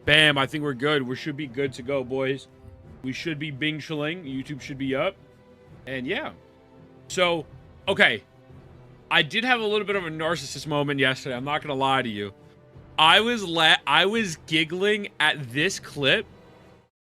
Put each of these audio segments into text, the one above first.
Bam, I think we're good. We should be good to go, boys. We should be bing-shaling. YouTube should be up. And yeah. So, okay. I did have a little bit of a narcissist moment yesterday. I'm not going to lie to you. I was giggling at this clip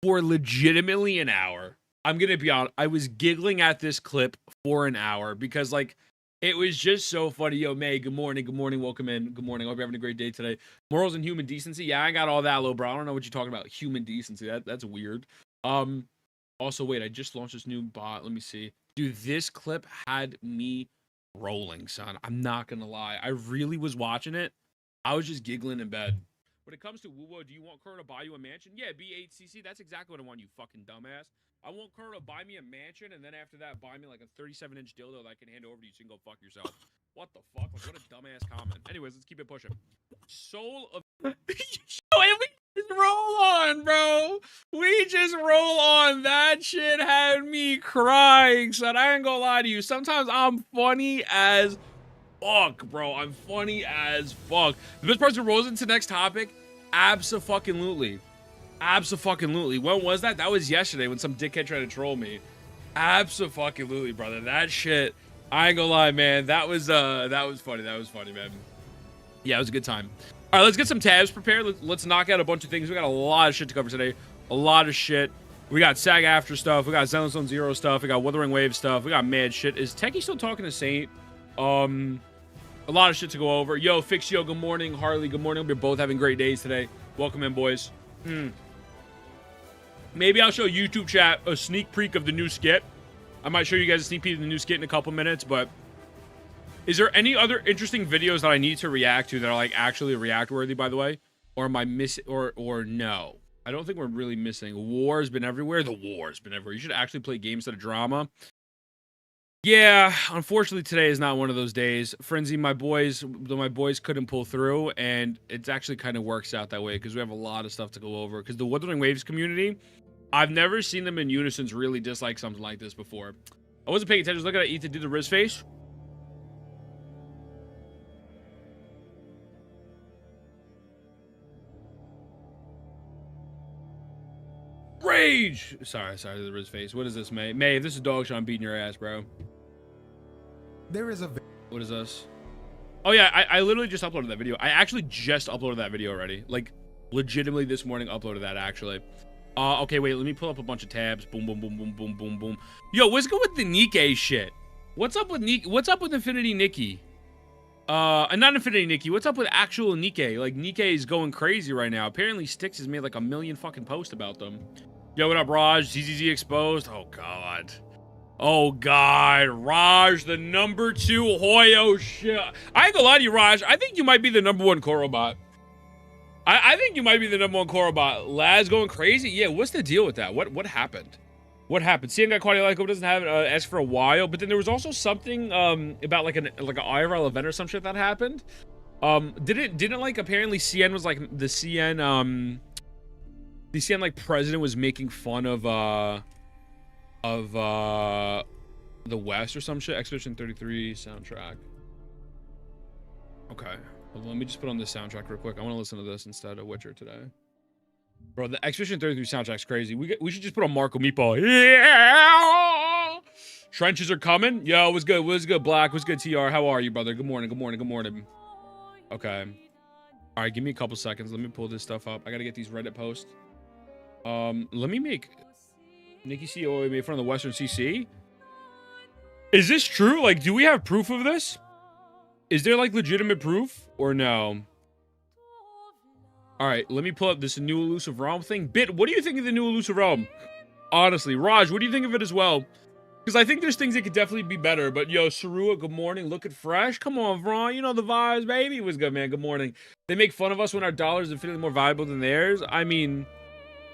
for legitimately an hour. I'm going to be honest. I was giggling at this clip for an hour because, like, it was just so funny. Yo, May, good morning. Good morning. Welcome in. Good morning. Hope you're having a great day today. Morals and human decency. Yeah, I got all that, little bro. I don't know what you're talking about. Human decency. That's weird. Also, wait, I just launched this new bot. Let me see. Dude, this clip had me rolling, son. I'm not going to lie. I really was watching it. I was just giggling in bed. When it comes to Wuwa, do you want Kerr to buy you a mansion? Yeah, B8CC. That's exactly what I want, you fucking dumbass. I want Kerr to buy me a mansion, and then after that, buy me like a 37-inch dildo that I can hand over to you so you can go fuck yourself. What the fuck? Like, what a dumbass comment. Anyways, let's keep it pushing. Soul of... Yo, and we just roll on, bro. We just roll on. That shit had me crying, son. I ain't gonna lie to you. Sometimes I'm funny as fuck, bro. I'm funny as fuck. The best person rolls into next topic. Abso-fucking-lutely. Abso-fucking-lutely. When was that? That was yesterday when some dickhead tried to troll me. Abso-fucking-lutely, brother. That shit, I ain't gonna lie, man. That was funny. That was funny, man. Yeah, it was a good time. All right, let's get some tabs prepared. Let's knock out a bunch of things. We got a lot of shit to cover today. A lot of shit. We got SAG After stuff. We got Zenless Zone Zero stuff. We got Wuthering Waves stuff. We got mad shit. Is Techie still talking to Saint? A lot of shit to go over. Yo, Fix Yo, good morning. Harley, good morning. Hope you're both having great days today. Welcome in, boys. Maybe I'll show YouTube chat a sneak peek of the new skit. I might show you guys a sneak peek of the new skit in a couple minutes, but is there any other interesting videos that I need to react to that are like actually react worthy, by the way? Or am I missing, or no? I don't think we're really missing. War has been everywhere. The war has been everywhere. You should actually play games instead of drama. Yeah, unfortunately today is not one of those days. Frenzy, my boys couldn't pull through, and it actually kind of works out that way because we have a lot of stuff to go over. Because the Wuthering Waves community, I've never seen them in unison really dislike something like this before. I wasn't paying attention. Look at Ethan do the Riz face. Rage! Sorry, the Riz face. What is this, May? May, if this is dog shit, I'm beating your ass, bro. There is a... What is this? Oh, yeah, I literally just uploaded that video. I actually just uploaded that video already. Like, legitimately this morning uploaded that, actually. Okay, wait, let me pull up a bunch of tabs. Boom, boom, boom, boom, boom, boom, boom. Yo, what's good with the Nikke shit? What's up with Nikke? What's up with Infinity Nikke? Not Infinity Nikke. What's up with actual Nikke? Like, Nikke is going crazy right now. Apparently, Styx has made like a million fucking posts about them. Yo, what up, Raj? ZZZ exposed. Oh, God. Oh, God. Raj, the number 2 Hoyo shit. I ain't gonna lie to you, Raj. I think you might be the number 1 Korobot. I think you might be the number 1 Korobot. Laz going crazy? Yeah, what's the deal with that? What happened? What happened? CN got Quadrilaco doesn't have S for a while, but then there was also something about like an IRL event or some shit that happened. Didn't like apparently CN was like the CN like president was making fun of the West or some shit. Expedition 33 soundtrack. Okay. Well, let me just put on this soundtrack real quick. I want to listen to this instead of Witcher today. Bro, the Expedition 33 soundtrack's crazy. We should just put on Marco Meatball. Yeah! Trenches are coming. Yo, what's good? What's good, Black? What's good, TR? How are you, brother? Good morning, good morning, good morning. Okay. All right, give me a couple seconds. Let me pull this stuff up. I got to get these Reddit posts. Let me make... Nikke CEO made fun of the Western CC? Is this true? Like, do we have proof of this? Is there, like, legitimate proof? Or no? Alright, let me pull up this new Elusive Realm thing. Bit, what do you think of the new Elusive Realm? Honestly, Raj, what do you think of it as well? Because I think there's things that could definitely be better. But, yo, Sarua, good morning. Looking fresh. Come on, Vron. You know the vibes, baby. What's good, man? Good morning. They make fun of us when our dollars are infinitely more valuable than theirs. I mean...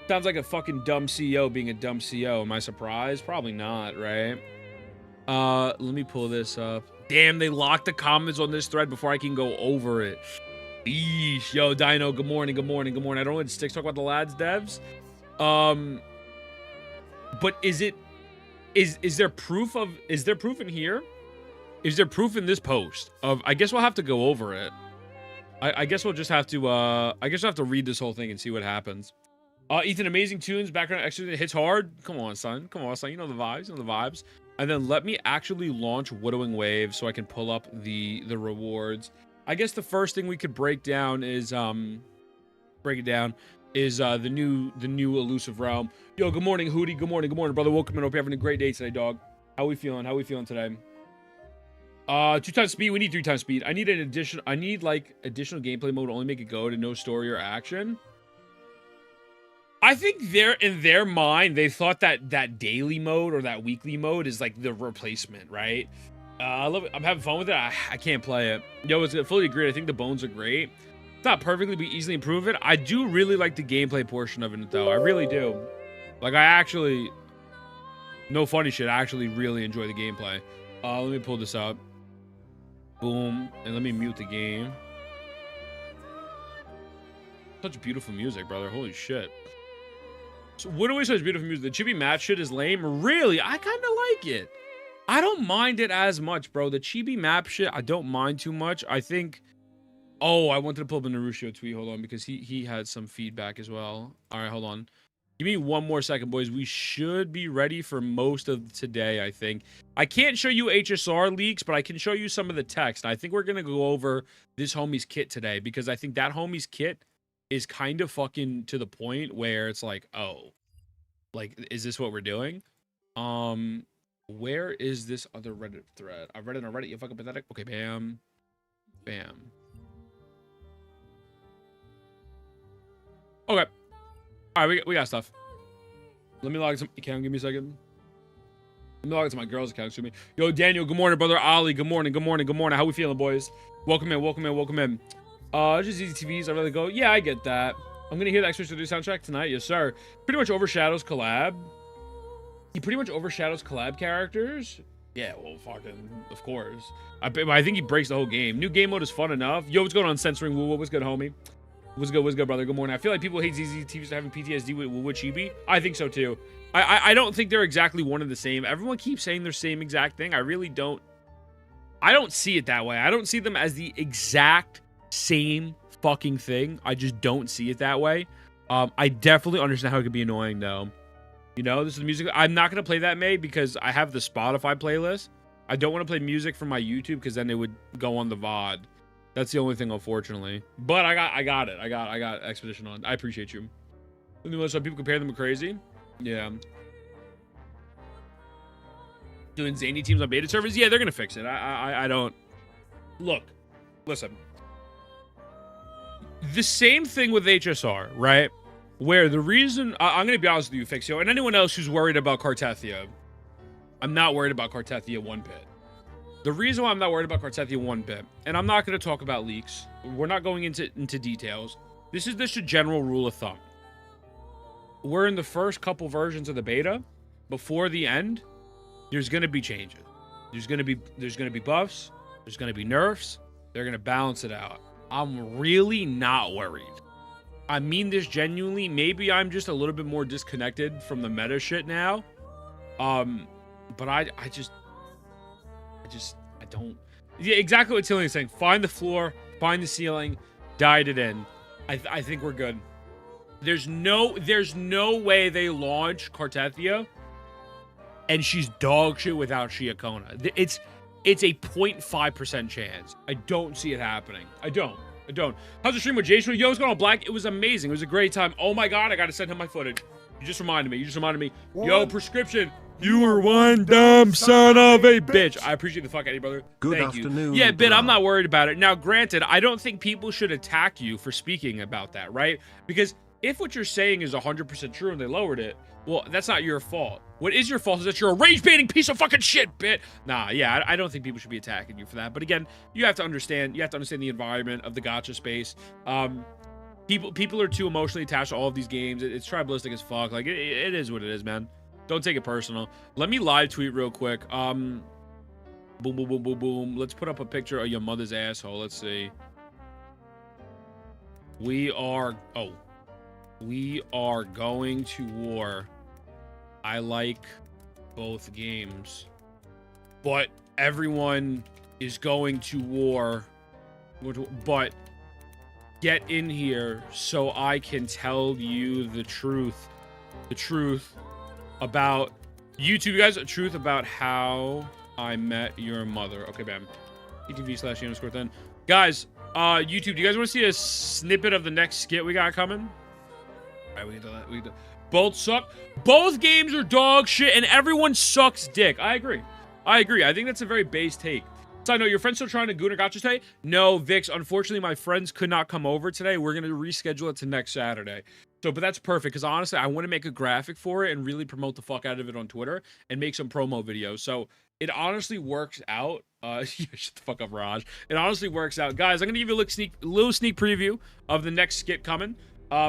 Sounds like a fucking dumb CEO being a dumb CEO. Am I surprised? Probably not, right? Let me pull this up. Damn, they locked the comments on this thread before I can go over it. Eesh. Yo, Dino, good morning, good morning, good morning. I don't know what Sticks talk about the lads devs. But is there proof in here? Is there proof in this post of, I guess we'll have to go over it. I guess we'll just have to, I guess I'll have to read this whole thing and see what happens. Ethan, amazing tunes, background extra hits hard. Come on, son. Come on, son. You know the vibes, And then let me actually launch Wuthering Waves so I can pull up the rewards. I guess the first thing we could break down is, the new Elusive Realm. Yo, good morning, Hootie. Good morning, brother. Welcome in. Hope you're having a great day today, dog. How we feeling? Today? 2x speed. We need 3x speed. I need additional additional gameplay mode to only make it go to no story or action. I think in their mind, they thought that daily mode or that weekly mode is like the replacement, right? I love it. I'm having fun with it. I can't play it. Yo, it's fully agreed. I think the bones are great. It's not perfectly, but easily improve it. I do really like the gameplay portion of it, though. I really do. Like, no funny shit. I actually really enjoy the gameplay. Let me pull this up. Boom. And let me mute the game. Such beautiful music, brother. Holy shit. So what always such beautiful music? The chibi match shit is lame. Really? I kind of like it. I don't mind it as much, bro. The chibi map shit, I don't mind too much. I think... Oh, I wanted to pull up a Naruto tweet. Hold on, because he had some feedback as well. All right, hold on. Give me one more second, boys. We should be ready for most of today, I think. I can't show you HSR leaks, but I can show you some of the text. I think we're going to go over this homie's kit today, because I think that homie's kit is kind of fucking to the point where it's like, oh, like, is this what we're doing? Where is this other Reddit thread? I read it on Reddit. You fucking pathetic. Okay, bam. Bam. Okay. All right, we got stuff. Let me log in some account. Give me a second. Let me log into my girl's account. Excuse me. Yo, Daniel. Good morning, brother. Ollie. Good morning. How we feeling, boys? Welcome in. Just easy TVs. I really go. Yeah, I get that. I'm gonna hear the Extra Studio soundtrack tonight. Yes, sir. Pretty much overshadows collab. He pretty much overshadows collab characters. Yeah, well, fucking, of course. I think he breaks the whole game. New game mode is fun enough. Yo, what's going on? Censoring Wuwa. What's good, homie? What's good, brother? Good morning. I feel like people hate ZZTVs having PTSD with Chibi. I think so, too. I don't think they're exactly one and the same. Everyone keeps saying the same exact thing. I really don't. I don't see it that way. I don't see them as the exact same fucking thing. I just don't see it that way. I definitely understand how it could be annoying, though. You know, this is the music. I'm not going to play that, May, because I have the Spotify playlist. I don't want to play music from my YouTube because then it would go on the VOD. That's the only thing, unfortunately. But I got it. I got Expedition on. I appreciate you. Some people compare them to crazy. Yeah. Doing zany teams on beta servers? Yeah, they're going to fix it. I don't... Look. Listen. The same thing with HSR, right? Where the reason... I'm going to be honest with you, Fixio, and anyone else who's worried about Cartethia. I'm not worried about Cartethia one bit. The reason why I'm not worried about Cartethia one bit, and I'm not going to talk about leaks. We're not going into details. This is just a general rule of thumb. We're in the first couple versions of the beta. Before the end, there's going to be changes. There's going to be buffs. There's going to be nerfs. They're going to balance it out. I'm really not worried. I mean this genuinely. Maybe I'm just a little bit more disconnected from the meta shit now. But I don't. Yeah, exactly what Tilly's saying. Find the floor, find the ceiling, diet it in. I think we're good. There's no way they launch Cartethia and she's dog shit without CIACONNA. It's a 0.5% chance. I don't see it happening. I don't. How's the stream with Jason? Yo, what's going on, Black? It was amazing. It was a great time. Oh my god, I gotta send him my footage. You just reminded me. Yo, Prescription. You were one dumb son of a bitch. I appreciate the fuck out of you, brother. Good Thank afternoon. You. Yeah, Bit, I'm not worried about it. Now, granted, I don't think people should attack you for speaking about that, right? Because if what you're saying is 100% true and they lowered it, well, that's not your fault. What is your fault is that you're a rage-baiting piece of fucking shit, Bit. Nah, yeah, I don't think people should be attacking you for that. But again, you have to understand the environment of the gacha space. People are too emotionally attached to all of these games. It's tribalistic as fuck. Like, it is what it is, man. Don't take it personal. Let me live tweet real quick. Boom. Let's put up a picture of your mother's asshole. Let's see. We are going to war. I like both games. But everyone is going to war. But get in here so I can tell you the truth. The truth about YouTube, you guys. The truth about how I met your mother. Okay, bam. ETV/_10. Guys, YouTube, do you guys want to see a snippet of the next skit we got coming? All right, we can do that. We can do... Both suck. Both games are dog shit, and everyone sucks dick. I agree. I agree. I think that's a very base take. So I know your friend's still trying to Gooner Gotcha today. No, Vix. Unfortunately, my friends could not come over today. We're gonna reschedule it to next Saturday. So, but that's perfect because honestly, I want to make a graphic for it and really promote the fuck out of it on Twitter and make some promo videos. So it honestly works out. Shut the fuck up, Raj. It honestly works out, guys. I'm gonna give you a little sneak preview of the next skit coming.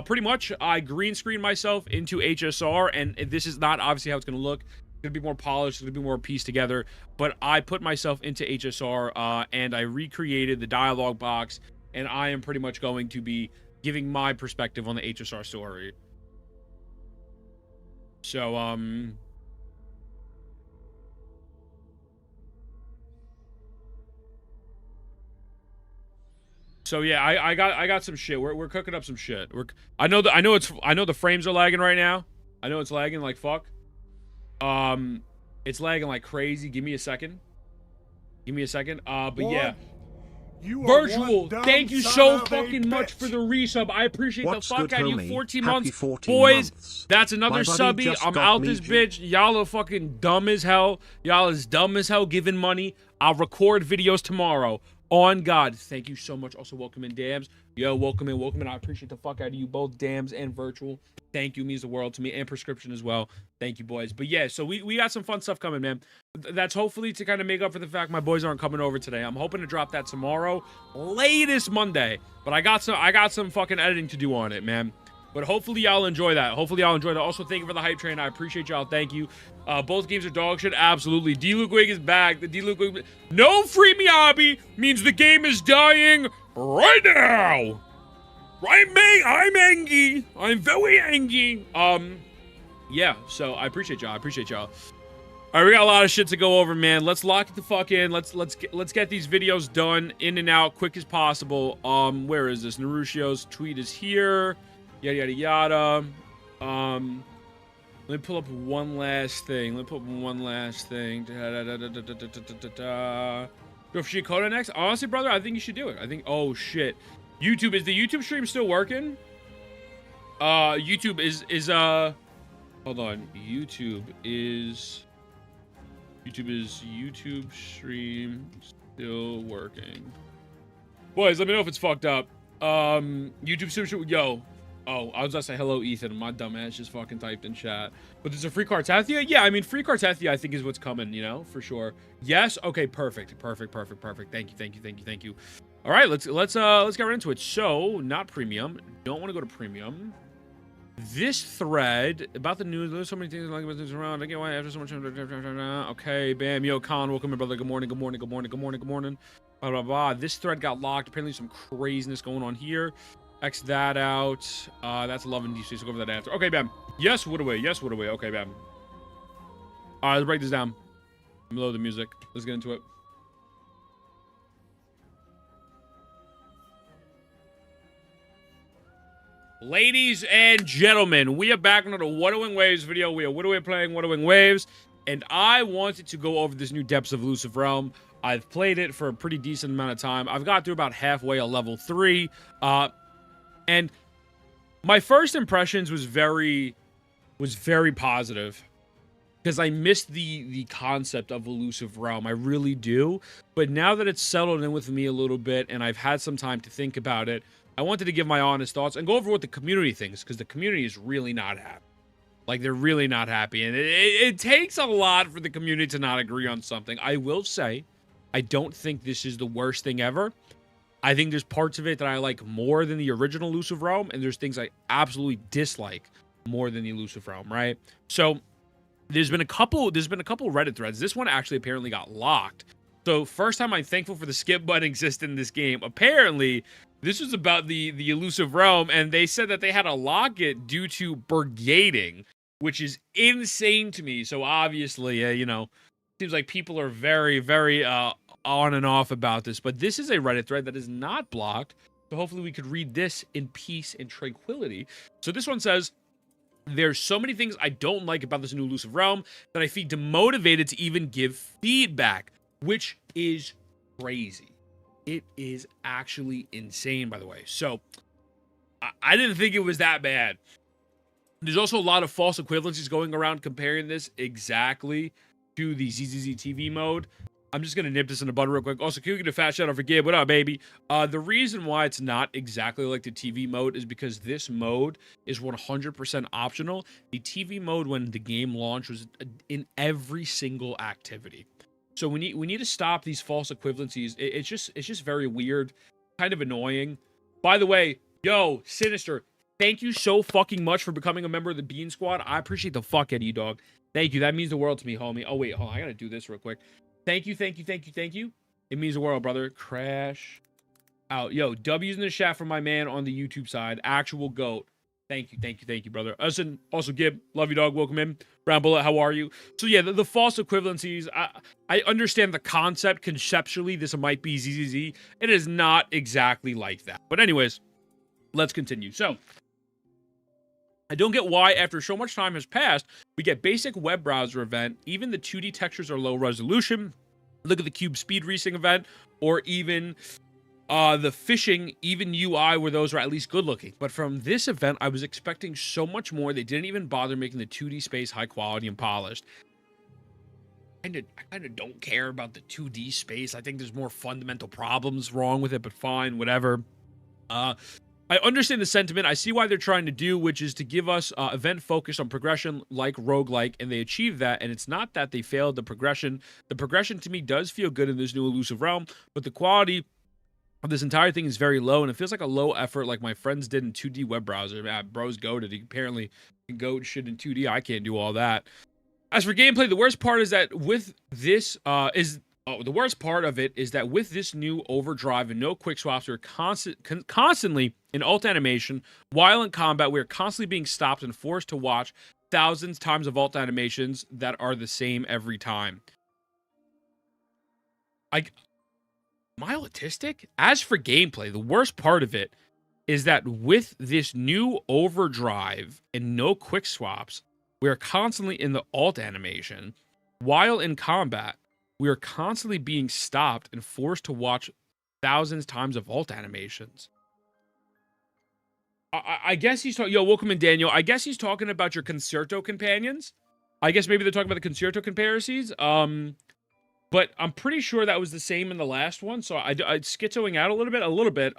Pretty much, I green screen myself into HSR, and this is not obviously how it's gonna look. It's gonna be more polished, it's gonna be more pieced together. But I put myself into HSR, and I recreated the dialogue box, and I am pretty much going to be giving my perspective on the HSR story. So, So yeah, I got some shit. We're cooking up some shit. I know the frames are lagging right now. I know it's lagging like fuck. It's lagging like crazy. Give me a second. Give me a second. But yeah. Virtual, thank you so fucking much for the resub. I appreciate the fuck out of you. 14 months. 14 boys, months. That's another subby. I'm out this bitch. Y'all are fucking dumb as hell. Y'all is dumb as hell giving money. I'll record videos tomorrow. On God. Thank you so much. Also, welcome in, Dams. Yo, welcome in, welcome in. I appreciate the fuck out of you, both Dams and Virtual. Thank you. Means the world to me. And Prescription as well. Thank you, boys. But yeah, so we got some fun stuff coming, man. That's hopefully to kind of make up for the fact my boys aren't coming over today. I'm hoping to drop that tomorrow, latest Monday. But I got some fucking editing to do on it, man. But hopefully y'all enjoy that. Hopefully y'all enjoy that. Also, thank you for the hype train. I appreciate y'all. Thank you. Both games are dog shit. Absolutely. D-Luke is back. The D-Luke Wig... No free Miyabi means the game is dying right now. Right, mate? I'm angry. I'm very angry. Yeah, so I appreciate y'all. I appreciate y'all. All right, we got a lot of shit to go over, man. Let's lock it the fuck in. Let's get these videos done in and out quick as possible. Where is this? Narushio's tweet is here. Yada yada yada. Let me pull up one last thing. Go for CIACONNA next. Honestly, brother, I think you should do it. I think. Oh shit. YouTube, is the YouTube stream still working? YouTube is hold on. YouTube stream still working? Boys, let me know if it's fucked up. YouTube stream, yo. Oh, I was gonna say hello, Ethan. My dumbass just fucking typed in chat. But there's a free Cartethia? Yeah, I mean, free Cartethia I think is what's coming, you know, for sure. Yes? Okay, perfect. Thank you. All right, let's get right into it. So, not premium. Don't want to go to premium. This thread about the news. There's so many things like business around. I get why after so much. Okay, bam. Yo, Con, welcome, my brother. Good morning. Blah, blah, blah. This thread got locked. Apparently, some craziness going on here. X that out. That's 11 DC, so go over that after. Okay, bam. Yes, Woodaway. Okay, bam. All right, let's break this down. Let me load the music. Let's get into it. Ladies and gentlemen, we are back on another Wuthering Waves video. We are Woodaway playing Wuthering Waves, and I wanted to go over this new Depths of Elusive Realm. I've played it for a pretty decent amount of time. I've got through about halfway of level 3. And my first impressions was very positive because I missed the concept of Elusive Realm. I really do. But now that it's settled in with me a little bit and I've had some time to think about it, I wanted to give my honest thoughts and go over what the community thinks, because the community is really not happy. Like, they're really not happy. And it takes a lot for the community to not agree on something. I will say, I don't think this is the worst thing ever. I think there's parts of it that I like more than the original Elusive Realm, and there's things I absolutely dislike more than the Elusive Realm, right? So there's been a couple Reddit threads. This one actually apparently got locked. So first time I'm thankful for the skip button exists in this game. Apparently, this was about the Elusive Realm, and they said that they had to lock it due to brigading, which is insane to me. So obviously, you know, seems like people are very, very on and off about this. But this is a Reddit thread that is not blocked. So hopefully we could read this in peace and tranquility. So this one says, there's so many things I don't like about this new Elusive Realm that I feel demotivated to even give feedback, which is crazy. It is actually insane, by the way. So I didn't think it was that bad. There's also a lot of false equivalencies going around comparing this exactly to the ZZZ TV mode. I'm just going to nip this in the bud real quick. Also, can you get a fat shout out for Gabe? What up, baby? The reason why it's not exactly like the TV mode is because this mode is 100% optional. The TV mode, when the game launched, was in every single activity. So we need to stop these false equivalencies. It's just very weird, kind of annoying. By the way, yo, Sinister, thank you so fucking much for becoming a member of the Bean Squad. I appreciate the fuck out of you, dog. Thank you. That means the world to me, homie. Oh, wait, hold on. I gotta do this real quick. Thank you, thank you, thank you, thank you. It means the world, brother. Crash out. Yo, W's in the chat from my man on the YouTube side. Actual GOAT. Thank you, thank you, thank you, brother. Listen, also, Gib, love you, dog. Welcome in. Brown Bullet, how are you? So, yeah, the false equivalencies, I understand the concept. Conceptually, this might be ZZZ. It is not exactly like that. But anyways, let's continue. So, I don't get why, after so much time has passed, we get basic web browser event, even the 2D textures are low resolution. Look at the cube speed racing event, or even the fishing, even UI, where those are at least good looking. But from this event, I was expecting so much more. They didn't even bother making the 2D space high quality and polished. I kind of don't care about the 2D space. I think there's more fundamental problems wrong with it, but fine, whatever. I understand the sentiment. I see why they're trying to do, which is to give us event focus on progression like roguelike, and they achieve that. And it's not that they failed the progression. The progression to me does feel good in this new Elusive Realm, but the quality of this entire thing is very low, and it feels like a low effort like my friends did in 2D web browser. Bro's goated. He apparently can goat shit in 2D. I can't do all that. As for gameplay, the worst part is that with this the worst part of it is that with this new overdrive and no quick swaps, we're constantly in alt animation. While in combat, we're constantly being stopped and forced to watch thousands times of alt animations that are the same every time. Am I autistic? As for gameplay, the worst part of it is that with this new overdrive and no quick swaps, we are constantly in the alt animation. While in combat, we are constantly being stopped and forced to watch thousands times of alt animations. I guess he's talking... Yo, welcome in, Daniel. I guess he's talking about your Concerto companions. I guess maybe they're talking about the Concerto comparisons. But I'm pretty sure that was the same in the last one. So I schizoing out a little bit.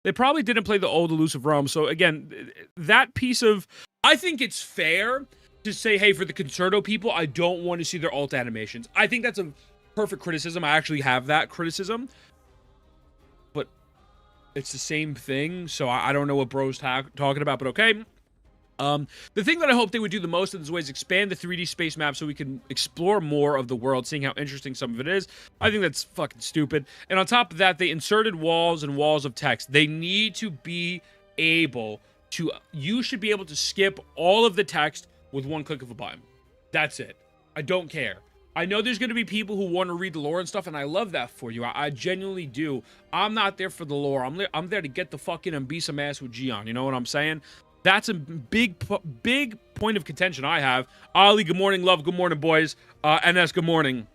They probably didn't play the old Elusive Realm. So again, that piece of... I think it's fair to say, hey, for the Concerto people, I don't want to see their alt animations. I think that's a perfect criticism. I actually have that criticism. But it's the same thing, so I don't know what bro's talking about, but okay. The thing that I hope they would do the most in this way is expand the 3D space map so we can explore more of the world, seeing how interesting some of it is. I think that's fucking stupid. And on top of that, they inserted walls and walls of text. They need to be able to... You should be able to skip all of the text with one click of a button. That's it. I don't care. I know there's going to be people who want to read the lore and stuff, and I love that for you. I genuinely do. I'm not there for the lore. I'm there to get the fucking and be some ass with Gion. You know what I'm saying? That's a big point of contention I have. Ali, good morning, love. Good morning, boys. NS, good morning.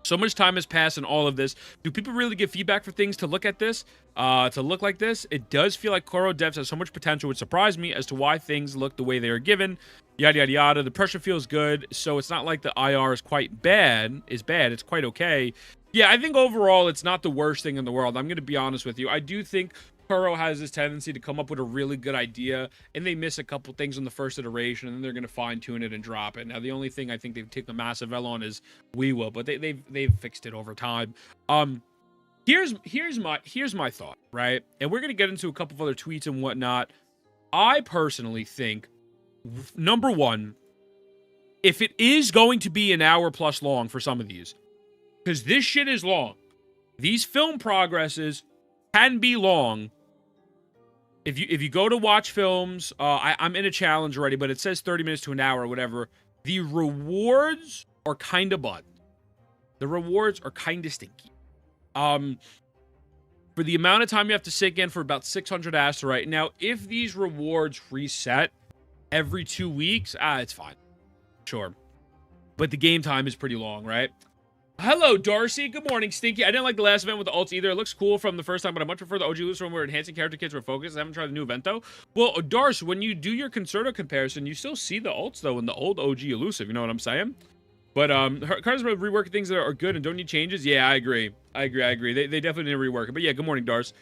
So much time has passed in all of this. Do people really give feedback for things to look at this? To look like this? It does feel like Koro Devs has so much potential, which surprised me as to why things look the way they are given. Yada, yada, yada. The pressure feels good, so it's not like the IR is quite bad. It's quite okay. Yeah, I think overall it's not the worst thing in the world. I'm going to be honest with you. I do think Kuro has this tendency to come up with a really good idea, and they miss a couple things on the first iteration, and then they're going to fine-tune it and drop it. Now, the only thing I think they've taken a massive L on is Wuwa, but they've fixed it over time. Here's my thought, right? And we're going to get into a couple of other tweets and whatnot. I personally think, number one, if it is going to be an hour plus long for some of these, because this shit is long, these film progresses can be long. If you go to watch films, I'm in a challenge already, but it says 30 minutes to an hour or whatever. The rewards are kind of butt. The rewards are kind of stinky. for the amount of time you have to sink in for about 600 asterite. Now, if these rewards reset every 2 weeks, it's fine. Sure. But the game time is pretty long, right? Hello, Darcy. Good morning, Stinky. I didn't like the last event with the ults either. It looks cool from the first time, but I much prefer the OG Elusive Realm where enhancing character kits were focused. I haven't tried the new event, though. Well, Darcy, when you do your Concerto comparison, you still see the ults, though, in the old OG Elusive. You know what I'm saying? But, Carter's about reworking things that are good and don't need changes. Yeah, I agree. I agree. They definitely need to rework it. But yeah, good morning, Darcy.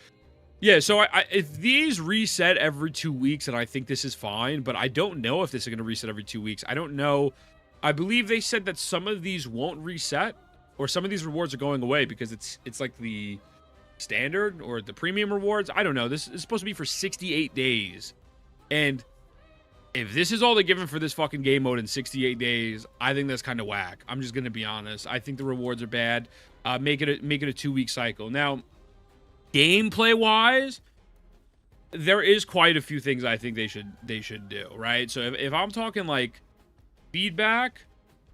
Yeah, so if these reset every 2 weeks, and I think this is fine, but I don't know if this is going to reset every 2 weeks. I don't know. I believe they said that some of these won't reset, or some of these rewards are going away because it's like the standard or the premium rewards. I don't know. This is supposed to be for 68 days. And if this is all they're giving for this fucking game mode in 68 days, I think that's kind of whack. I'm just going to be honest. I think the rewards are bad. Make it a 2-week cycle. Now, gameplay wise, there is quite a few things I think they should do, right? So if I'm talking like feedback,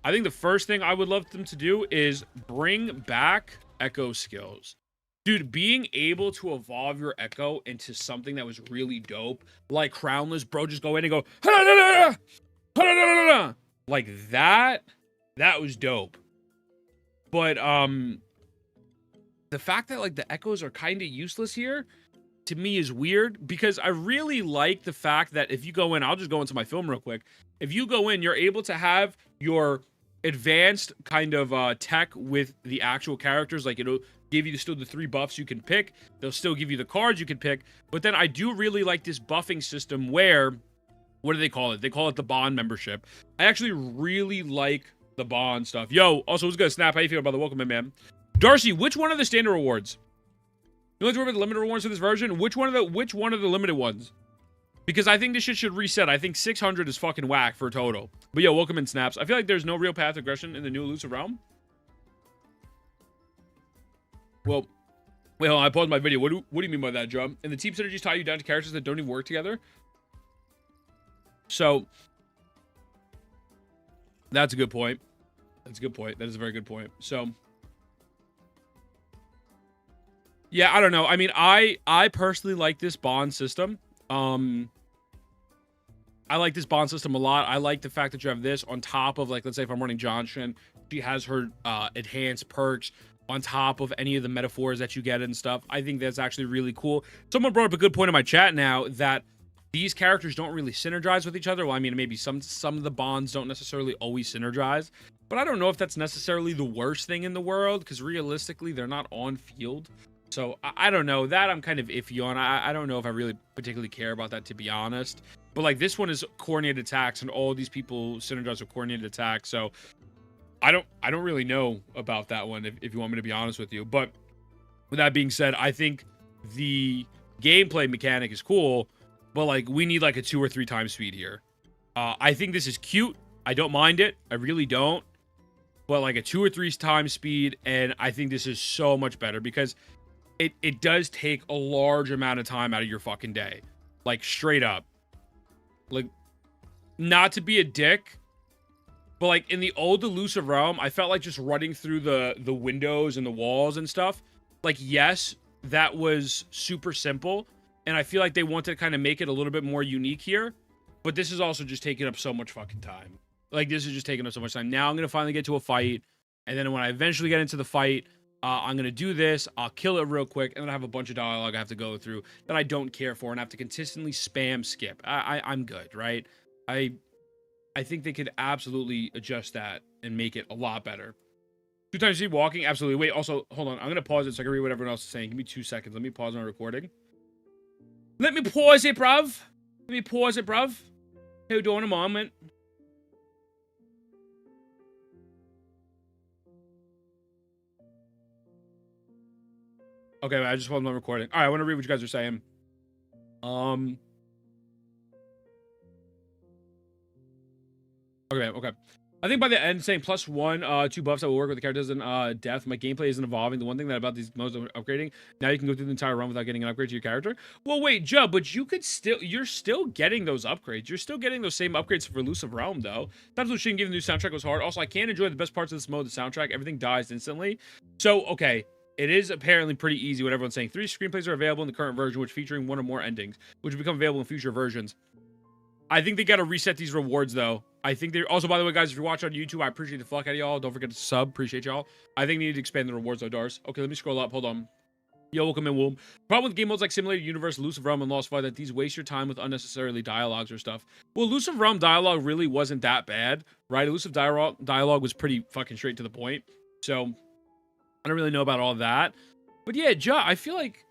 I think the first thing I would love them to do is bring back echo skills. Dude, being able to evolve your echo into something that was really dope, like Crownless, bro, just go in and go like that was dope. But the fact that like the echoes are kind of useless here to me is weird, because I really like the fact that if you go in, I'll just go into my film real quick. If you go in, you're able to have your advanced kind of tech with the actual characters. Like, it'll give you still the 3 buffs you can pick. They'll still give you the cards you can pick. But then I do really like this buffing system where, what do they call it? They call it the bond membership. I actually really like the bond stuff. Yo, also, what's good? Snap, how you feel about the welcome in, man? Darcy, which one of the standard rewards? You want to remember the limited rewards for this version? Which one of the limited ones? Because I think this shit should reset. I think 600 is fucking whack for a total. But yo, welcome in, Snaps. I feel like there's no real path to aggression in the new Elusive Realm. Well, wait, hold on, I paused my video. What do you mean by that, Joe? And the team synergies tie you down to characters that don't even work together? So, that's a good point. That's a good point. That is a very good point. So, yeah, I don't know. I mean, I personally like this bond system. I like this bond system a lot. I like the fact that you have this on top of, like, let's say if I'm running Johnson, she has her enhanced perks on top of any of the metaphors that you get and stuff. I think that's actually really cool. Someone brought up a good point in my chat now that these characters don't really synergize with each other. Well, I mean, maybe some of the bonds don't necessarily always synergize, but I don't know if that's necessarily the worst thing in the world, because realistically, they're not on field. So I don't know. That I'm kind of iffy on. I don't know if I really particularly care about that, to be honest. But like, this one is coordinated attacks, and all these people synergize with coordinated attacks. So I don't really know about that one, if you want me to be honest with you. But with that being said, I think the gameplay mechanic is cool, but like, we need like a 2 or 3 times speed here. I think this is cute. I don't mind it. I really don't. But like a 2 or 3 times speed, and I think this is so much better, because it does take a large amount of time out of your fucking day. Like, straight up. Like, not to be a dick, but like, in the old Elusive Realm, I felt like just running through the windows and the walls and stuff. Like, yes, that was super simple, and I feel like they wanted to kind of make it a little bit more unique here. But this is also just taking up so much fucking time. Like, this is just taking up so much time. Now I'm going to finally get to a fight, and then when I eventually get into the fight, I'm going to do this, I'll kill it real quick, and then I have a bunch of dialogue I have to go through that I don't care for, and I have to consistently spam skip. I'm good, right? I think they could absolutely adjust that and make it a lot better. 2 times speed walking? Absolutely. Wait, also, hold on. I'm going to pause it so I can read what everyone else is saying. Give me 2 seconds. Let me pause my recording. Let me pause it, bruv. Let me pause it, bruv. Hold on a moment. Okay, I just paused my recording. All right, I want to read what you guys are saying. Okay. I think by the end, saying +1, 2 buffs that will work with the characters in depth. My gameplay isn't evolving. The one thing that about these modes of upgrading, now you can go through the entire run without getting an upgrade to your character. Well, wait, Joe, but you're still getting those upgrades. You're still getting those same upgrades for Elusive Realm, though. Times shouldn't give the new soundtrack was hard. Also, I can't enjoy the best parts of this mode, the soundtrack. Everything dies instantly. So, okay, It is apparently pretty easy, what everyone's saying. 3 screenplays are available in the current version, which featuring 1 or more endings, which will become available in future versions. I think they got to reset these rewards, though. I think they're... Also, by the way, guys, if you're watching on YouTube, I appreciate the fuck out of y'all. Don't forget to sub. Appreciate y'all. I think they need to expand the rewards, though, Dars. Okay, let me scroll up. Hold on. Yo, welcome in, Womb. Problem with game modes like Simulated Universe, Elusive Realm, and Lost Fight that these waste your time with unnecessarily dialogues or stuff. Well, Elusive Realm dialogue really wasn't that bad, right? Elusive dialogue was pretty fucking straight to the point. So, I don't really know about all that. But yeah, I feel like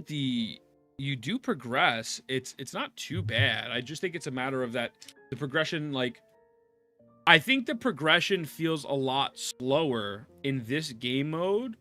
you do progress. It's not too bad. I just think it's a matter of that the progression, like, I think the progression feels a lot slower in this game mode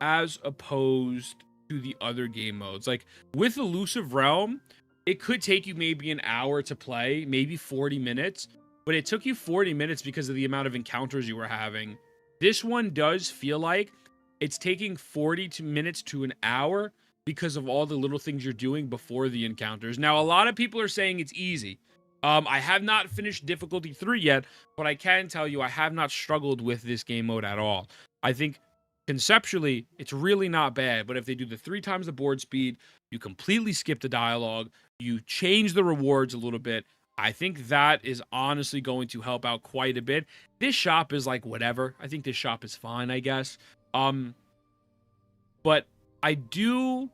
as opposed to the other game modes. Like with Elusive Realm, it could take you maybe an hour to play, maybe 40 minutes, but it took you 40 minutes because of the amount of encounters you were having. This one does feel like it's taking 40 minutes to an hour because of all the little things you're doing before the encounters. Now, a lot of people are saying it's easy. I have not finished difficulty 3 yet, but I can tell you I have not struggled with this game mode at all. I think conceptually, it's really not bad, but if they do the 3 times the board speed, you completely skip the dialogue, you change the rewards a little bit, I think that is honestly going to help out quite a bit. This shop is like whatever. I think this shop is fine, I guess. But I do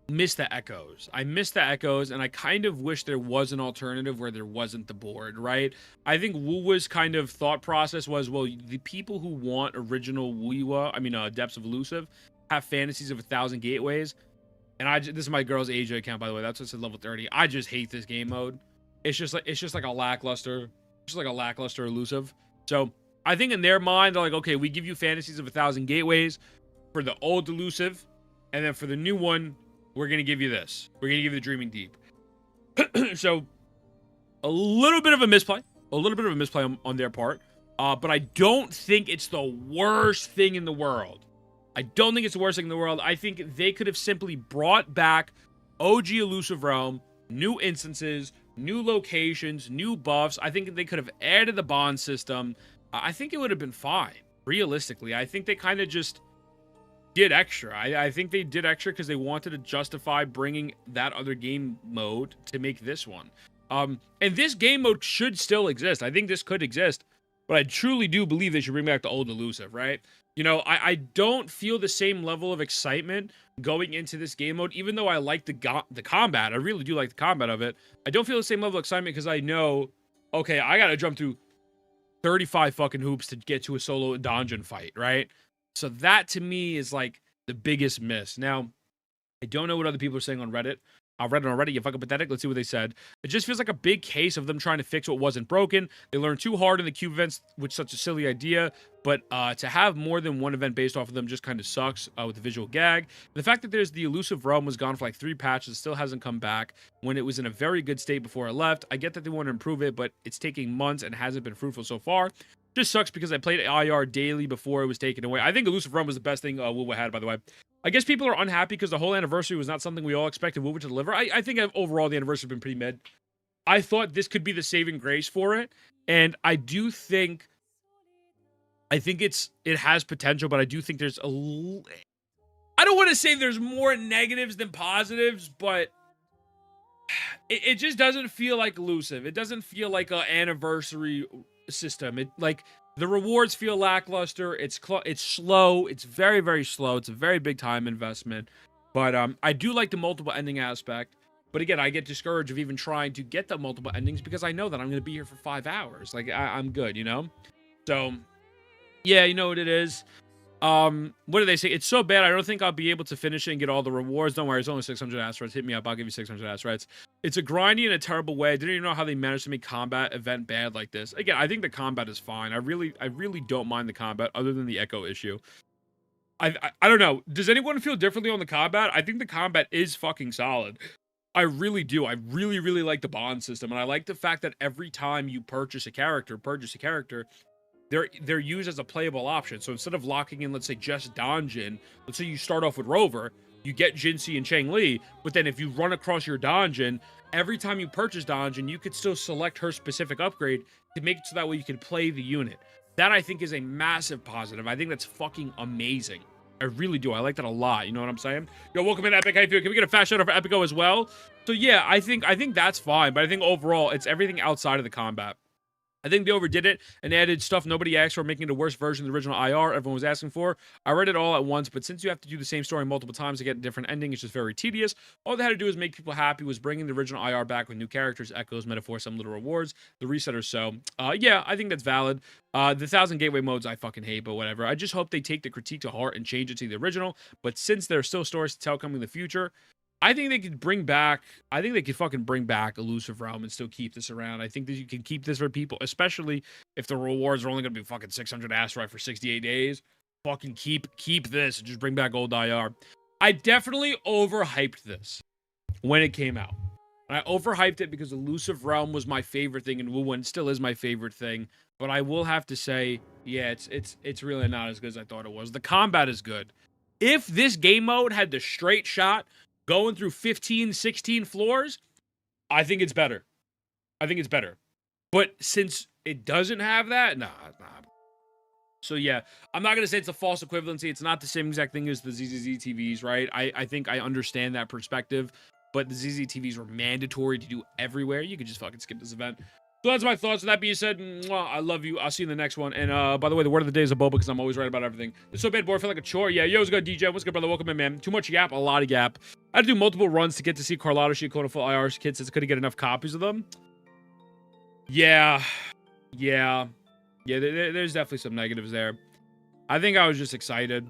miss the echoes. I miss the echoes, and I kind of wish there was an alternative where there wasn't the board, right? I think Wuwa's kind of thought process was, well, the people who want original Wuwa, Depths of Elusive, have fantasies of 1,000 gateways. And this is my girl's Asia account, by the way. That's what's at level 30. I just hate this game mode. It's just like a lackluster, Elusive. So I think in their mind, they're like, okay, we give you fantasies of 1,000 gateways for the old Elusive, and then for the new one, we're going to give you this. We're going to give you the Dreaming Deep. So, a little bit of a misplay. On their part. But I don't think it's the worst thing in the world. I think they could have simply brought back OG Elusive Realm, new instances, new locations, new buffs. I think they could have added the bond system. I think it would have been fine. Realistically, I think they kind of just did extra. I think they did extra because they wanted to justify bringing that other game mode to make this one. And this game mode should still exist. I think this could exist, but I truly do believe they should bring back the old Elusive, right? You know, I don't feel the same level of excitement going into this game mode, even though I like the combat. I really do like the combat of it. I don't feel the same level of excitement because I know, okay, I got to jump through 35 fucking hoops to get to a solo dungeon fight, right? So that to me is like the biggest miss. Now, I don't know what other people are saying on Reddit. I read it on Reddit. You fucking pathetic. Let's see what they said. It just feels like a big case of them trying to fix what wasn't broken. They learned too hard in the cube events, which is such a silly idea. But to have more than one event based off of them just kind of sucks with the visual gag. The fact that there's the Elusive Realm was gone for like 3 patches, still hasn't come back when it was in a very good state before it left. I get that they want to improve it, but it's taking months and hasn't been fruitful so far. Just sucks because I played IR daily before it was taken away. I think Elusive Realm was the best thing Wuwa had, by the way. I guess people are unhappy because the whole anniversary was not something we all expected Wuwa to deliver. I think overall the anniversary has been pretty mid. I thought this could be the saving grace for it, and I do think it has potential, but I do think there's I don't want to say there's more negatives than positives, but it just doesn't feel like Elusive. It doesn't feel like an anniversary system. The rewards feel lackluster. It's slow. It's very, very slow. It's a very big time investment. But I do like the multiple ending aspect. But again, I get discouraged of even trying to get the multiple endings because I know that I'm going to be here for 5 hours. Like, I'm good, you know? So, yeah, you know what it is. What do they say? It's so bad, I don't think I'll be able to finish it and get all the rewards. Don't worry, it's only 600 asteroids. Hit me up, I'll give you 600 asteroids. It's a grindy in a terrible way. I didn't even know how they managed to make combat event bad like this. Again, I think the combat is fine. I really don't mind the combat other than the echo issue. I don't know. Does anyone feel differently on the combat? I think the combat is fucking solid. I really do. I really, really like the bond system. And I like the fact that every time you purchase a character, they're used as a playable option. So instead of locking in, let's say, just Donjin, let's say you start off with Rover, you get Jinxie and Chang Li, but then if you run across your Donjin, every time you purchase Donjin, you could still select her specific upgrade to make it so that way you can play the unit. That, I think, is a massive positive. I think that's fucking amazing. I really do. I like that a lot. You know what I'm saying? Yo, welcome in, Epic. How you feel? Can we get a fast shout out for Epico as well? So yeah, I think that's fine, but I think overall it's everything outside of the combat. I think they overdid it and added stuff nobody asked for, making it a worse version of the original IR everyone was asking for. I read it all at once, but since you have to do the same story multiple times to get a different ending, it's just very tedious. All they had to do was make people happy, was bringing the original IR back with new characters, echoes, metaphors, some little rewards, the reset or so. Yeah, I think that's valid. The 1,000 gateway modes I fucking hate, but whatever. I just hope they take the critique to heart and change it to the original. But since there are still stories to tell coming in the future, I think they could bring back, I think they could fucking bring back Elusive Realm and still keep this around. I think that you can keep this for people, especially if the rewards are only going to be fucking 600 asteroid for 68 days. Fucking keep this and just bring back old IR. I definitely overhyped this when it came out. I overhyped it because Elusive Realm was my favorite thing in Wuwa and still is my favorite thing. But I will have to say, yeah, it's really not as good as I thought it was. The combat is good. If this game mode had the straight shot going through 15, 16 floors, I think it's better. I think it's better. But since it doesn't have that, nah. So yeah, I'm not going to say it's a false equivalency. It's not the same exact thing as the ZZZ TVs, right? I think I understand that perspective, but the ZZ TVs were mandatory to do everywhere. You could just fucking skip this event. So that's my thoughts. With that being said, mwah, I love you. I'll see you in the next one. And by the way, the word of the day is a boba because I'm always right about everything. It's so bad, boy. I feel like a chore. Yeah, yo, what's good, DJ? What's good, brother? Welcome in, man. Too much yap, a lot of yap. I had to do multiple runs to get to see Carlotta CIACONNA full IR kids since I couldn't get enough copies of them. Yeah. There's definitely some negatives there. I think I was just excited.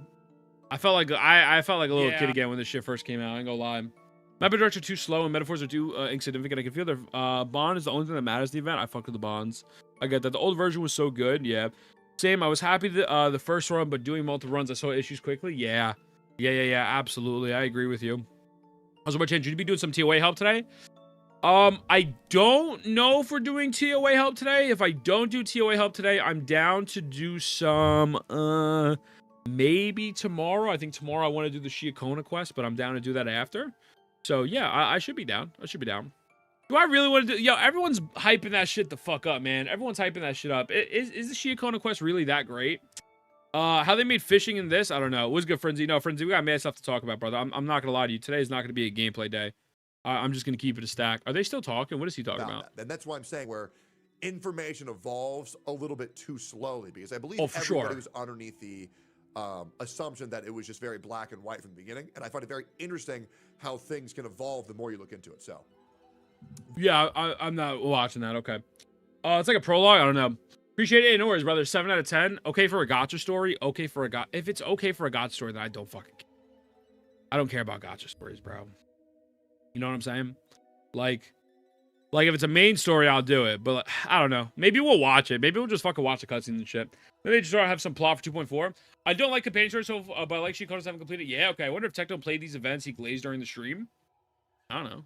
I felt like I felt like a little kid again when this shit first came out. I ain't gonna lie. Map directs are too slow and metaphors are too insignificant. I can feel their bond is the only thing that matters to the event. I fucked with the bonds. I get that. The old version was so good. Yeah. Same. I was happy that the first run, but doing multiple runs, I saw issues quickly. Yeah. Absolutely. I agree with you. Also, my change. Should you be doing some TOA help today? I don't know if we're doing TOA help today. If I don't do TOA help today, I'm down to do some, maybe tomorrow. I think tomorrow I want to do the CIACONNA quest, but I'm down to do that after. So yeah, I should be down. Do I really want to do? Yo, everyone's hyping that shit the fuck up, man. Everyone's hyping that shit up. Is the CIACONNA quest really that great? How they made fishing in this, I don't know. It was good, Frenzy. No, Frenzy, we got mad stuff to talk about, brother. I'm not gonna lie to you. Today is not gonna be a gameplay day. I'm just gonna keep it a stack. Are they still talking? What is he talking about? And that's why I'm saying where information evolves a little bit too slowly, because I believe everybody was underneath the assumption that it was just very black and white from the beginning, and I find it very interesting how things can evolve the more you look into it. So yeah, I'm not watching that. Okay. It's like a prologue. I don't know. Appreciate it. No worries, brother. 7 out of 10. Okay for a gacha story. Okay for a gacha. If it's okay for a gacha story, then I don't fucking care. I don't care about gacha stories, bro. You know what I'm saying? Like if it's a main story, I'll do it. But like, I don't know. Maybe we'll watch it. Maybe we'll just fucking watch the cutscenes and shit. Maybe they just have some plot for 2.4. I don't like companion stories, so but I like CIACONNA's haven't completed. Yeah, okay. I wonder if Techno played these events he glazed during the stream. I don't know.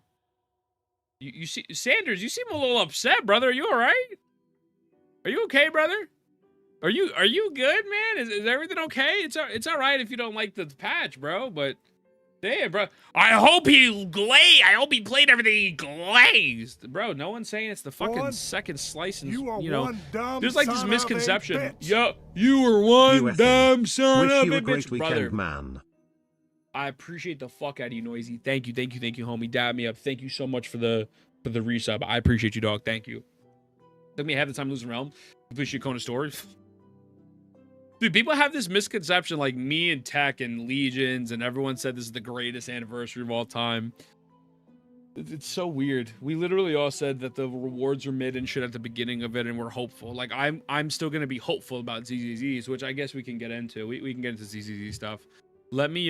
You see, Sanders, you seem a little upset, brother. Are you all right? Are you okay, brother? Are you good, man? Is everything okay? It's all right if you don't like the patch, bro. But damn, bro. I hope he played everything he glazed, bro. No one's saying it's the fucking second slice, and you know, there's like this misconception. Yo, you were one dumb son of a bitch, brother. Man. I appreciate the fuck out of you, Noisy. Thank you, homie. Dab me up. Thank you so much for the resub. I appreciate you, dog. Thank you. Took me half the time losing realm. Complete CIACONNA stories. Dude, people have this misconception, like me and Tech and Legions, and everyone said this is the greatest anniversary of all time. It's so weird. We literally all said that the rewards are mid and shit at the beginning of it, and we're hopeful. Like I'm still gonna be hopeful about ZZZs, which I guess we can get into. We can get into ZZZ stuff. Let me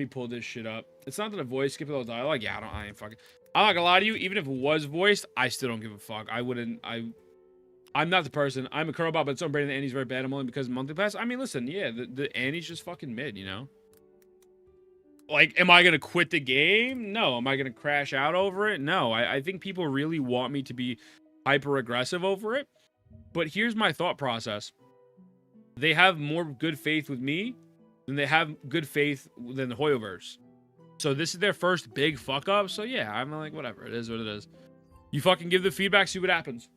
pull this shit up. It's not that a voice skip all dialogue. Yeah, I ain't fucking. I'm not gonna lie to you. Even if it was voiced, I still don't give a fuck. I'm not the person. I'm a curl bot, but it's on brain. The Annie's very bad. I'm only because of monthly pass. I mean, listen, yeah, the Annie's just fucking mid, you know. Like, am I gonna quit the game? No. Am I gonna crash out over it? No. I think people really want me to be hyper aggressive over it. But here's my thought process. They have more good faith with me than they have good faith than the Hoyoverse. So this is their first big fuck up. So yeah, I'm like, whatever. It is what it is. You fucking give the feedback, see what happens.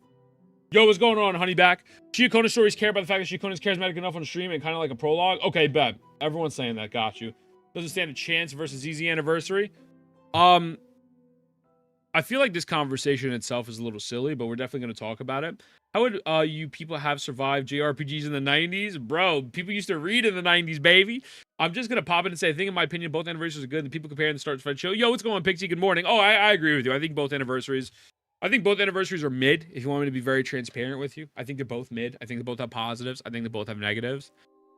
Yo, what's going on, honeyback? CIACONNA stories care about the fact that CIACONNA is charismatic enough on stream and kind of like a prologue. Okay, bet. Everyone's saying that. Got you. Doesn't stand a chance versus ZZ Anniversary. I feel like this conversation itself is a little silly, but we're definitely going to talk about it. How would you people have survived JRPGs in the 90s? Bro, people used to read in the 90s, baby. I'm just going to pop in and say, I think in my opinion, both anniversaries are good. The people comparing the start to Fred show. Yo, what's going on, Pixie? Good morning. Oh, I agree with you. I think both anniversaries are mid, if you want me to be very transparent with you. I think they're both mid. I think they both have positives. I think they both have negatives.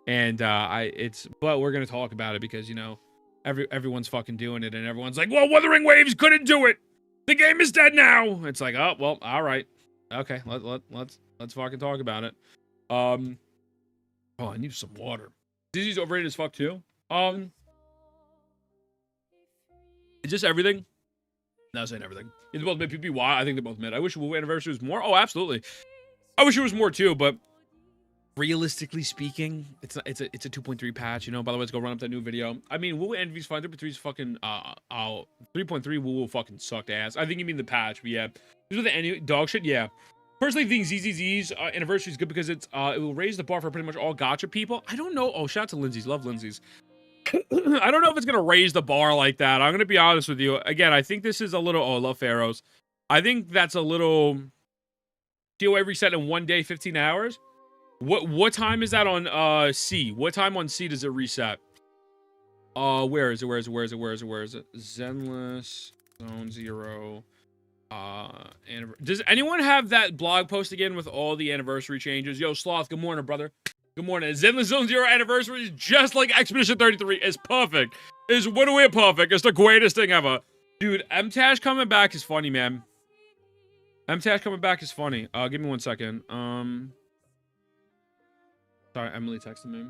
And but we're going to talk about it because, you know, everyone's fucking doing it and everyone's like, well, Wuthering Waves couldn't do it. The game is dead now. It's like, oh, well, all right. Okay, let's fucking talk about it. Oh, I need some water. Dizzy's overrated as fuck too. Is this everything? No, saying everything. They're both mid. PPY, I think they're both mid. I wish Wuwa Anniversary was more. Oh, absolutely. I wish it was more too, but realistically speaking, it's a 2.3 patch. You know. By the way, let's go run up that new video. I mean, Wuwa Envy's fine. 3.3 is fucking 3.3 Wuwa fucking sucked ass. I think you mean the patch, but yeah. This is the any dog shit. Yeah. Personally, I think ZZZ's anniversary is good because it will raise the bar for pretty much all gacha people. I don't know. Oh, shout out to Lindsay's. Love Lindsay's. I don't know if it's going to raise the bar like that. I'm going to be honest with you. Again, I think this is a little... Oh, I love Pharaohs. I think that's a little... TOA reset in 1 day, 15 hours. What time is that on C? What time on C does it reset? Where is it? Zenless, Zone 0... does anyone have that blog post again with all the anniversary changes? Yo, Sloth, good morning, brother. Good morning. Zenless Zone 0 anniversary is just like Expedition 33. It's perfect. It's way perfect. It's the greatest thing ever. Dude, MTash coming back is funny, man. MTash coming back is funny. Give me 1 second. Sorry, Emily texted me.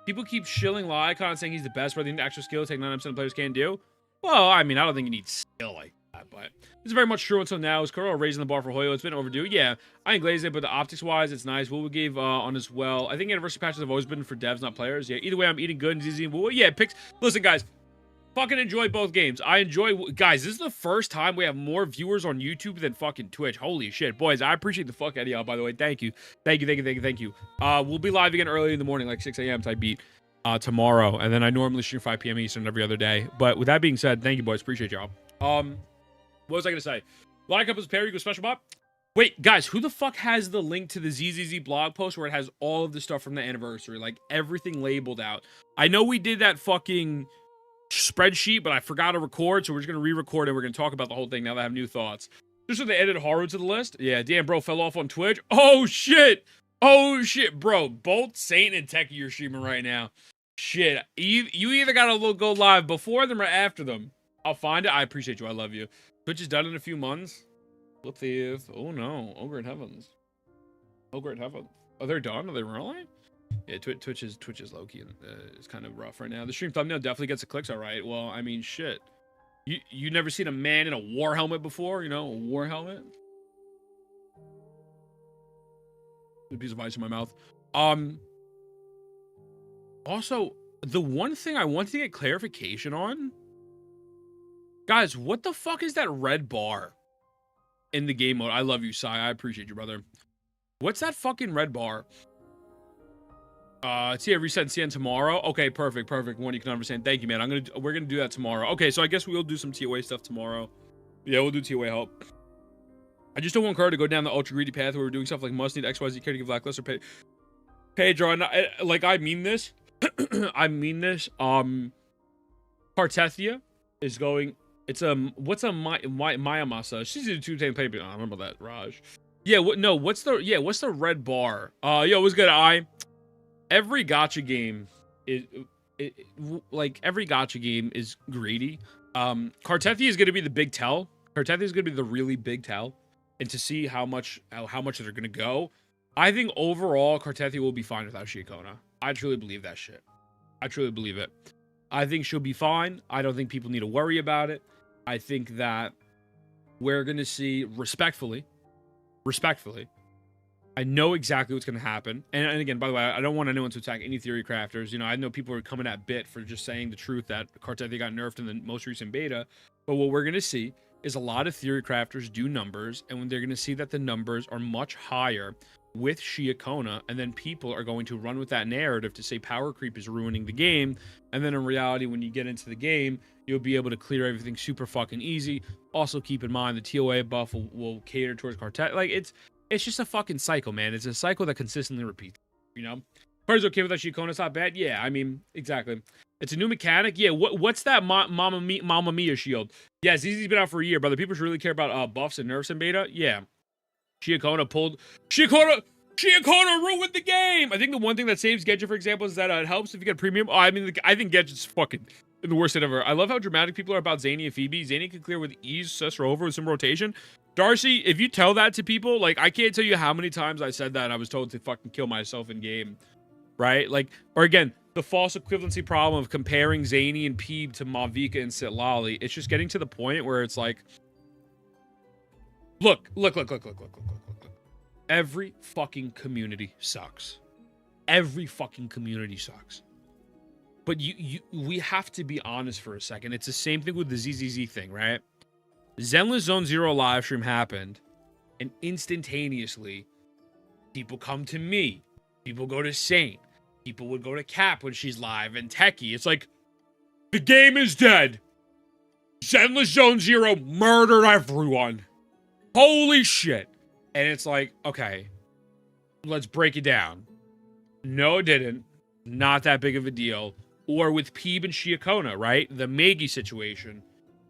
People keep shilling Lycon saying he's the best, but I think the actual skill take 9% of players can do. Well, I mean, I don't think you need skill like that, but it's very much true until now. Is Kuro raising the bar for Hoyo? It's been overdue. Yeah, I ain't glazed it, but the optics-wise, it's nice. What we gave on as well. I think anniversary patches have always been for devs, not players. Yeah, either way, I'm eating good and ZZ and Wuwa. Yeah, picks. Listen, guys, fucking enjoy both games. I enjoy... Guys, this is the first time we have more viewers on YouTube than fucking Twitch. Holy shit. Boys, I appreciate the fuck out of y'all, by the way. Thank you. Thank you. We'll be live again early in the morning, like 6 a.m. type beat. Tomorrow, and then I normally stream 5 p.m. Eastern every other day. But with that being said, thank you, boys. Appreciate y'all. What was I gonna say? Line up as Perry go special bot. Wait, guys, who the fuck has the link to the ZZZ blog post where it has all of the stuff from the anniversary, like everything labeled out? I know we did that fucking spreadsheet, but I forgot to record, so we're just gonna re-record and we're gonna talk about the whole thing now that I have new thoughts. Just so they added Haru to the list. Yeah, damn, bro, fell off on Twitch. Oh shit, bro. Both Saint and Techie are streaming right now. Shit, you either gotta go live before them or after them. I'll find it. I appreciate you. I love you. Twitch is done in a few months. What the... Oh no. Ogre in heavens. Ogre in heaven. Oh, they're done? Are they really? Yeah, Twitch is low-key and it's kind of rough right now. The stream thumbnail definitely gets the clicks, all right. Well, I mean, shit. You never seen a man in a war helmet before? You know, a war helmet? A piece of ice in my mouth. Also, the one thing I wanted to get clarification on, guys, what the fuck is that red bar in the game mode? I love you, Sai. I appreciate you, brother. What's that fucking red bar? TIA reset CN tomorrow. Okay, perfect. One you can understand. Thank you, man. We're gonna do that tomorrow. Okay, so I guess we'll do some TOA stuff tomorrow. Yeah, we'll do TOA help. I just don't want Kara to go down the ultra greedy path where we're doing stuff like must need XYZ care to give lackluster pay draw. Like I mean this. I mean this. Cartethia is going. It's what's a Mayamasa? She's a 2-10 paper. I remember that, Raj. Yeah. What's the red bar? Yo, what's good? Every gacha game is every gacha game is greedy. Cartethia is gonna be the big tell. Cartethia is gonna be the really big tell, and to see how much they're gonna go. I think overall Cartethia will be fine without CIACONNA. I truly believe that shit. I truly believe it. I think she'll be fine. I don't think people need to worry about it. I think that we're going to see respectfully, I know exactly what's going to happen. And again, by the way, I don't want anyone to attack any theory crafters. You know, I know people are coming at bit for just saying the truth that Cartethia got nerfed in the most recent beta. But what we're going to see is a lot of theory crafters do numbers, and when they're going to see that the numbers are much higher with CIACONNA, and then people are going to run with that narrative to say power creep is ruining the game, and then in reality, when you get into the game, you'll be able to clear everything super fucking easy. Also, keep in mind the TOA buff will cater towards Quartet. Like, it's just a fucking cycle, man. It's a cycle that consistently repeats, you know? Card's okay with that CIACONNA, it's not bad. Yeah, I mean, exactly. It's a new mechanic. Yeah, what's that Mama Mia shield? Yeah, ZZ's been out for a year, brother. People should really care about buffs and nerfs in beta. Yeah. CIACONNA ruined the game. I think the one thing that saves Gedget, for example, is that it helps if you get premium. Oh, I mean, I think Gedget's fucking the worst hit ever. I love how dramatic people are about Zany and Phoebe. Zany can clear with ease, Cesar over with some rotation. Darcy, if you tell that to people, like, I can't tell you how many times I said that and I was told to fucking kill myself in game. Right? Like, or again, the false equivalency problem of comparing Zany and Peeb to Mavika and Sitlali. It's just getting to the point where it's like, look. Every fucking community sucks. Every fucking community sucks. But we have to be honest for a second. It's the same thing with the ZZZ thing, right? Zenless Zone Zero live stream happened, and instantaneously, people come to me. People go to Saint. People would go to Cap when she's live, and Techie. It's like, the game is dead. Zenless Zone Zero murdered everyone. Holy shit. And it's like, okay, let's break it down. No, it didn't. Not that big of a deal. Or with Peeb and CIACONNA, right? The Magi situation.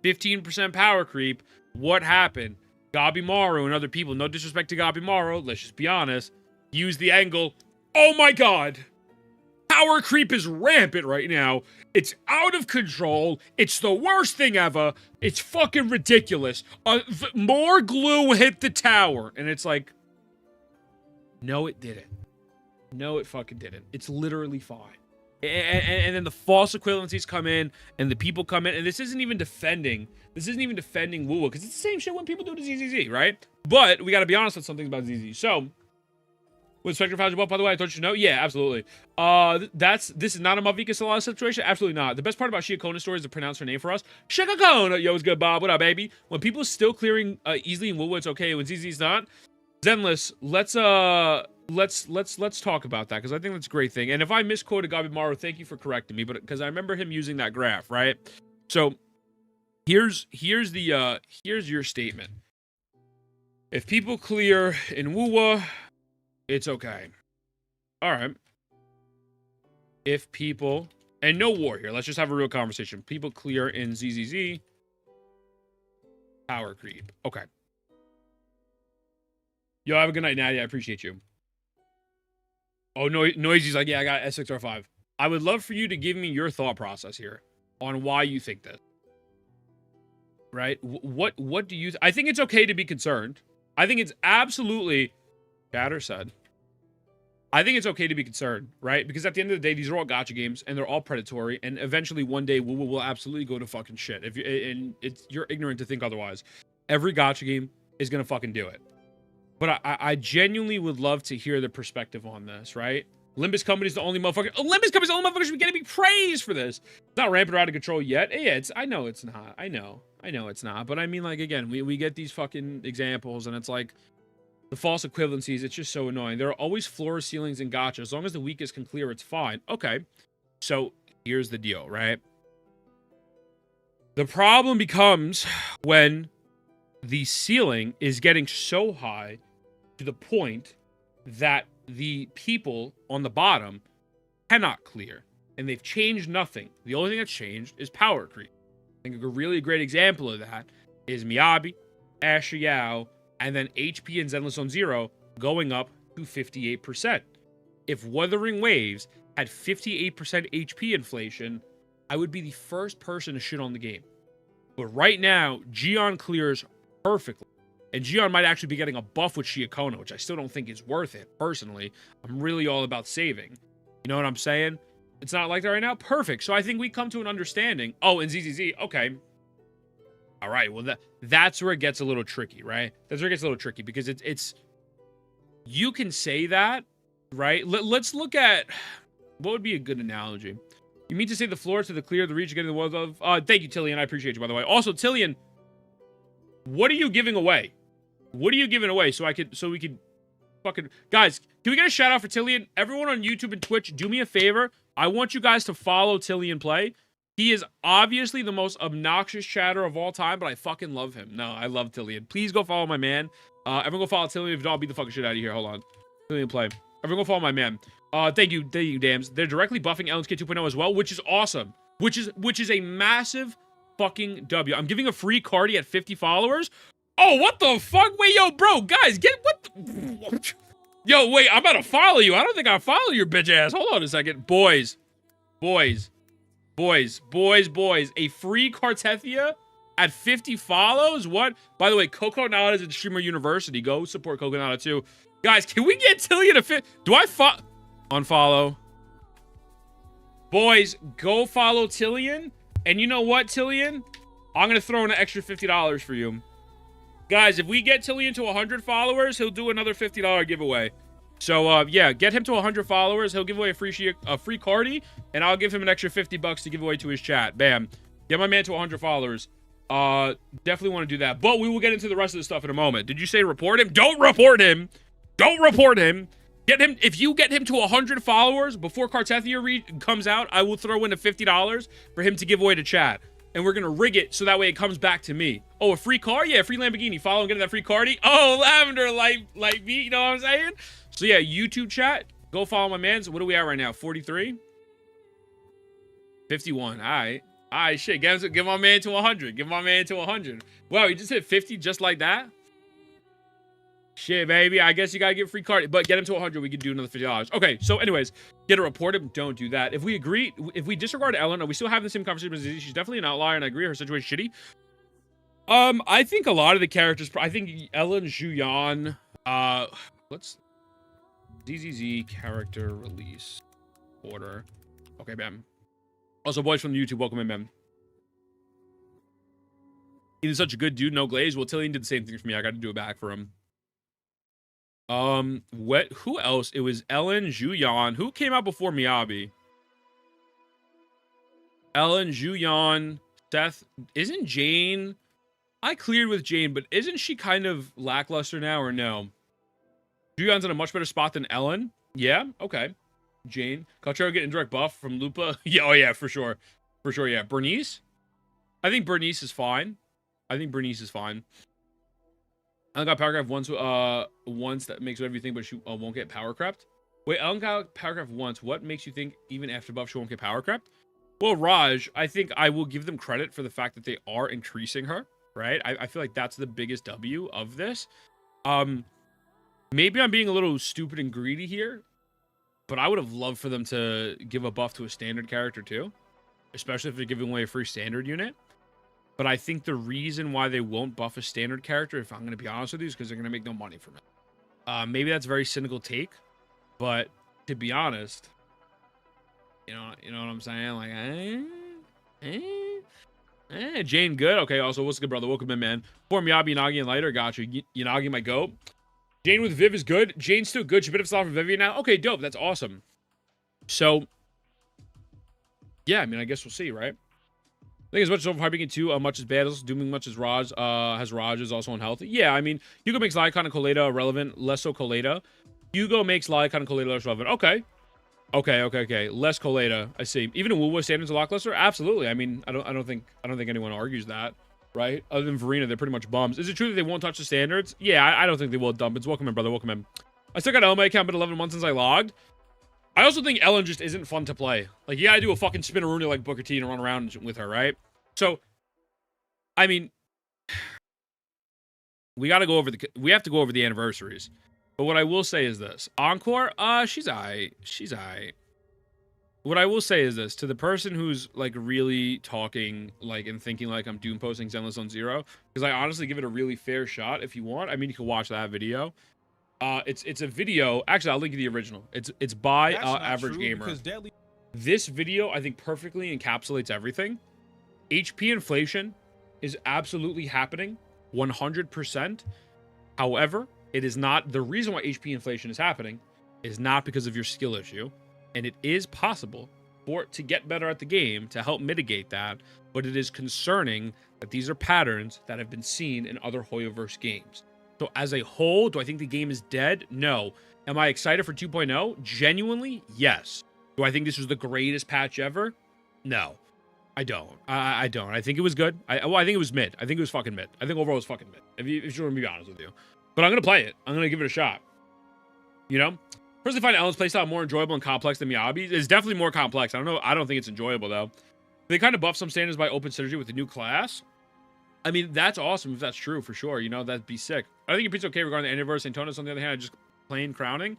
15% power creep. What happened? Gabimaru and other people, no disrespect to Gabimaru, let's just be honest, use the angle. Oh my god. Power creep is rampant right now. It's out of control. It's the worst thing ever. It's fucking ridiculous. More glue hit the tower. And it's like, no, it didn't. No, it fucking didn't. It's literally fine. And then the false equivalencies come in, and the people come in, and this isn't even defending Wuwa, because it's the same shit when people do to ZZZ, right? But we got to be honest with some things about ZZ. So, with Spectre Founder buff, by the way, I thought you should know. Yeah, absolutely. This is not a Mavika Salala situation. Absolutely not. The best part about CIACONNA's story is to pronounce her name for us. CIACONNA. Yo, what's good, Bob? What up, baby? When people are still clearing easily in Wuwa, it's okay. When ZZ's not. Zenless, let's talk about that, because I think that's a great thing. And if I misquoted Gabimaru, thank you for correcting me, but because I remember him using that graph, right? So here's your statement. If people clear in Wuwa, it's okay. All right. If people, and no war here, let's just have a real conversation. People clear in ZZZ, power creep. Okay. Yo, have a good night, Natty. I appreciate you. Oh, Noisy's like, yeah, I got S6R5. I would love for you to give me your thought process here on why you think this. Right? What do you... I think it's okay to be concerned. I think it's absolutely... Chatter said. I think it's okay to be concerned, right? Because at the end of the day, these are all gacha games, and they're all predatory, and eventually one day Wuwa will absolutely go to fucking shit. You're ignorant to think otherwise. Every gacha game is gonna fucking do it. But I genuinely would love to hear the perspective on this, right? Limbus Company's the only motherfucker. Limbus Company's the only motherfucker should be getting me praise for this. It's not rampant or out of control yet. Yeah, I know it's not. I know it's not. But I mean, like, again, we get these fucking examples, and it's like the false equivalencies. It's just so annoying. There are always floor ceilings in gacha. As long as the weakest can clear, it's fine. Okay. So here's the deal, right? The problem becomes when the ceiling is getting so high to the point that the people on the bottom cannot clear, and they've changed nothing. The only thing that's changed is power creep. I think a really great example of that is Miyabi, Asher Yao, and then HP and Zenless Zone Zero going up to 58%. If Wuthering Waves had 58% HP inflation, I would be the first person to shit on the game. But right now, Gion clears perfectly. And Gion might actually be getting a buff with CIACONNA, which I still don't think is worth it, personally. I'm really all about saving. You know what I'm saying? It's not like that right now? Perfect. So I think we come to an understanding. Oh, and ZZZ, okay. All right, well, that's where it gets a little tricky, right? That's where it gets a little tricky, because it's you can say that, right? Let's look at, what would be a good analogy? You mean to say the floor to the clear, the reach, getting the world of... thank you, Tillian. I appreciate you, by the way. Also, Tillian... What are you giving away? What are you giving away so we could fucking... Guys, can we get a shout out for Tillian? Everyone on YouTube and Twitch, do me a favor. I want you guys to follow Tillian play. He is obviously the most obnoxious chatter of all time, but I fucking love him. No, I love Tillian. Please go follow my man. Everyone go follow Tillian. If you don't, I'll beat the fucking shit out of you here. Hold on. Tillian play. Everyone go follow my man. Thank you, Dams. They're directly buffing Ellen's Kid 2.0 as well, which is awesome. Which is a massive fucking W. I'm giving a free cardie at 50 followers. Oh, what the fuck? Wait, yo, bro, guys, what? Yo, wait, I'm about to follow you. I don't think I follow your bitch ass. Hold on a second. Boys. A free Cartethia at 50 follows? What? By the way, Coconut is at Streamer University. Go support Coconut too. Guys, can we get Tillian to fit? Do I unfollow? Boys, go follow Tillian. And you know what, Tillian? I'm going to throw in an extra $50 for you. Guys, if we get Tillian to 100 followers, he'll do another $50 giveaway. So, yeah, get him to 100 followers. He'll give away a free cardie, and I'll give him an extra $50 to give away to his chat. Bam. Get my man to 100 followers. Definitely want to do that. But we will get into the rest of the stuff in a moment. Did you say report him? Don't report him. Don't report him. Get him. If you get him to 100 followers before Cartethia comes out, I will throw in a $50 for him to give away to chat. And we're going to rig it so that way it comes back to me. Oh, a free car? Yeah, free Lamborghini. Follow and get that free cardie. Oh, Lavender, like me. You know what I'm saying? So, yeah, YouTube chat. Go follow my man. So, what are we at right now? 43? 51. All right. All right, shit. Give my man to 100. Give my man to 100. Wow, he just hit 50 just like that? Shit, baby. I guess you gotta get free card, but get him to 100. We can do another $50. Okay, so anyways, get a report him. Don't do that. If we disregard Ellen, are we still having the same conversation? She's definitely an outlier, and I agree her situation is shitty. I think a lot of the characters. I think Ellen Zhuyan. Let's ZZZ character release order. Okay, bam. Also, boys from YouTube, welcome in, man. He's such a good dude, no glaze. Well, Tillian did the same thing for me. I got to do it back for him. Who else? It was Ellen Zhuyan. Who came out before Miyabi? Ellen Zhuyan. Seth. Isn't Jane? I cleared with Jane, but isn't she kind of lackluster now or no? Zhuyan's in a much better spot than Ellen. Yeah, okay. Jane. Calchero get indirect buff from Lupa. Yeah, oh yeah, for sure. For sure, yeah. Bernice? I think Bernice is fine. Ellen got power craft once that makes whatever you think, but she won't get power crept. Wait, Ellen got power craft once. What makes you think even after buff she won't get power crept? Well, Raj, I think I will give them credit for the fact that they are increasing her, right? I feel like that's the biggest W of this. Maybe I'm being a little stupid and greedy here, but I would have loved for them to give a buff to a standard character too, especially if they're giving away a free standard unit. But I think the reason why they won't buff a standard character, if I'm going to be honest with you, is because they're going to make no money from it. Maybe that's a very cynical take, but to be honest, you know what I'm saying? Like, Jane, good. Okay, also, what's good, brother? Welcome in, man. Before Miyabi, Yanagi, and Lighter, got you. Yanagi might go. Jane with Viv is good. Jane's still good. She bit of slot for Vivian now. Okay, dope. That's awesome. So, yeah, I mean, I guess we'll see, right? I think as much as overhyping it too, much as bad as doing much as Raj has Raj is also unhealthy. Yeah, I mean, Hugo makes Lycon and Colada irrelevant, less so Colada. Hugo makes Lycon and Colada less relevant. Okay. Less Colada. I see. Even in Wuwa standards a lot lesser. Absolutely. I mean, I don't think anyone argues that, right? Other than Verena, they're pretty much bums. Is it true that they won't touch the standards? Yeah, I don't think they will. Dumpins. Welcome in, brother. Welcome in. I still got my account, but 11 months since I logged. I also think Ellen just isn't fun to play. Like, you gotta do a fucking spin-a-rooney like Booker T and run around with her, right? So, I mean, we have to go over the anniversaries. But what I will say is this. Encore, she's aight. What I will say is this, to the person who's like really talking like and thinking like I'm doom posting Zenless on Zero, because I honestly give it a really fair shot if you want. I mean, you can watch that video. It's a video. Actually, I'll link you the original. It's by Average Gamer. This video I think perfectly encapsulates everything. HP inflation is absolutely happening 100%. However, it is not the reason why HP inflation is happening is not because of your skill issue, and it is possible to get better at the game to help mitigate that, but it is concerning that these are patterns that have been seen in other Hoyoverse games. So as a whole, do I think the game is dead? No. Am I excited for 2.0? Genuinely, yes. Do I think this was the greatest patch ever? No. I don't. I don't. I think it was good. I think it was mid. I think it was fucking mid. I think overall it was fucking mid. If you want to be honest with you. But I'm going to play it. I'm going to give it a shot. You know? Personally, find Ellen's playstyle more enjoyable and complex than Miyabi's. It's definitely more complex. I don't know. I don't think it's enjoyable, though. They kind of buff some standards by open synergy with the new class. I mean, that's awesome if that's true, for sure. You know, that'd be sick. I think it's okay regarding the Antiverse. Antonus, on the other hand, just plain crowning.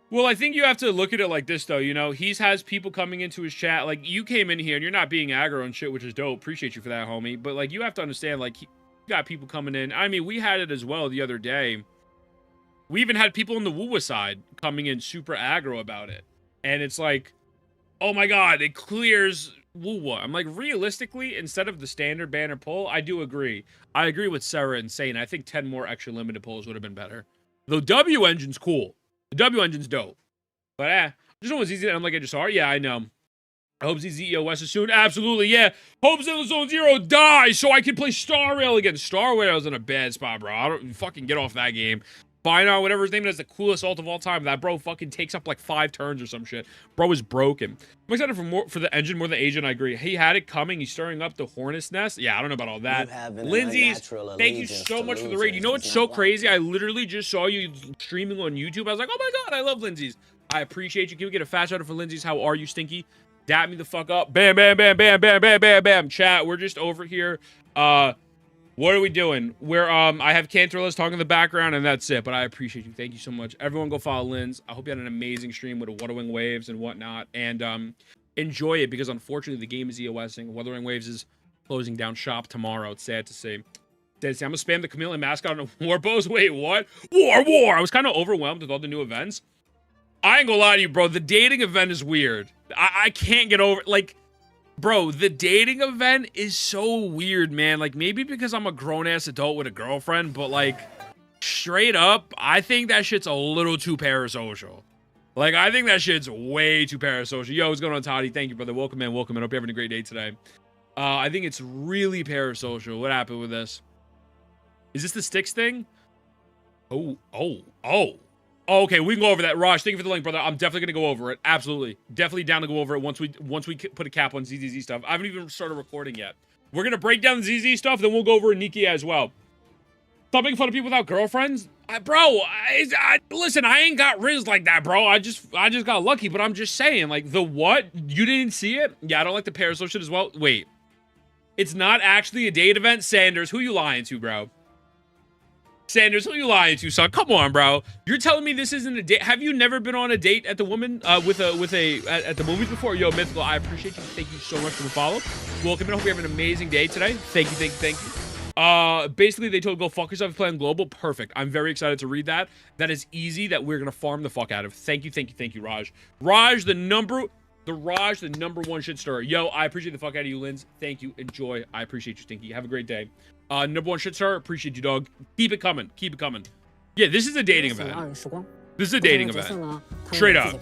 Well, I think you have to look at it like this, though. You know, he has people coming into his chat. Like, you came in here, and you're not being aggro and shit, which is dope. Appreciate you for that, homie. But, like, you have to understand, like, you got people coming in. I mean, we had it as well the other day. We even had people on the Wuwa side coming in super aggro about it. And it's like, oh my god, it clears Wuwa. I'm like, realistically, instead of the standard banner pull, I do agree. I agree with Sarah and saying I think 10 more extra limited pulls would have been better. The W engine's cool. The W engine's dope. But just know it's easy. I'm like, I just saw it. Yeah, I know. I hope ZZ EOS is soon. Absolutely, yeah. Hope Zone Zero dies so I can play Star Rail again. Star Rail's in a bad spot, bro. I don't fucking get off that game. Bino, whatever his name is, the coolest ult of all time. That bro fucking takes up like 5 turns or some shit. Bro is broken. I'm excited for the engine more than agent. I agree. He had it coming. He's stirring up the hornet's nest. Yeah, I don't know about all that. Lindsay's, thank you so much for the raid. You know what's so crazy? I literally just saw you streaming on YouTube. I was like, oh my god, I love Lindsay's. I appreciate you. Can we get a fast shout out for Lindsay's? How are you, Stinky? Dap me the fuck up. Bam, bam, bam, bam, bam, bam, bam, bam. Chat, we're just over here. What are we doing? We're I have Cantorellas talking in the background, and that's it. But I appreciate you. Thank you so much. Everyone go follow Linz. I hope you had an amazing stream with Wuthering Waves and whatnot. And enjoy it, because unfortunately the game is EOSing. Wuthering Waves is closing down shop tomorrow. It's sad to say. I'm gonna spam the chameleon mascot on war bows. Wait, what? War! I was kind of overwhelmed with all the new events. I ain't gonna lie to you, bro. The dating event is weird. I can't get over, like, bro, the dating event is so weird, man. Like, maybe because I'm a grown-ass adult with a girlfriend, but, like, straight up, I think that shit's a little too parasocial. Like, I think that shit's way too parasocial. Yo, what's going on, Toddy? Thank you, brother. Welcome in, welcome in. Hope you're having a great day today. I think it's really parasocial. What happened with this? Is this the sticks thing? Oh. Okay, we can go over that. Raj, thank you for the link, brother. I'm definitely gonna go over it. Absolutely, definitely down to go over it once we put a cap on ZZZ stuff. I haven't even started recording yet. We're gonna break down the ZZ stuff, then we'll go over Nikke as well. Stop making fun of people without girlfriends, bro. Listen, I ain't got Riz like that, bro. I just got lucky, but I'm just saying, like, the what? You didn't see it? Yeah, I don't like the parasocial shit as well. Wait, it's not actually a date event, Sanders. Who you lying to, bro? Sanders, who you lying to, son? Come on, bro. You're telling me this isn't a date? Have you never been on a date at the woman at the movies before? Yo, Mythical, I appreciate you. Thank you so much for the follow. Welcome in. I hope you have an amazing day today. Thank you. Basically, they told go fuck yourself playing global. Perfect. I'm very excited to read that. That is easy. That we're gonna farm the fuck out of. Thank you, Raj. Raj, the number one shit stirrer. Yo, I appreciate the fuck out of you, Linz. Thank you. Enjoy. I appreciate you, Stinky. Have a great day. Number one shit star, appreciate you, dog. Keep it coming. Yeah, this is a dating event. Straight up.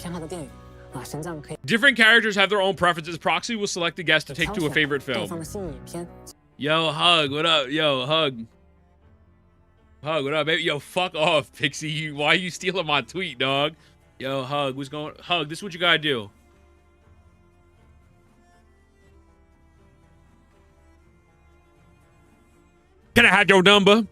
Different characters have their own preferences. Proxy will select a guest to take to a favorite film. Yo, Hug, what up? Yo, Hug, what up, baby? Yo, fuck off, Pixie. Why are you stealing my tweet, dog? Yo, Hug, what's going on? Hug, this is what you gotta do. Can I have your number?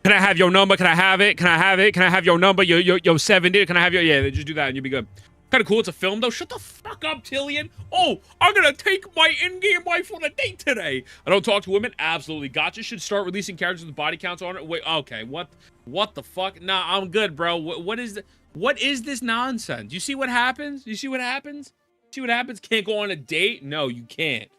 Can I have your number? Can I have it? Can I have your number? Yo, 70. Can I have your... Yeah, just do that and you'll be good. Kind of cool. It's a film, though. Shut the fuck up, Tillian. Oh, I'm going to take my in-game wife on a date today. I don't talk to women. Absolutely. Gotcha. Should start releasing characters with body counts on it. Wait, okay. What the fuck? Nah, I'm good, bro. What is this nonsense? You see what happens? Can't go on a date? No, you can't.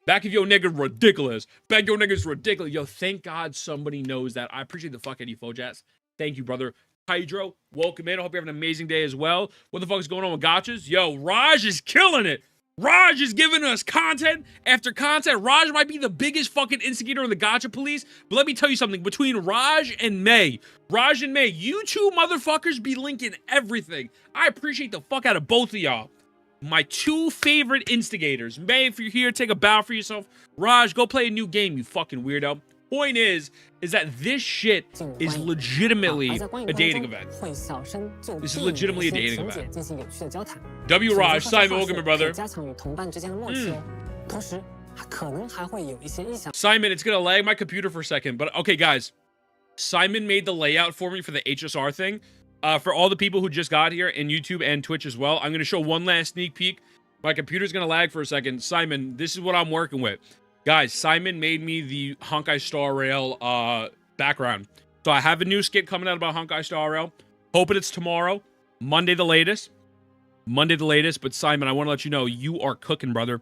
Back of your nigga ridiculous. Back your nigga's ridiculous. Yo, thank God somebody knows that. I appreciate the fuck out of you, Fojats. Thank you, brother. Hydro, welcome in. I hope you're having an amazing day as well. What the fuck is going on with gachas? Yo, Raj is killing it. Raj is giving us content after content. Raj might be the biggest fucking instigator of the gacha police. But let me tell you something. Between Raj and May, you two motherfuckers be linking everything. I appreciate the fuck out of both of y'all. my two favorite instigators. May, if you're here, take a bow for yourself. Raj, go play a new game, you fucking weirdo. Point is that this shit is legitimately a dating event. This is legitimately a dating event. W. Raj, Simon, welcome, my brother. Simon, it's gonna lag my computer for a second, but okay, guys. Simon made the layout for me for the HSR thing. For all the people who just got here in YouTube and Twitch as well, I'm gonna show one last sneak peek. My computer's gonna lag for a second. Simon, this is what I'm working with. Guys, Simon made me the Honkai Star Rail background. So I have a new skit coming out about Honkai Star Rail. Hoping it's tomorrow. Monday the latest. Monday the latest. But Simon, I want to let you know, you are cooking, brother.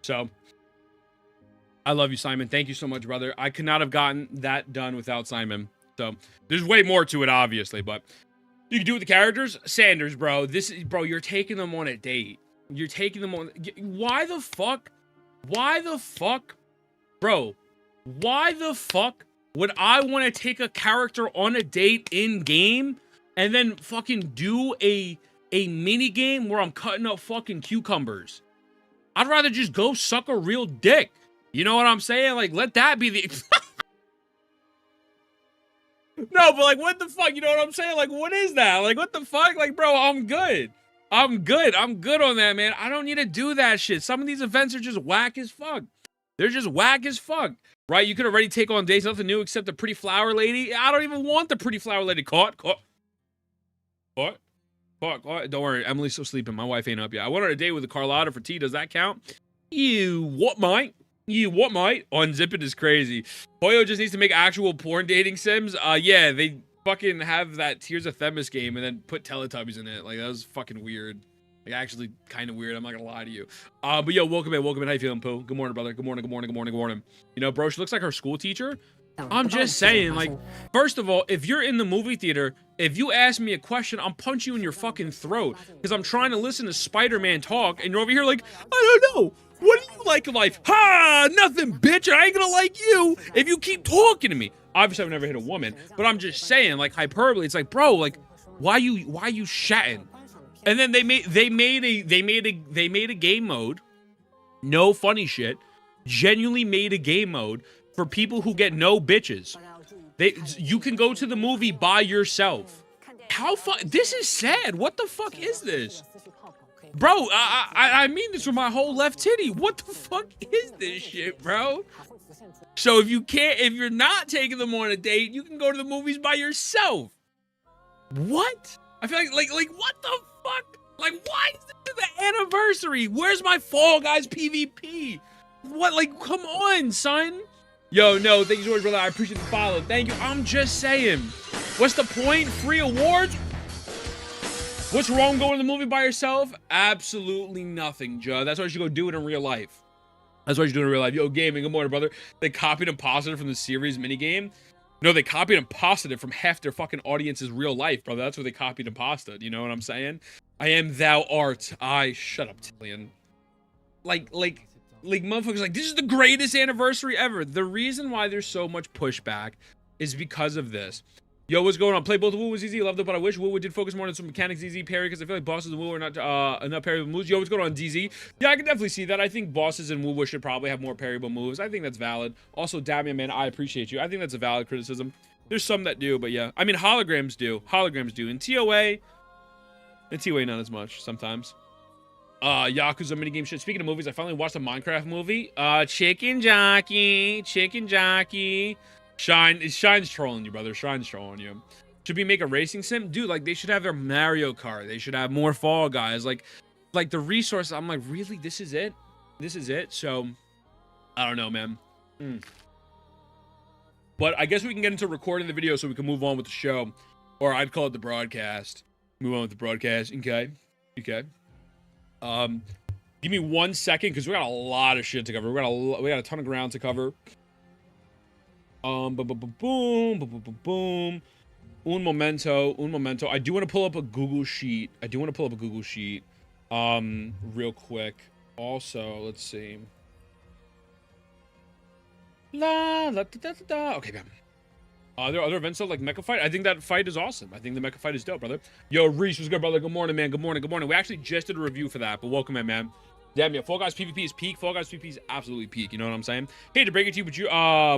So, I love you, Simon. Thank you so much, brother. I could not have gotten that done without Simon. So, there's way more to it, obviously, but you can do it with the characters. Sanders, bro. Bro, you're taking them on a date. You're taking them on... Why the fuck? Why the fuck? Bro, why the fuck would I want to take a character on a date in-game and then fucking do a mini-game where I'm cutting up fucking cucumbers? I'd rather just go suck a real dick. You know what I'm saying? Like, let that be the... No, but like, what the fuck? You know what I'm saying? Like, what is that? Like, what the fuck? Like, bro, I'm good. I'm good. I'm good on that, man. I don't need to do that shit. Some of these events are just whack as fuck. They're just whack as fuck. Right? You could already take on dates, nothing new except the pretty flower lady. I don't even want the pretty flower lady. Caught. Don't worry. Emily's still sleeping. My wife ain't up yet. I went on a date with a Carlotta for tea. Does that count? You what, mate? Unzipping is crazy. Hoyo just needs to make actual porn dating sims. Yeah, they fucking have that Tears of Themis game and then put Teletubbies in it. Like, that was fucking weird. Like, actually kind of weird. I'm not gonna lie to you. But yo, welcome in. How you feeling, Pooh? Good morning, brother. Good morning. You know, bro, she looks like her school teacher. I'm just saying, like, first of all, if you're in the movie theater, if you ask me a question, I'll punch you in your fucking throat because I'm trying to listen to Spider-Man talk and you're over here like, I don't know. What do you like in life? Ha! Nothing, bitch. I ain't gonna like you if you keep talking to me. Obviously, I've never hit a woman, but I'm just saying, like, hyperbole. It's like, bro, like, why you shatting? And then they made a game mode. No funny shit. Genuinely made a game mode for people who get no bitches. You can go to the movie by yourself. How fun? This is sad. What the fuck is this? Bro, I mean this with my whole left titty. What the fuck is this shit, bro? So if you're not taking them on a date, you can go to the movies by yourself. What? I feel like what the fuck? Like, why is this the anniversary? Where's my Fall Guys PvP? What? Like, come on, son. Yo, no, thank you so much, brother. I appreciate the follow. Thank you. I'm just saying. What's the point? Free awards? What's wrong going to the movie by yourself? Absolutely nothing, Joe. That's why you should go do it in real life. That's what you do in real life. Yo, gaming, good morning, brother. They copied and pasted it from the series minigame. No, they copied and pasted it from half their fucking audience's real life, brother. That's what they copied and pasted. You know what I'm saying? I am thou art. Shut up, Tillian. Like, motherfuckers, like, this is the greatest anniversary ever. The reason why there's so much pushback is because of this. Yo, what's going on? Play both of Wuwa ZZ. Loved it, but I wish Wuwa did focus more on some mechanics ZZ parry because I feel like bosses and Wuwa are not enough parryable moves. Yo, what's going on, DZ? Yeah, I can definitely see that. I think bosses and Wuwa should probably have more parryable moves. I think that's valid. Also, Damian, man, I appreciate you. I think that's a valid criticism. There's some that do, but yeah. I mean, holograms do. Holograms do. In TOA not as much sometimes. Yakuza minigame shit. Speaking of movies, I finally watched a Minecraft movie. Chicken Jockey. Shine's trolling you, brother. Shine's trolling you. Should we make a racing sim? Dude, like, they should have their Mario Kart. They should have more Fall Guys. Like the resources. I'm like, really? This is it? So, I don't know, man. But I guess we can get into recording the video so we can move on with the show. Or I'd call it the broadcast. Move on with the broadcast. Okay. Give me 1 second, because we got a lot of shit to cover. We got a ton of ground to cover. Boom. Un momento. I do want to pull up a Google sheet. Real quick. Also, let's see. La la da da da da. Okay, bam. Are there other events though, like Mecha Fight? I think that fight is awesome. I think the Mecha Fight is dope, brother. Yo, Reese, what's good, brother? Good morning, man. Good morning, good morning. We actually just did a review for that, but welcome in, man. Damn, yeah, Fall Guys PvP is peak. Fall Guys PvP is absolutely peak. You know what I'm saying? Hey, to break it to you,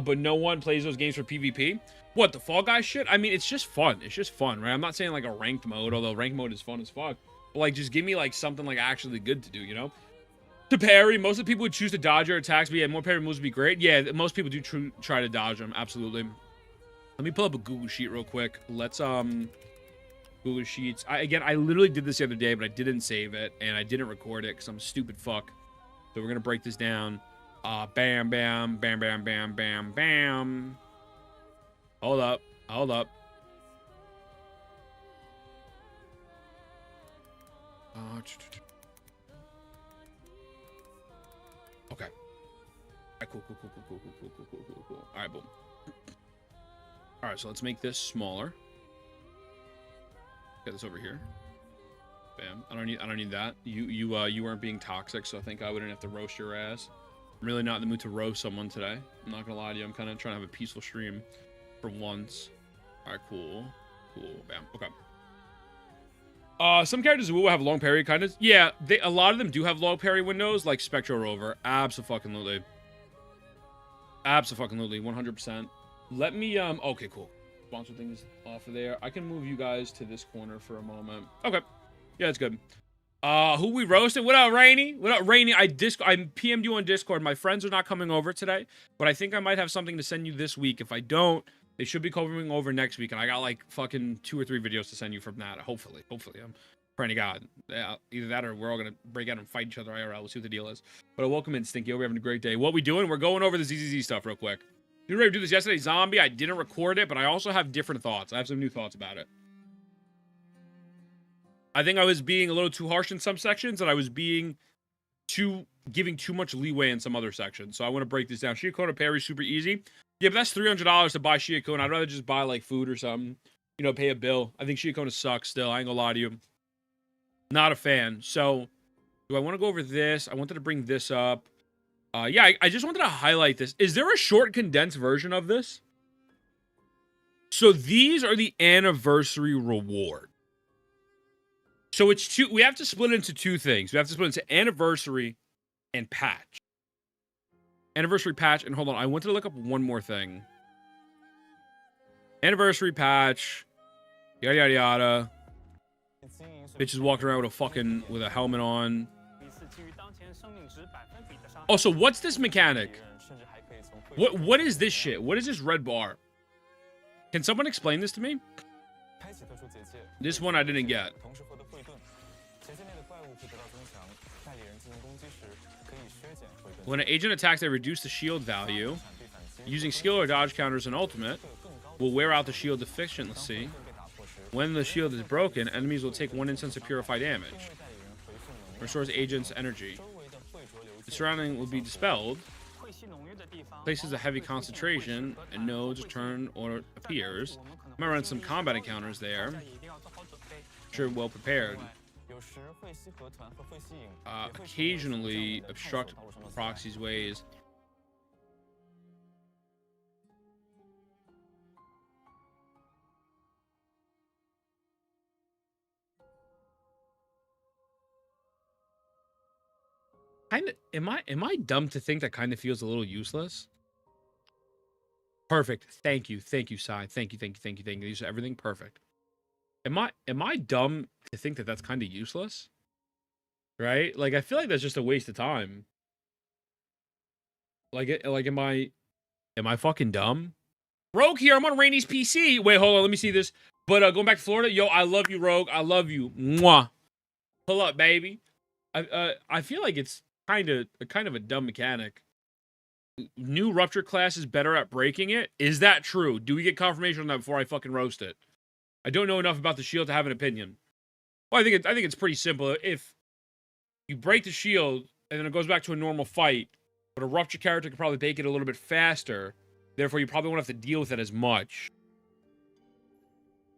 but no one plays those games for PvP. What, the Fall Guys shit? I mean, it's just fun. It's just fun, right? I'm not saying like a ranked mode, although ranked mode is fun as fuck. But like, just give me like something like actually good to do, you know? To parry, most of the people would choose to dodge your attacks, but yeah, more parry moves would be great. Yeah, most people do try to dodge them, absolutely. Let me pull up a Google Sheet real quick. Let's, Google Sheets. I literally did this the other day, but I didn't save it, and I didn't record it because I'm a stupid fuck. So we're gonna break this down. Bam, bam, bam, bam, bam, bam, bam. Hold up, hold up. Okay. Alright, cool. Alright, boom. Alright, so let's make this smaller. Get this over here. Bam. I don't need that. You weren't being toxic, so I think I wouldn't have to roast your ass. I'm really not in the mood to roast someone today. I'm not gonna lie to you. I'm kind of trying to have a peaceful stream for once. Alright, cool. Bam. Okay. Some characters in Wuwa have long parry kind of. Yeah, a lot of them do have long parry windows, like Spectro Rover. Abso-fucking-lutely. Abso-fucking-lutely, 100%. Let me, okay, cool. Sponsor things off of there. I can move you guys to this corner for a moment. Okay. Yeah, that's good. Who we roasted? What up, Rainy? What up, Rainy? I PM'd you on Discord. My friends are not coming over today, but I think I might have something to send you this week. If I don't, they should be coming over next week, and I got like fucking 2 or 3 videos to send you from that. Hopefully. I'm praying to God. Yeah, either that or we're all gonna break out and fight each other IRL. We'll see what the deal is. But welcome in, Stinky. We're having a great day. What we doing? We're going over the ZZZ stuff real quick. We were ready to do this yesterday, Zombie. I didn't record it, but I also have different thoughts. I have some new thoughts about it. I think I was being a little too harsh in some sections, and I was being giving too much leeway in some other sections. So I want to break this down. CIACONNA parry super easy. Yeah, but that's $300 to buy CIACONNA. I'd rather just buy like food or something. You know, pay a bill. I think CIACONNA sucks still. I ain't gonna lie to you. Not a fan. So, do I want to go over this? I wanted to bring this up. Yeah, I just wanted to highlight this. Is there a short condensed version of this? So these are the anniversary reward. So it's two. We have to split it into 2 things. We have to split it into anniversary and patch. Anniversary patch, and hold on, I wanted to look up one more thing. Anniversary patch, yada yada yada. Bitches walking around with a helmet on. Oh, so what's this mechanic? What is this shit? What is this red bar? Can someone explain this to me? This one I didn't get. When an agent attacks, they reduce the shield value. Using skill or dodge counters and ultimate will wear out the shield efficiently. When the shield is broken, enemies will take 1 instance of purify damage. Restores agent's energy. The surrounding will be dispelled. Places a heavy concentration, and nodes turn or appears. Might run some combat encounters there. Sure, well prepared. Occasionally obstruct proxies' ways. Kinda, am I dumb to think that kind of feels a little useless? Perfect. Thank you, Sai. Thank you. These are everything perfect. Am I dumb to think that that's kind of useless? Right? Like, I feel like that's just a waste of time. Like, am I fucking dumb? Rogue here. I'm on Rainy's PC. Wait, hold on. Let me see this. But going back to Florida, yo, I love you, Rogue. I love you. Mwah. Pull up, baby. I feel like it's kind of a dumb mechanic. New Rupture class is better at breaking it. Is that true? Do we get confirmation on that before I fucking roast it? I don't know enough about the shield to have an opinion. Well, I think it's pretty simple. If you break the shield and then it goes back to a normal fight, but a Rupture character could probably make it a little bit faster. Therefore, you probably won't have to deal with it as much.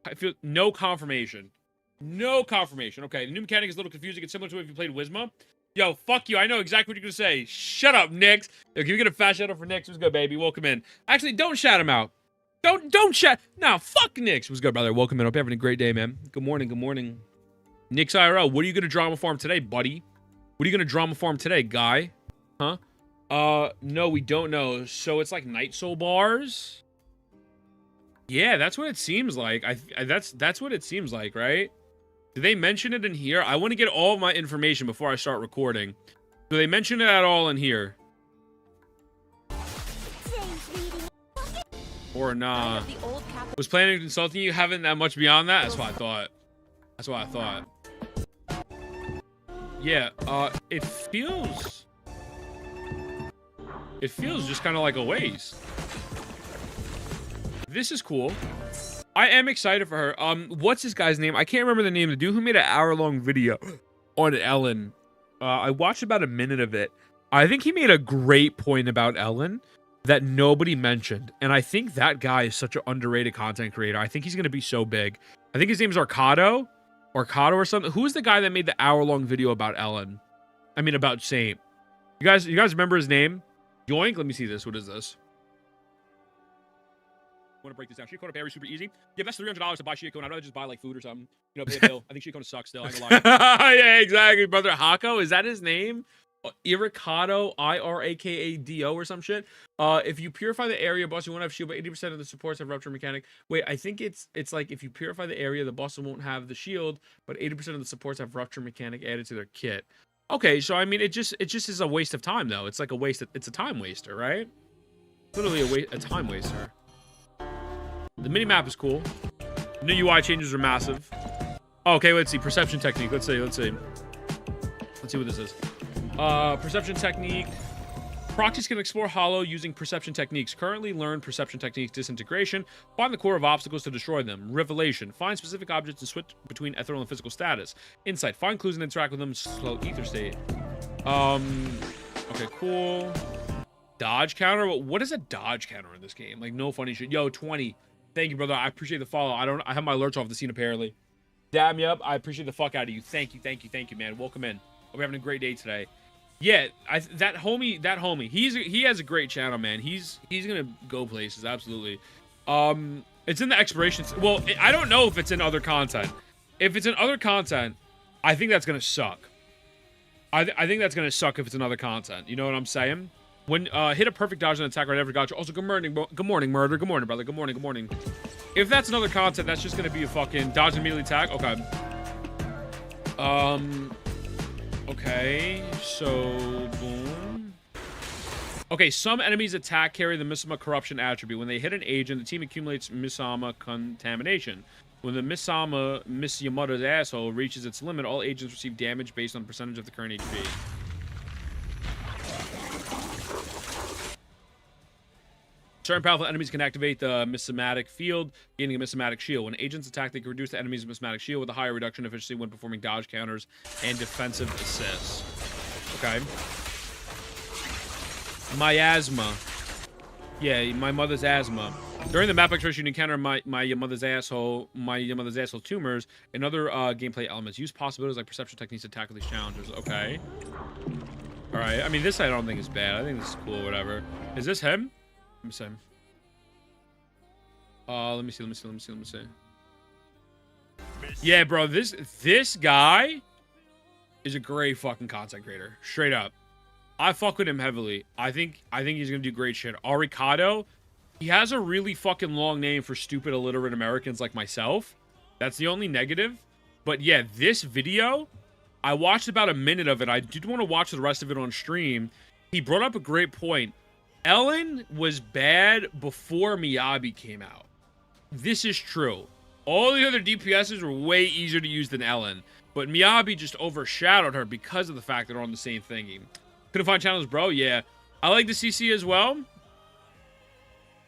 I feel no confirmation. No confirmation. Okay, the new mechanic is a little confusing. It's similar to if you played Wizma. Yo, fuck you. I know exactly what you're going to say. Shut up, Nix. Yo, can we get a fast shout out for Nix? What's good, baby? Welcome in. Actually, don't shout him out. Don't shout. Nah, fuck Nix. What's good, brother? Welcome in. Hope you're having a great day, man. Good morning. Good morning. Nix IRL, what are you going to drama farm today, buddy? What are you going to drama farm today, guy? Huh? No, we don't know. So it's like Night Soul bars? Yeah, that's what it seems like. That's what it seems like, right? Do they mention it in here? I want to get all of my information before I start recording. Do they mention it at all in here? Or nah? Was planning on consulting you? Haven't that much beyond that? That's what I thought. That's what I thought. Yeah, it feels just kind of like a waste. This is cool. I am excited for her. What's this guy's name? I can't remember the name. The dude who made an hour-long video on Ellen. I watched about a minute of it. I think he made a great point about Ellen that nobody mentioned. And I think that guy is such an underrated content creator. I think he's going to be so big. I think his name is Arcado or something. Who's the guy that made the hour-long video about Ellen? I mean, about Saint. You guys remember his name? Yoink? Let me see this. What is this? I want to break this down. CIACONNA Berry, super easy. You invest $300 to buy CIACONNA. I'd rather just buy like food or something. You know, pay a bill. I think CIACONNA sucks still. I ain't gonna lie. Yeah, exactly, brother. Hako, is that his name? Iracado, IRAKADO or some shit. If you purify the area, boss, you won't have shield, but 80% of the supports have rupture mechanic. Wait, I think it's like if you purify the area, the boss won't have the shield, but 80% of the supports have rupture mechanic added to their kit. Okay, so I mean, it just is a waste of time though. It's like a waste. It's a time waster, right? Literally a time waster. The mini map is cool. New UI changes are massive. Okay, let's see. Perception technique. Let's see what this is. Perception technique. Proxies can explore Hollow using perception techniques. Currently learn perception techniques. Disintegration. Find the core of obstacles to destroy them. Revelation. Find specific objects and switch between ethereal and physical status. Insight. Find clues and interact with them. Slow ether state. Okay, cool. Dodge counter. What is a dodge counter in this game? Like, no funny shit. Yo, 20. Thank you, brother. I appreciate the follow. I have my alerts off the scene apparently. Damn you up. I appreciate the fuck out of you. Thank you, man. Welcome in. Hope you're having a great day today. Yeah, that homie. He has a great channel, man. He's gonna go places, absolutely. It's in the exploration. Well, I don't know if it's in other content. If it's in other content, I think that's gonna suck. I think that's gonna suck if it's in other content. You know what I'm saying? When hit a perfect dodge and attack right after gotcha. Also, good morning, murder. Good morning, brother. Good morning. If that's another content, that's just gonna be a fucking dodge and immediately attack. Okay. Okay. So boom. Okay, some enemies attack carry the Misama corruption attribute. When they hit an agent, the team accumulates Misama contamination. When the Misama, Miss Yamada's asshole, reaches its limit, all agents receive damage based on the percentage of the current HP. Certain powerful enemies can activate the Misamatic field, gaining a Misamatic shield. When agents attack, they can reduce the enemy's Misamatic shield with a higher reduction efficiency when performing dodge counters and defensive assists. Okay. My asthma. Yeah, my mother's asthma. During the map exploration, you encounter my mother's asshole tumors, and other gameplay elements. Use possibilities like perception techniques to tackle these challenges. Okay. All right. I mean, this I don't think is bad. I think this is cool. Whatever. Is this him? Let me see. Let me see. Yeah, bro, this guy is a great fucking content creator. Straight up. I fuck with him heavily. I think he's gonna do great shit. Aricado, he has a really fucking long name for stupid illiterate Americans like myself. That's the only negative. But yeah, this video, I watched about a minute of it. I did want to watch the rest of it on stream. He brought up a great point. Ellen was bad before Miyabi came out. This is true. All the other DPSs were way easier to use than Ellen, but Miyabi just overshadowed her because of the fact that they're on the same thingy. Couldn't find channels, bro? Yeah. I like the CC as well.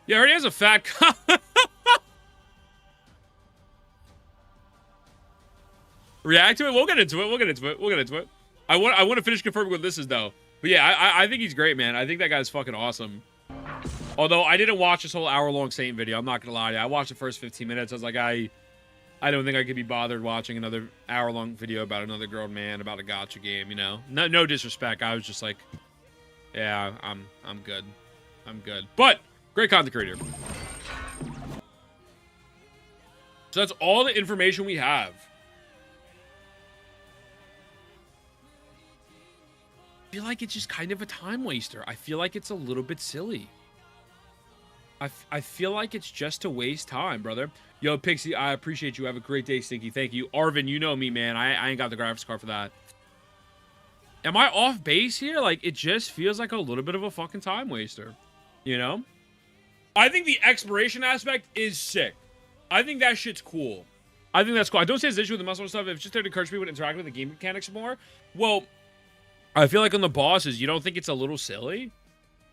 Yeah, already has a fat React to it? We'll get into it. I want to finish confirming what this is, though. But yeah, I think he's great, man. I think that guy's fucking awesome. Although I didn't watch this whole hour-long Saint video. I'm not gonna lie to you. I watched the first 15 minutes. I was like, I don't think I could be bothered watching another hour-long video about another grown man about a gacha game, you know? No disrespect. I was just like, yeah, I'm good. I'm good. But great content creator. So that's all the information we have. I feel like it's just kind of a time waster. I feel like it's a little bit silly. I feel like it's just to waste time, brother. Yo, Pixie, I appreciate you. Have a great day, Stinky. Thank you. Arvin, you know me, man. I ain't got the graphics card for that. Am I off base here? Like, it just feels like a little bit of a fucking time waster. You know? I think the exploration aspect is sick. I think that shit's cool. I think that's cool. I don't say it's an issue with the muscle stuff. It's just there to encourage people to interact with the game mechanics more. Well, I feel like on the bosses, you don't think it's a little silly?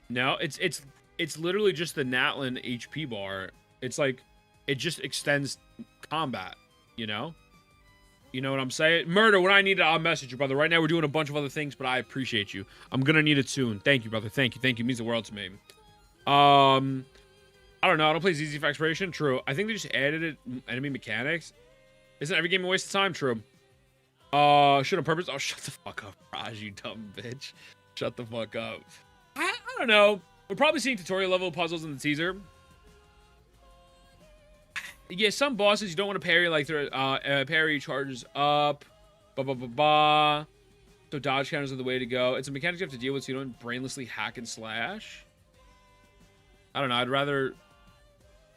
No, it's literally just the Natlin HP bar. It's like, it just extends combat, you know? You know what I'm saying? Murder, when I need it, I'll message you, brother. Right now, we're doing a bunch of other things, but I appreciate you. I'm gonna need it soon. Thank you, brother. Thank you. Thank you. It means the world to me. I don't know. I don't play ZZ for exploration. True. I think they just added it, enemy mechanics. Isn't every game a waste of time? True. Shit on purpose? Oh, shut the fuck up, Raj, you dumb bitch. Shut the fuck up. I don't know. We're probably seeing tutorial level puzzles in the teaser. Yeah, some bosses you don't want to parry, like their parry charges up. So dodge counters are the way to go. It's a mechanic you have to deal with so you don't brainlessly hack and slash. I don't know. I'd rather...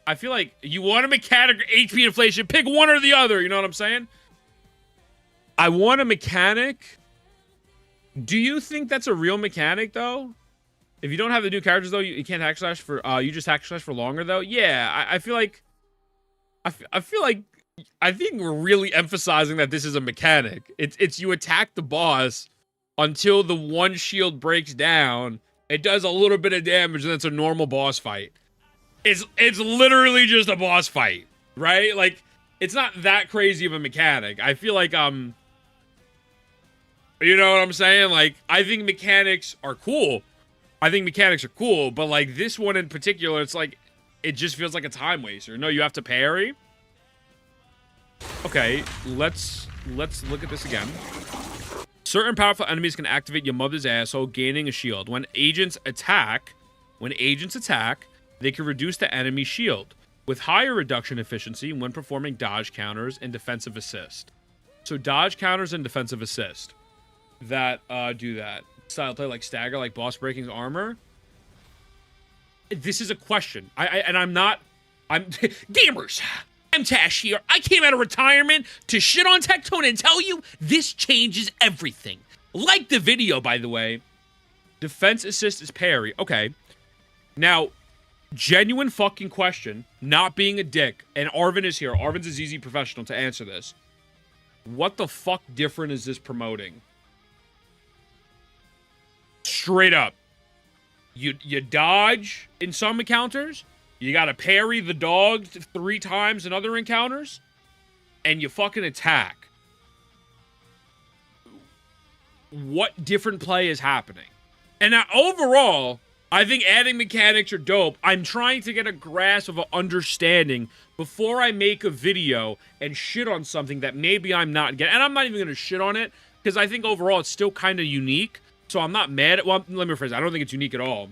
I feel like you want a mechanic or HP inflation. Pick one or the other. You know what I'm saying? I want a mechanic. Do you think that's a real mechanic, though? If you don't have the new characters, though, you can't hack slash for... you just hack slash for longer, though? Yeah, I feel like... I think we're really emphasizing that this is a mechanic. It's you attack the boss until the one shield breaks down. It does a little bit of damage, and that's a normal boss fight. It's literally just a boss fight, right? Like, it's not that crazy of a mechanic. I feel like, you know what I'm saying? Like, I think mechanics are cool. But, like, this one in particular, it's like, it just feels like a time waster. No, you have to parry. Okay, let's look at this again. Certain powerful enemies can activate your mother's asshole, gaining a shield. When agents attack, they can reduce the enemy shield with higher reduction efficiency when performing dodge counters and defensive assist. So dodge counters and defensive assist that do that. Style play like stagger, like boss breaking armor. This is a question. I'm gamers. I'm Tash here. I came out of retirement to shit on Tectone and tell you this changes everything. Like the video, by the way. Defense assist is parry. Okay. Now, genuine fucking question. Not being a dick. And Arvin is here. Arvin's a ZZ professional to answer this. What the fuck different is this promoting? Straight up. You dodge in some encounters. You gotta parry the dog 3 times in other encounters. And you fucking attack. What different play is happening? And now, overall, I think adding mechanics are dope. I'm trying to get a grasp of an understanding before I make a video and shit on something that maybe I'm not getting. And I'm not even gonna shit on it, because I think overall it's still kind of unique. So I'm not mad at... Well, let me rephrase. I don't think it's unique at all.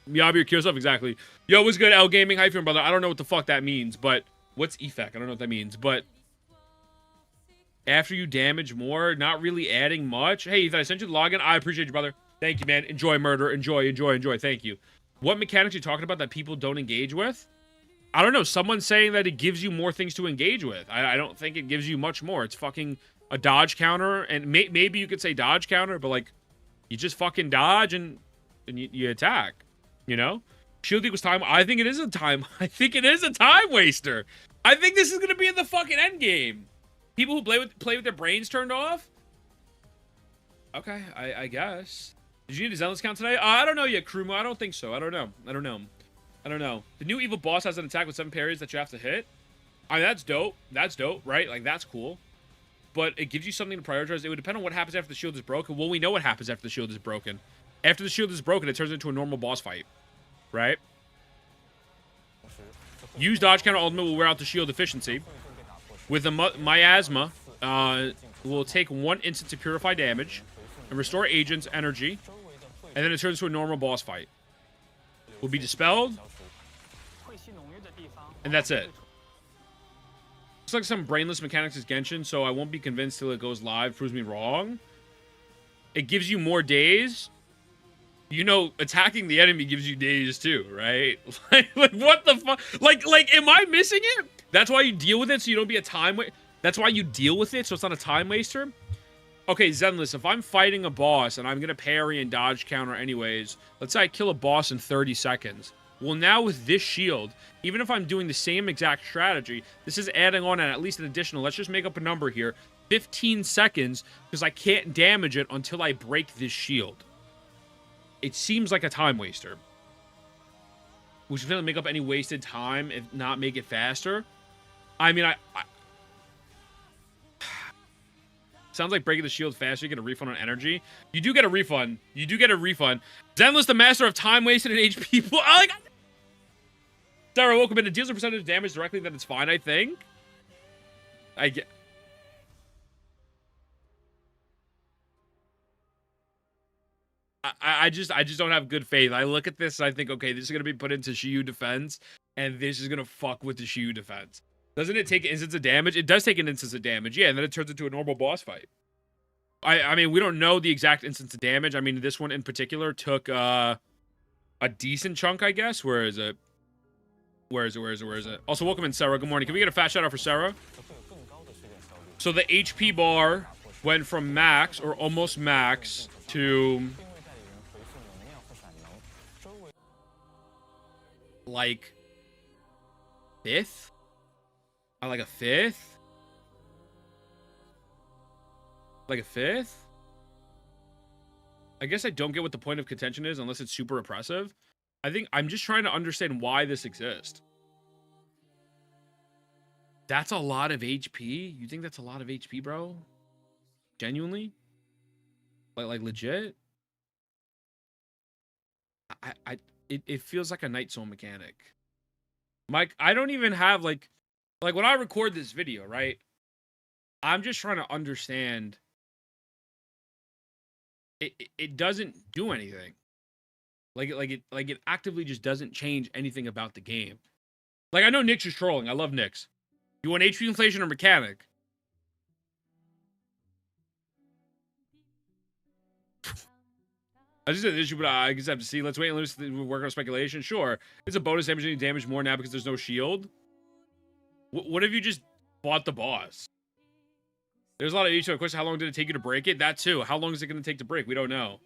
Yabi or Kyosup, exactly. Yo, what's good, L Gaming? How you feeling, brother? I don't know what the fuck that means, but... What's effect? I don't know what that means, but... After you damage more, not really adding much. Hey, Ethan, I sent you the login. I appreciate you, brother. Thank you, man. Enjoy, murder. Enjoy. Thank you. What mechanics are you talking about that people don't engage with? I don't know. Someone's saying that it gives you more things to engage with. I don't think it gives you much more. It's fucking a dodge counter, and maybe you could say dodge counter, but, like, you just fucking dodge and you attack. You know? Shield equals time. I think it is a time. I think it is a time waster. I think this is gonna be in the fucking end game. People who play with their brains turned off. Okay, I guess. Did you need a Zealous count today? I don't know yet, Krumo. I don't think so. I don't know. The new evil boss has an attack with 7 parries that you have to hit. I mean, that's dope. That's dope, right? Like, that's cool. But it gives you something to prioritize. It would depend on what happens after the shield is broken. Well, we know what happens after the shield is broken. After the shield is broken, it turns into a normal boss fight. Right? Use dodge counter ultimate will wear out the shield efficiency. with a miasma, will take 1 instant to purify damage and restore agents' energy, and then it turns to a normal boss fight. Will be dispelled, and that's it. Looks like some brainless mechanics is Genshin, so I won't be convinced till it goes live. Proves me wrong. It gives you more days. You know, attacking the enemy gives you days too, right? like what the fuck? Like, am I missing it? That's why you deal with it, so you don't be a time waster. That's why you deal with it, so it's not a time waster. Okay, Zenless, if I'm fighting a boss and I'm gonna parry and dodge counter anyways, let's say I kill a boss in 30 seconds. Well, now with this shield, even if I'm doing the same exact strategy, this is adding on at least an additional, let's just make up a number here, 15 seconds, because I can't damage it until I break this shield. It seems like a time waster. We should make up any wasted time, if not make it faster. I mean, sounds like breaking the shield faster, you get a refund on energy. You do get a refund. You do get a refund. Zenless, the master of time wasted and HP. Sarah, welcome in. It deals a percentage of damage directly, then it's fine, I think. I just don't have good faith. I look at this and I think, okay, this is gonna be put into Shiyu defense, and this is gonna fuck with the Shiyu defense. Doesn't it take an instance of damage? It does take an instance of damage, yeah, and then it turns into a normal boss fight. I mean, we don't know the exact instance of damage. I mean, this one in particular took a decent chunk, I guess. Where is it? Where is it? Also, welcome in, Sarah. Good morning. Can we get a fast shout out for Sarah? So the HP bar went from max, or almost max, to like 5th? Like a 5th? Like a 5th? I guess I don't get what the point of contention is unless it's super oppressive. I think I'm just trying to understand why this exists. That's a lot of HP? You think that's a lot of HP, bro? Genuinely? Like legit? It feels like a Night Soul mechanic. Mike, I don't even have like when I record this video, right? I'm just trying to understand. It doesn't do anything. Like it actively just doesn't change anything about the game. Like, I know Nick's is trolling. I love Nick's. You want HP inflation or mechanic? I just said the issue, but I guess I have to see. Let's wait and lose. Work on speculation. Sure, it's a bonus damage. You damage more now because there's no shield. What if you just fought the boss? There's a lot of issue. Of course, how long did it take you to break it? That too. How long is it going to take to break? We don't know.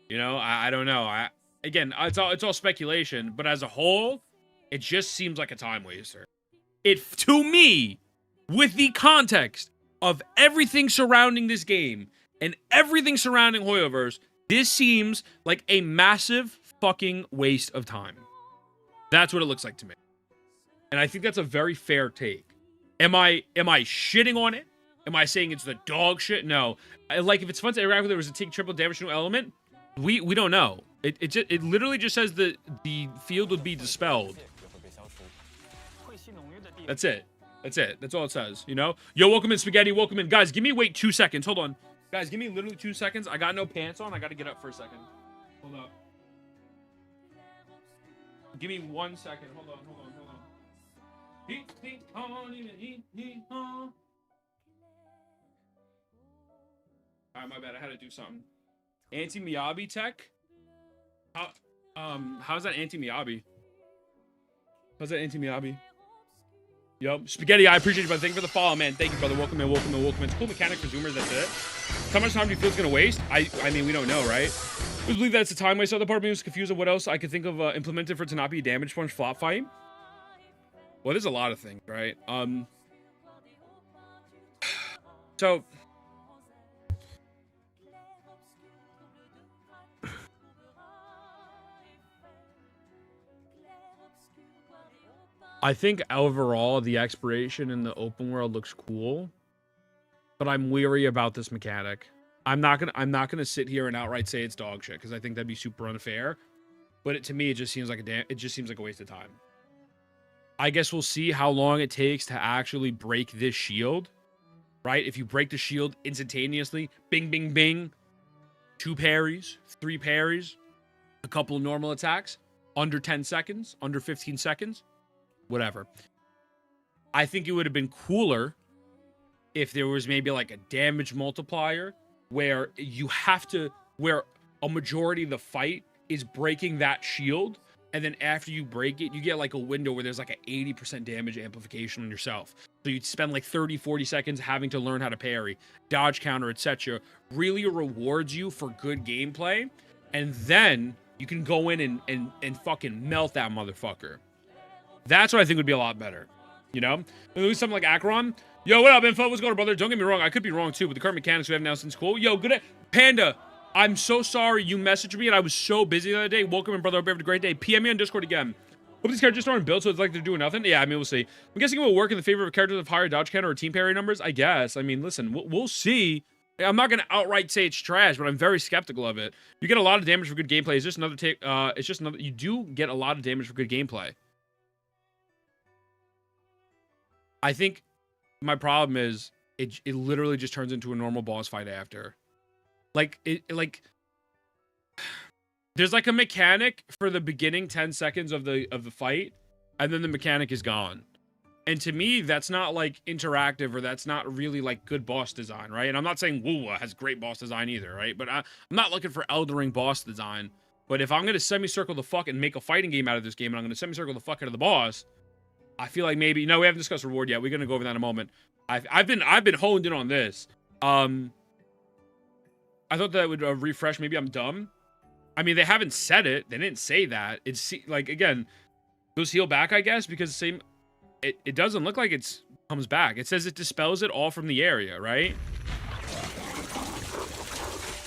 You know, I don't know. Again, it's all speculation. But as a whole, it just seems like a time waster. To me, with the context of everything surrounding this game and everything surrounding Hoyoverse, this seems like a massive fucking waste of time. That's what it looks like to me. And I think that's a very fair take. Am I shitting on it? Am I saying it's the dog shit? No. Like, if it's fun to interact with it, was it take triple damage to new element? We don't know. It literally just says that the field would be dispelled. That's it. That's it. That's all it says, you know? Yo, welcome in, Spaghetti. Welcome in. Guys, wait 2 seconds. Hold on. Guys, give me literally 2 seconds. I got no pants on. I got to get up for a second. Hold up. Give me 1 second. Hold on. Alright, my bad. I had to do something. Anti-Miyabi tech? How's that anti-Miyabi? How's that anti-Miyabi? Yo, Spaghetti, I appreciate you, brother. Thank you for the follow, man. Thank you, brother. Welcome in. It's cool mechanic for Zoomers, that's it. How much time do you feel it's gonna waste? I mean, we don't know, right? I believe that's a time waste. Other part of me was confused of what else I could think of implemented for it to not be a damage punch flop fight. Well, there's a lot of things, right? So I think overall the exploration in the open world looks cool, but I'm weary about this mechanic. I'm not gonna sit here and outright say it's dog shit because I think that'd be super unfair. But to me, it just seems like a waste of time. I guess we'll see how long it takes to actually break this shield, right? If you break the shield instantaneously, bing, bing, bing, 2 parries, 3 parries, a couple of normal attacks, under 10 seconds, under 15 seconds, whatever. I think it would have been cooler if there was maybe like a damage multiplier where you have to, where a majority of the fight is breaking that shield, and then after you break it, you get like a window where there's like an 80% damage amplification on yourself. So you'd spend like 30, 40 seconds having to learn how to parry, dodge counter, etc. Really rewards you for good gameplay, and then you can go in and fucking melt that motherfucker. That's what I think would be a lot better. You know? Maybe something like Acheron. Yo, what up, Info? What's going on, brother? Don't get me wrong. I could be wrong, too, but the current mechanics we have now since cool. Yo, good. Panda, I'm so sorry you messaged me, and I was so busy the other day. Welcome, in, brother. Hope you have a great day. PM me on Discord again. Hope these characters aren't built, so it's like they're doing nothing. Yeah, I mean, we'll see. I'm guessing it will work in the favor of characters with higher dodge counter or team parry numbers. I guess. I mean, listen, we'll see. I'm not going to outright say it's trash, but I'm very skeptical of it. You get a lot of damage for good gameplay. It's just another you do get a lot of damage for good gameplay. I think my problem is it literally just turns into a normal boss fight after. Like there's like a mechanic for the beginning 10 seconds of the fight, and then the mechanic is gone. And to me, that's not like interactive, or that's not really like good boss design, right? And I'm not saying Wuwa has great boss design either, right? But I'm not looking for Elden Ring boss design. But if I'm gonna semicircle the fuck and make a fighting game out of this game, and I'm gonna semicircle the fuck out of the boss, I feel like maybe, no, we haven't discussed reward yet. We're gonna go over that in a moment. I've been honed in on this. I thought that would refresh. Maybe I'm dumb. I mean, they haven't said it. They didn't say that. It's like, again, those heal back, I guess, because same. It doesn't look like it comes back. It says it dispels it all from the area, right?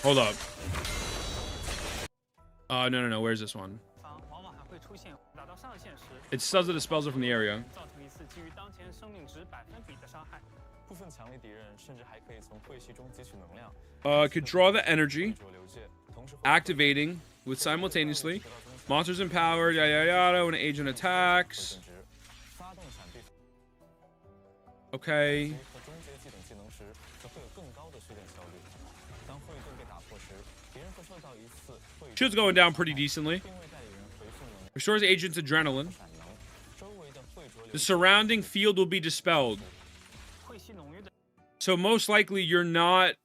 Hold up. No. Where's this one? It says it dispels it from the area. Could draw the energy, activating with simultaneously. Monsters empowered, yada yada yada, when an agent attacks. Okay. Shield's going down pretty decently. Restores agent's adrenaline. The surrounding field will be dispelled. So most likely you're not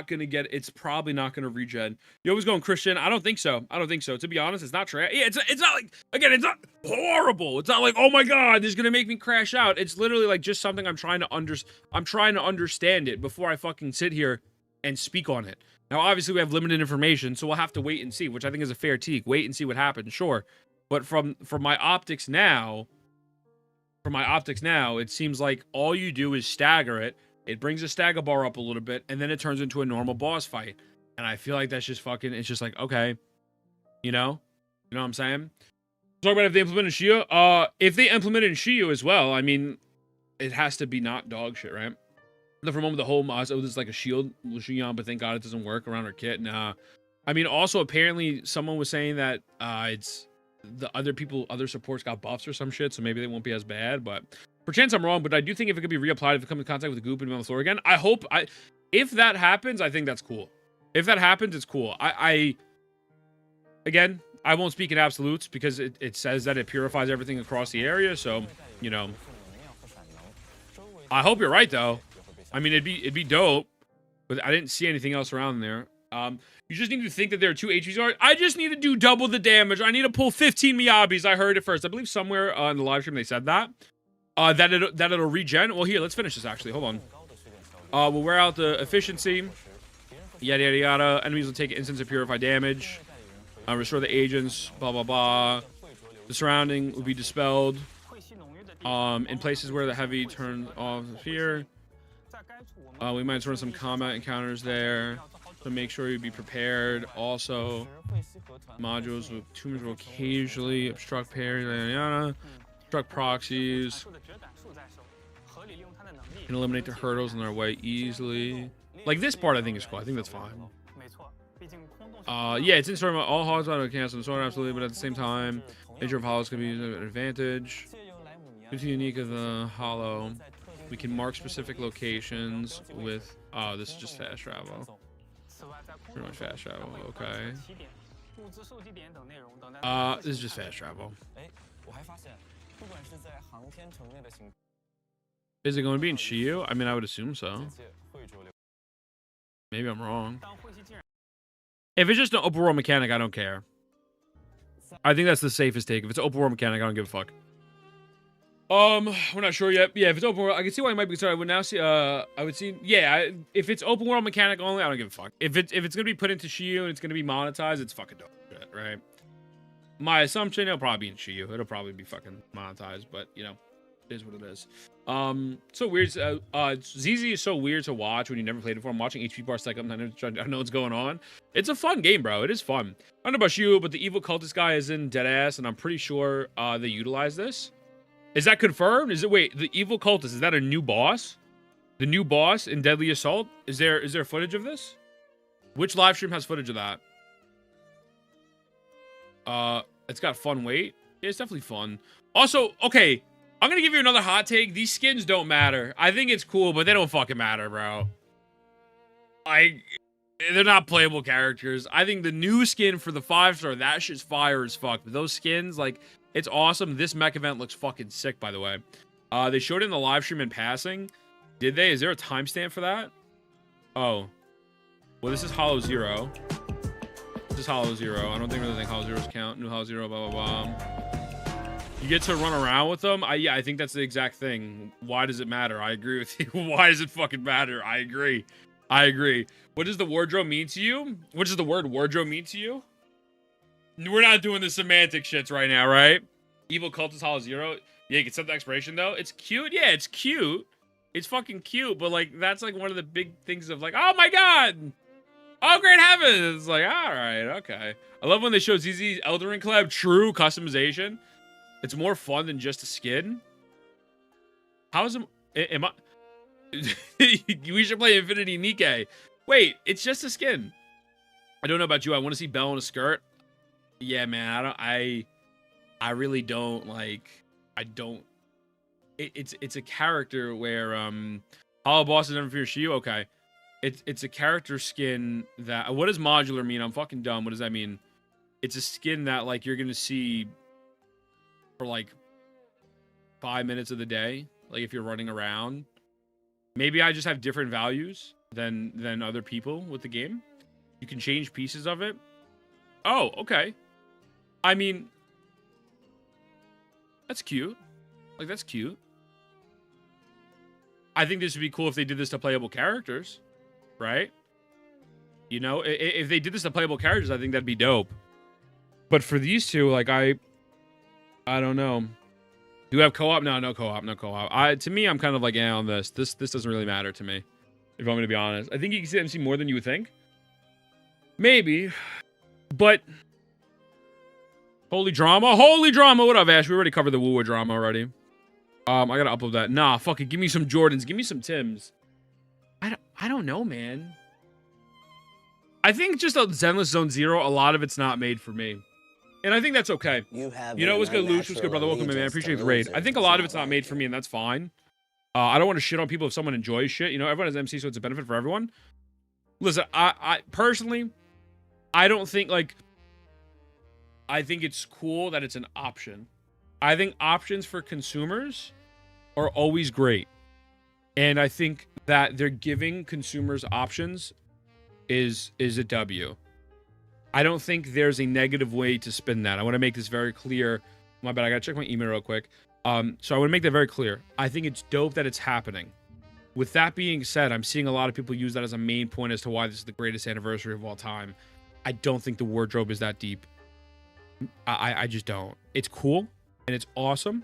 gonna get, it's probably not gonna regen. You always going, Christian? I don't think so. To be honest, it's not trash. Yeah, it's not like, again, it's not horrible. It's not like, oh my god, this is gonna make me crash out. It's literally like just something I'm trying to understand it before I fucking sit here and speak on it. Now, obviously, we have limited information, so we'll have to wait and see, which I think is a fair take. Wait and see what happens, sure. But from my optics now, it seems like all you do is stagger it. It brings the stagger bar up a little bit, and then it turns into a normal boss fight. And I feel like that's just fucking, it's just like, okay. You know what I'm saying? Talk about if they implemented Shio. If they implemented Shio as well, I mean, it has to be not dog shit, right? For a moment, the whole Maz, oh, this is like a shield, but thank God it doesn't work around her kit. Nah. I mean, also, apparently, someone was saying that it's the other supports got buffs or some shit, so maybe they won't be as bad, but perchance I'm wrong, but I do think if it could be reapplied, if it comes in contact with the goop and be on the floor again, if that happens, I think that's cool. If that happens, it's cool. Again, I won't speak in absolutes because it says that it purifies everything across the area, so, you know. I hope you're right, though. I mean, it'd be dope, but I didn't see anything else around there. You just need to think that there are 2 HPs. I just need to do double the damage. I need to pull 15 Miyabis. I heard it first. I believe somewhere in the live stream they said that. That it'll regen. Well, here, let's finish this, actually. Hold on. We'll wear out the efficiency. Yada, yada, yada. Enemies will take instance of purify damage. Restore the agents. Blah, blah, blah. The surrounding will be dispelled. In places where the heavy turns off here. We might run some combat encounters there. So make sure you be prepared. Also, modules with tumors will occasionally obstruct parry, yada, yada. Obstruct proxies. Can eliminate the hurdles in their way easily. Like this part, I think is cool. I think that's fine. Yeah, it's in sort of all hollows out of cancel and sword, absolutely, but at the same time, nature of hollows can be an advantage. It's unique of the hollow. We can mark specific locations with. Oh, this is just fast travel. Pretty much fast travel. Okay. This is just fast travel. Is it going to be in Shiyu? I mean, I would assume so. Maybe I'm wrong. If it's just an open world mechanic, I don't care. I think that's the safest take. If it's an open world mechanic, I don't give a fuck. We're not sure yet. Yeah, if it's open world, I can see why you might be concerned. I would now see, I would see, yeah, if it's open world mechanic only, I don't give a fuck. If it's gonna be put into Shiyu and it's gonna be monetized, it's fucking dope shit, right? My assumption, it'll probably be in Shiyu. It'll probably be fucking monetized, but, you know, it is what it is. So weird. ZZ is so weird to watch when you never played it before. I'm watching HP bar second. I don't know what's going on. It's a fun game, bro. It is fun. I don't know about you, but the evil cultist guy is in Deadass, and I'm pretty sure they utilize this. Is that confirmed? Is it, wait, the evil cultist, is that a new boss? The new boss in Deadly Assault? Is there footage of this? Which live stream has footage of that? It's got fun weight. Yeah, it's definitely fun. Also, okay, I'm gonna give you another hot take. These skins don't matter. I think it's cool, but they don't fucking matter, bro. They're not playable characters. I think the new skin for the 5-star, that shit's fire as fuck. But those skins, like, it's awesome. This mech event looks fucking sick, by the way. They showed it in the live stream in passing. Did they? Is there a timestamp for that? Oh. Well, this is Hollow Zero. This is Hollow Zero. I don't really think Hollow Zeros count. New Hollow Zero, blah, blah, blah. You get to run around with them? Yeah, I think that's the exact thing. Why does it matter? I agree with you. Why does it fucking matter? I agree. I agree. What does the wardrobe mean to you? What does the word wardrobe mean to you? We're not doing the semantic shits right now, right? Evil Cultist Hollow Zero. Yeah, you can set the expiration, though. It's cute. Yeah, it's cute. It's fucking cute. But, like, that's, like, one of the big things of, like, oh, my God. Oh, great heavens. It's like, all right, okay. I love when they show ZZ's Elden Ring collab. True customization. It's more fun than just a skin. How is it? Am I... We should play Infinity Nikke. Wait, it's just a skin. I don't know about you. I want to see Belle in a skirt. Yeah, man. I really don't like. I don't. It's a character where Hollow Boss is never fear Shiyu. Okay, it's a character skin that. What does modular mean? I'm fucking dumb. What does that mean? It's a skin that like you're gonna see for like 5 minutes of the day. Like if you're running around. Maybe I just have different values than other people with the game. You can change pieces of it. Oh, okay. I mean, that's cute. Like, that's cute. I think this would be cool if they did this to playable characters, right? You know, if they did this to playable characters, I think that'd be dope. But for these two, like, I don't know. Do you have co-op? No co-op, no co-op. To me, I'm kind of like, yeah, on this. This doesn't really matter to me, if I'm going to be honest. I think you can see MC more than you would think. Maybe. But holy drama. What up, Ash? We already covered the Wuwa drama already. I got to upload that. Nah, fuck it. Give me some Jordans. Give me some Tims. I don't know, man. I think just a Zenless Zone Zero, a lot of it's not made for me. And I think that's okay. You know what's good, Luce? What's good, brother? Welcome in, man. I appreciate the raid. I think a lot of it's not made for me, and that's fine. I don't want to shit on people if someone enjoys shit. You know, everyone has MC, so it's a benefit for everyone. Listen, I personally, I don't think, like, I think it's cool that it's an option. I think options for consumers are always great. And I think that they're giving consumers options is a W. I don't think there's a negative way to spin that. I want to make this very clear. My bad, I gotta check my email real quick. So I want to make that very clear. I think it's dope that it's happening. With that being said, I'm seeing a lot of people use that as a main point as to why this is the greatest anniversary of all time. I don't think the wardrobe is that deep. I just don't. It's cool and it's awesome.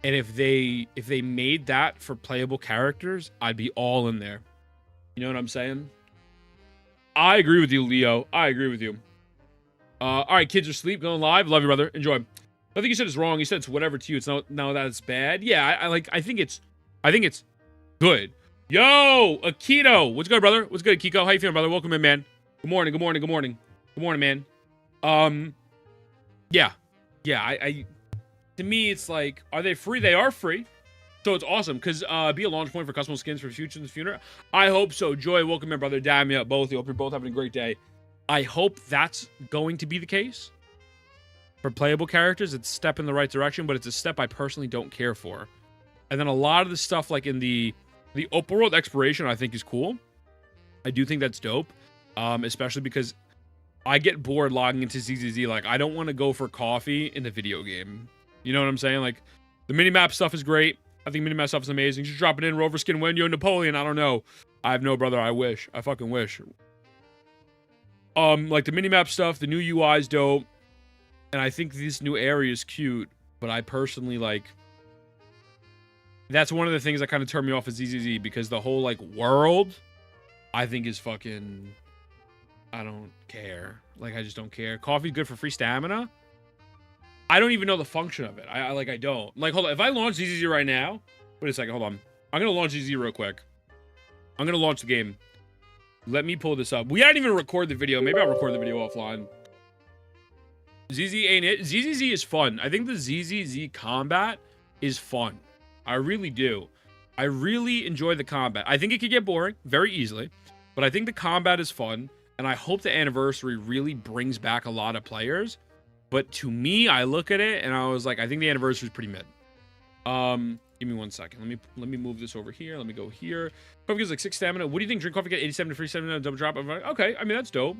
And if they made that for playable characters, I'd be all in there. You know what I'm saying? I agree with you, Leo. I agree with you. All right, kids are asleep, going live. Love you, brother. Enjoy. I think you said it's wrong. You said it's whatever to you. It's not now that it's bad. Yeah, I think it's good. Yo, Akito. What's good, brother? What's good, Kiko? How you feeling, brother? Welcome in, man. Good morning, man. Yeah. to me, it's like, are they free? They are free. So it's awesome, because be a launch point for custom skins for future in the future. I hope so. Joy, welcome in, brother. Damn you, both. I hope you're both having a great day. I hope that's going to be the case. For playable characters, it's a step in the right direction, but it's a step I personally don't care for. And then a lot of the stuff, like in the open world exploration, I think is cool. I do think that's dope, especially because I get bored logging into ZZZ. Like, I don't want to go for coffee in the video game. You know what I'm saying? Like, the minimap stuff is great. I think minimap stuff is amazing. Just drop it in, Rover Skin, Wenyo, Napoleon. I don't know. I have no brother. I wish. I fucking wish. Like, the minimap stuff, the new UI is dope. And I think this new area is cute. But I personally, like... That's one of the things that kind of turned me off of ZZZ. Because the whole, like, world, I think is fucking... I don't care. Like, I just don't care. Coffee's good for free stamina. I don't even know the function of it. I don't. Like, hold on. If I launch ZZZ right now... Wait a second. Hold on. I'm going to launch ZZZ real quick. I'm going to launch the game. Let me pull this up. We didn't even record the video. Maybe I'll record the video offline. ZZ ain't it. ZZZ is fun. I think the ZZZ combat is fun. I really do. I really enjoy the combat. I think it could get boring very easily. But I think the combat is fun. And I hope the anniversary really brings back a lot of players. But to me, I look at it and I was like, I think the anniversary is pretty mid. Give me 1 second. Let me move this over here. Let me go here. Coffee gives like 6 stamina. What do you think? Drink coffee, get 87 to free stamina, double drop. I'm like, okay, I mean, that's dope.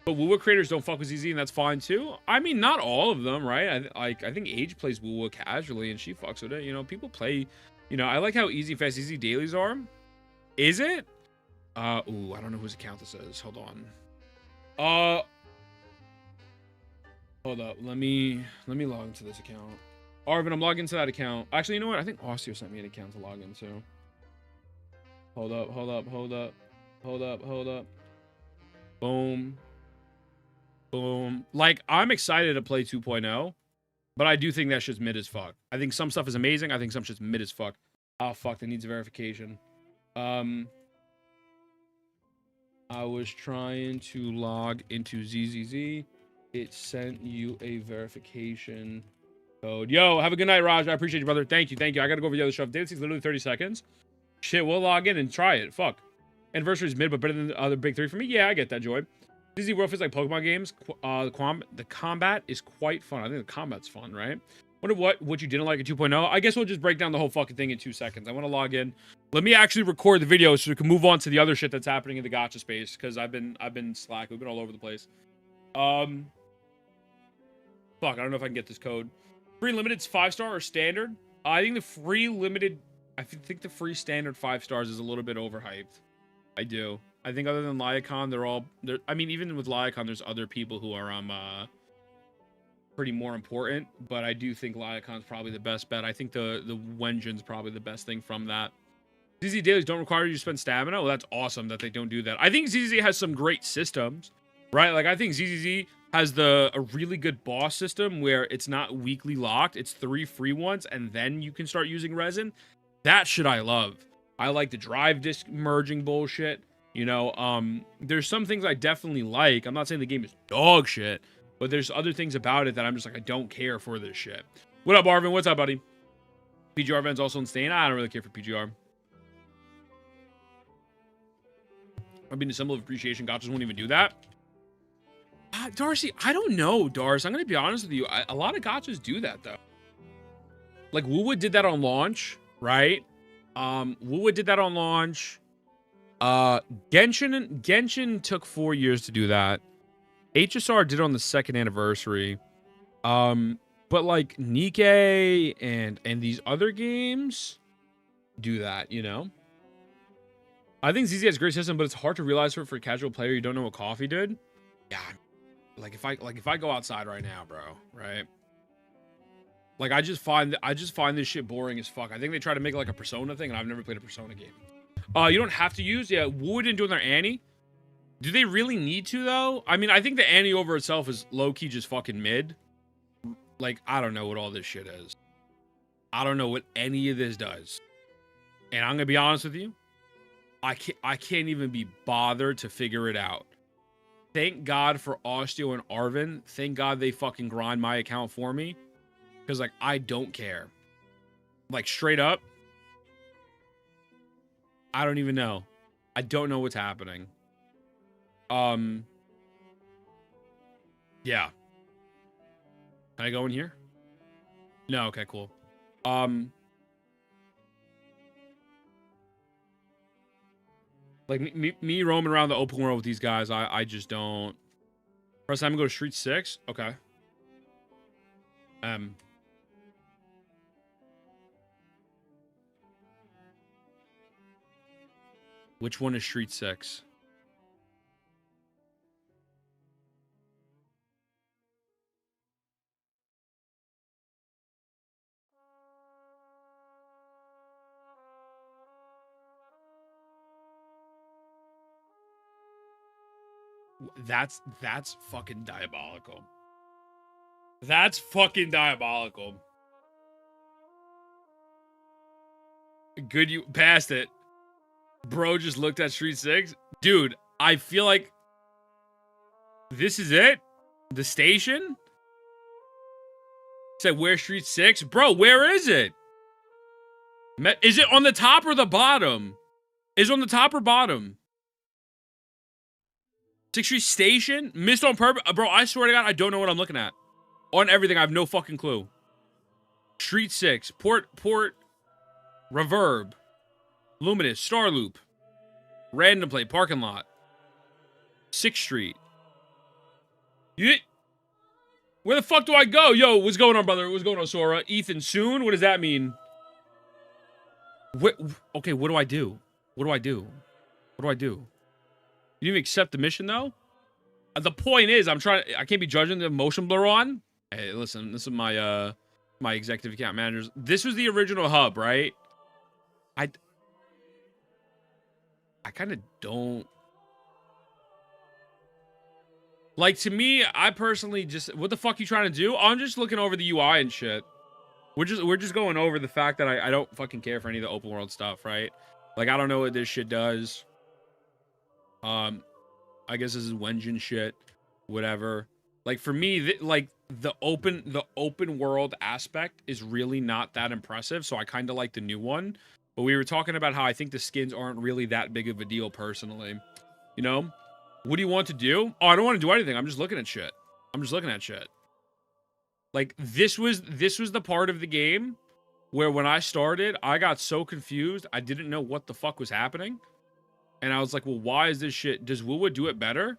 But Wuwa creators don't fuck with ZZ, and that's fine too. I mean, not all of them, right? I think Age plays Wuwa casually, and she fucks with it. You know, people play. You know, I like how easy, fast, easy dailies are. Is it? Ooh, I don't know whose account this is. Hold on. Hold up. Let me log into this account. Arvin, I'm logging into that account. Actually, you know what? I think Osteo sent me an account to log into. Hold up. Boom. Like, I'm excited to play 2.0, but I do think that shit's mid as fuck. I think some stuff is amazing. I think some shit's mid as fuck. Oh, fuck, that needs verification. I was trying to log into ZZZ. It sent you a verification code. Yo, have a good night, Raj. I appreciate you, brother. Thank you. I gotta go over the other stuff. Daily is literally 30 seconds. Shit, we'll log in and try it. Fuck. Anniversary is mid, but better than the other big 3 for me. Yeah, I get that, Joy. ZZ World feels like Pokemon games. The combat is quite fun. I think the combat's fun, right? Wonder what you didn't like at 2.0. I guess we'll just break down the whole fucking thing in 2 seconds. I want to log in. Let me actually record the video so we can move on to the other shit that's happening in the gacha space, because I've been slack. We've been all over the place. Fuck, I don't know if I can get this code. Free limited's 5-star or standard? I think the free limited... I think the free standard 5 stars is a little bit overhyped. I do. I think other than CIACONNA, I mean, even with CIACONNA, there's other people who are pretty more important. But I do think CIACONNA's probably the best bet. I think the Wenjin's probably the best thing from that. ZZ dailies don't require you to spend stamina. Well, that's awesome that they don't do that. I think ZZ has some great systems, right? Like, I think ZZ has a really good boss system where it's not weekly locked. It's 3 free ones, and then you can start using resin. That shit I love. I like the drive disc merging bullshit. You know, there's some things I definitely like. I'm not saying the game is dog shit, but there's other things about it that I'm just like, I don't care for this shit. What up, Arvin? What's up, buddy? PGR Ven's also insane. I don't really care for PGR. I mean, the symbol of appreciation gotchas won't even do that. Darcy, I don't know, Darcy. I'm going to be honest with you. A lot of gotchas do that, though. Like, Wuwa did that on launch, right? Wuwa did that on launch. Genshin took 4 years to do that. HSR did on the 2nd anniversary. But like Nikke and these other games do that, you know? I think ZZ has a great system, but it's hard to realize for a casual player you don't know what coffee did. Yeah. Like if I go outside right now, bro, right? Like I just find this shit boring as fuck. I think they try to make it like a Persona thing, and I've never played a Persona game. You don't have to use, Wuwa didn't do their Annie. Do they really need to though? I mean, I think the Annie over itself is low-key just fucking mid. Like, I don't know what all this shit is. I don't know what any of this does. And I'm gonna be honest with you. I can't even be bothered to figure it out. Thank God for Osteo and Arvin. Thank God they fucking grind my account for me. Because, like, I don't care. Like, straight up, I don't even know. I don't know what's happening. Yeah. Can I go in here? No, okay, cool. Like, me roaming around the open world with these guys, I just don't. First time I go to Street 6? Okay. Which one is Street 6? That's fucking diabolical. That's fucking diabolical. Good you passed it. Bro just looked at Street 6. Dude, I feel like this is it? The station? Said where's Street 6? Bro, where is it? Is it on the top or the bottom? Is it on the top or bottom? 6th Street Station? Missed on purpose? Bro, I swear to God, I don't know what I'm looking at. On everything, I have no fucking clue. Street 6. Port, Reverb. Luminous, Star Loop. Random Play, Parking Lot. 6th Street. Where the fuck do I go? Yo, what's going on, brother? What's going on, Sora? Ethan, soon? What does that mean? Okay, what do I do? What do I do? What do I do? You didn't even accept the mission, though? The point is, I can't be judging the motion blur on. Hey, listen, this is my, my executive account managers. This was the original hub, right? I kind of don't. Like, to me, I personally just, what the fuck you trying to do? I'm just looking over the UI and shit. We're just going over the fact that I don't fucking care for any of the open world stuff, right? Like, I don't know what this shit does. I guess this is Wenjin shit, whatever. Like, for me, the open world aspect is really not that impressive, so I kind of like the new one. But we were talking about how I think the skins aren't really that big of a deal personally. You know? What do you want to do? Oh, I don't want to do anything. I'm just looking at shit. I'm just looking at shit. Like, this was the part of the game where when I started, I got so confused. I didn't know what the fuck was happening. And I was like, well, why is this shit? Does Wuwa do it better?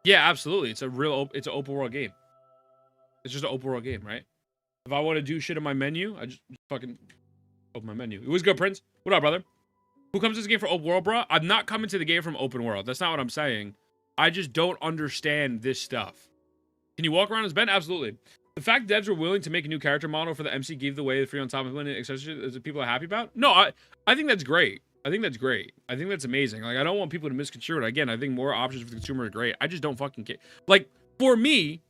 Yeah, absolutely. It's an open world game. It's just an open world game, right? If I want to do shit in my menu, I just fucking open my menu. It was good, Prince. What up, brother? Who comes to this game for open world, bro? I'm not coming to the game from open world. That's not what I'm saying. I just don't understand this stuff. Can you walk around as Ben? Absolutely. The fact devs were willing to make a new character model for the MC gave the way the free on top of it, etc. Is what people are happy about? No, I think that's great. I think that's great. I think that's amazing. Like, I don't want people to misconstrue it. Again, I think more options for the consumer are great. I just don't fucking care. Like, for me,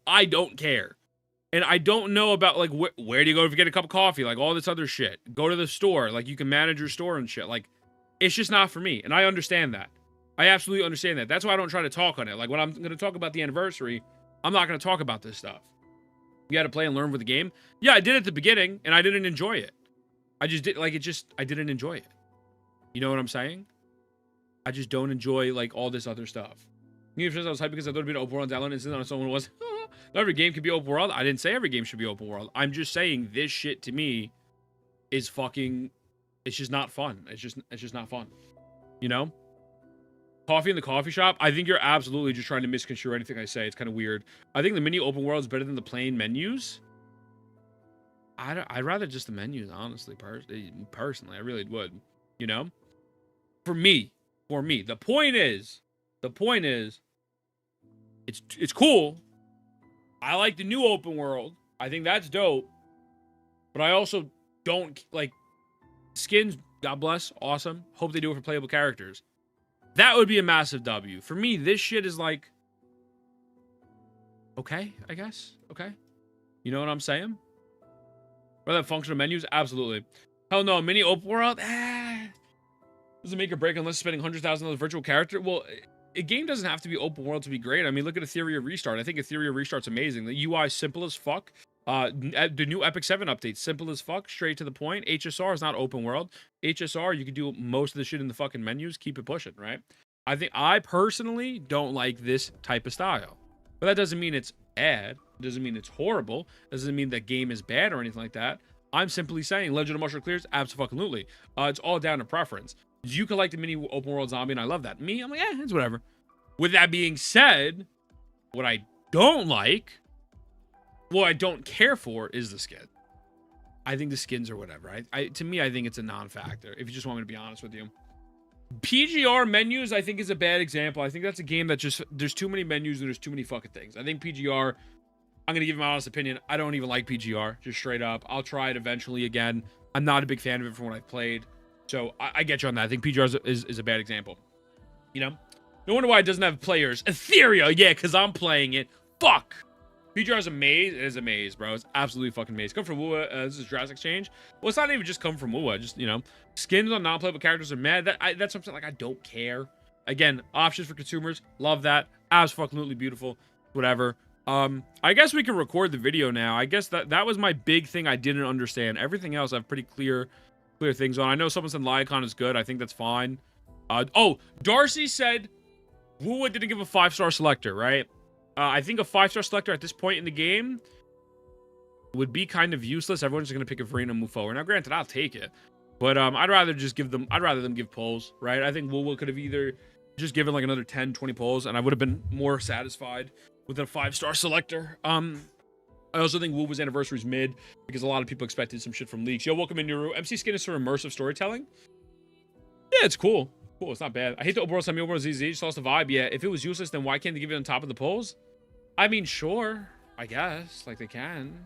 I don't care. And I don't know about, like, where do you go if you get a cup of coffee? Like, all this other shit. Go to the store. Like, you can manage your store and shit. Like, it's just not for me. And I understand that. I absolutely understand that. That's why I don't try to talk on it. Like, when I'm going to talk about the anniversary, I'm not going to talk about this stuff. You got to play and learn with the game. Yeah, I did at the beginning, and I didn't enjoy it. I just did, like, I didn't enjoy it. You know what I'm saying? I just don't enjoy, like, all this other stuff. I was hyped because I thought it'd be an open world download instead on someone was. Not every game could be open world. I didn't say every game should be open world. I'm just saying this shit to me is fucking, it's just not fun. It's just not fun. You know? Coffee in the coffee shop. I think you're absolutely just trying to misconstrue anything I say. It's kind of weird. I think the mini open world is better than the plain menus. I'd rather just the menus, honestly. Personally, I really would. You know? For me. The point is, it's cool. I like the new open world. I think that's dope. But I also don't, like, skins, God bless, awesome. Hope they do it for playable characters. That would be a massive W. For me, this shit is like, okay, I guess. Okay. You know what I'm saying? Rather than functional menus? Absolutely. Hell no, mini open world? Doesn't make or break unless spending $100,000 on a virtual character. Well, a game doesn't have to be open world to be great. I mean, look at Ethereum Restart. I think Ethereum Restart's amazing. The UI is simple as fuck. The new Epic 7 update, simple as fuck, straight to the point. HSR is not open world. HSR, you can do most of the shit in the fucking menus. Keep it pushing, right? I personally don't like this type of style. But that doesn't mean it's bad. It doesn't mean it's horrible. It doesn't mean the game is bad or anything like that. I'm simply saying Legend of Mushroom clears, absolutely. It's all down to preference. You can like the mini open world zombie, and I love that. Me, I'm like, it's whatever. With that being said, what I don't like, what I don't care for, is the skin. I think the skins are whatever. To me, I think it's a non-factor, if you just want me to be honest with you. PGR menus, I think, is a bad example. I think that's a game that just, there's too many menus and there's too many fucking things. I think PGR, I'm going to give my honest opinion, I don't even like PGR, just straight up. I'll try it eventually again. I'm not a big fan of it from what I've played. So I get you on that. I think PGR is a bad example. You know? No wonder why it doesn't have players. Ethereal, yeah, because I'm playing it. Fuck! PGR is a maze. It is a maze, bro. It's absolutely fucking maze. Come from Wuwa. This is Drastic Change. Well, it's not even just come from Wuwa. Just, you know, skins on non-playable characters are mad. That's something like I don't care. Again, options for consumers. Love that. Absolutely beautiful. Whatever. I guess we can record the video now. I guess that was my big thing I didn't understand. Everything else I have pretty clear things on. I know someone said CIACONNA is good. I think that's fine. Oh, Darcy said Wuwa didn't give a 5-star selector, right? I think a 5-star selector at this point in the game would be kind of useless. Everyone's just going to pick a Verena and move forward. Now, granted, I'll take it. But I'd rather them give polls, right? I think Wuwa could have either just given like another 10, 20 polls, and I would have been more satisfied with a 5-star selector. I also think Wuwa's anniversary is mid because a lot of people expected some shit from leaks. Yo, welcome in, Nuru. MC Skin is for immersive storytelling. Yeah, it's cool. Cool, it's not bad. I hate the overworld semi overworld ZZ. Just lost the vibe. Yeah, if it was useless, then why can't they give it on top of the polls? I mean, sure, I guess, like they can,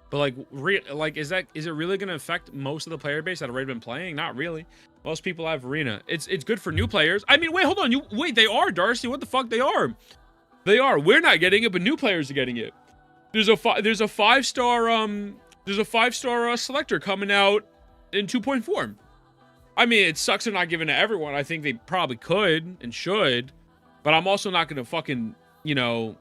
but like, is it really gonna affect most of the player base that have already been playing? Not really. Most people have Arena. It's good for new players. I mean, wait, hold on, they are, Darcy. What the fuck? They are. We're not getting it, but new players are getting it. There's a 5-star selector coming out in 2.4. I mean, it sucks they're not giving it to everyone. I think they probably could and should, but I'm also not gonna fucking, you know,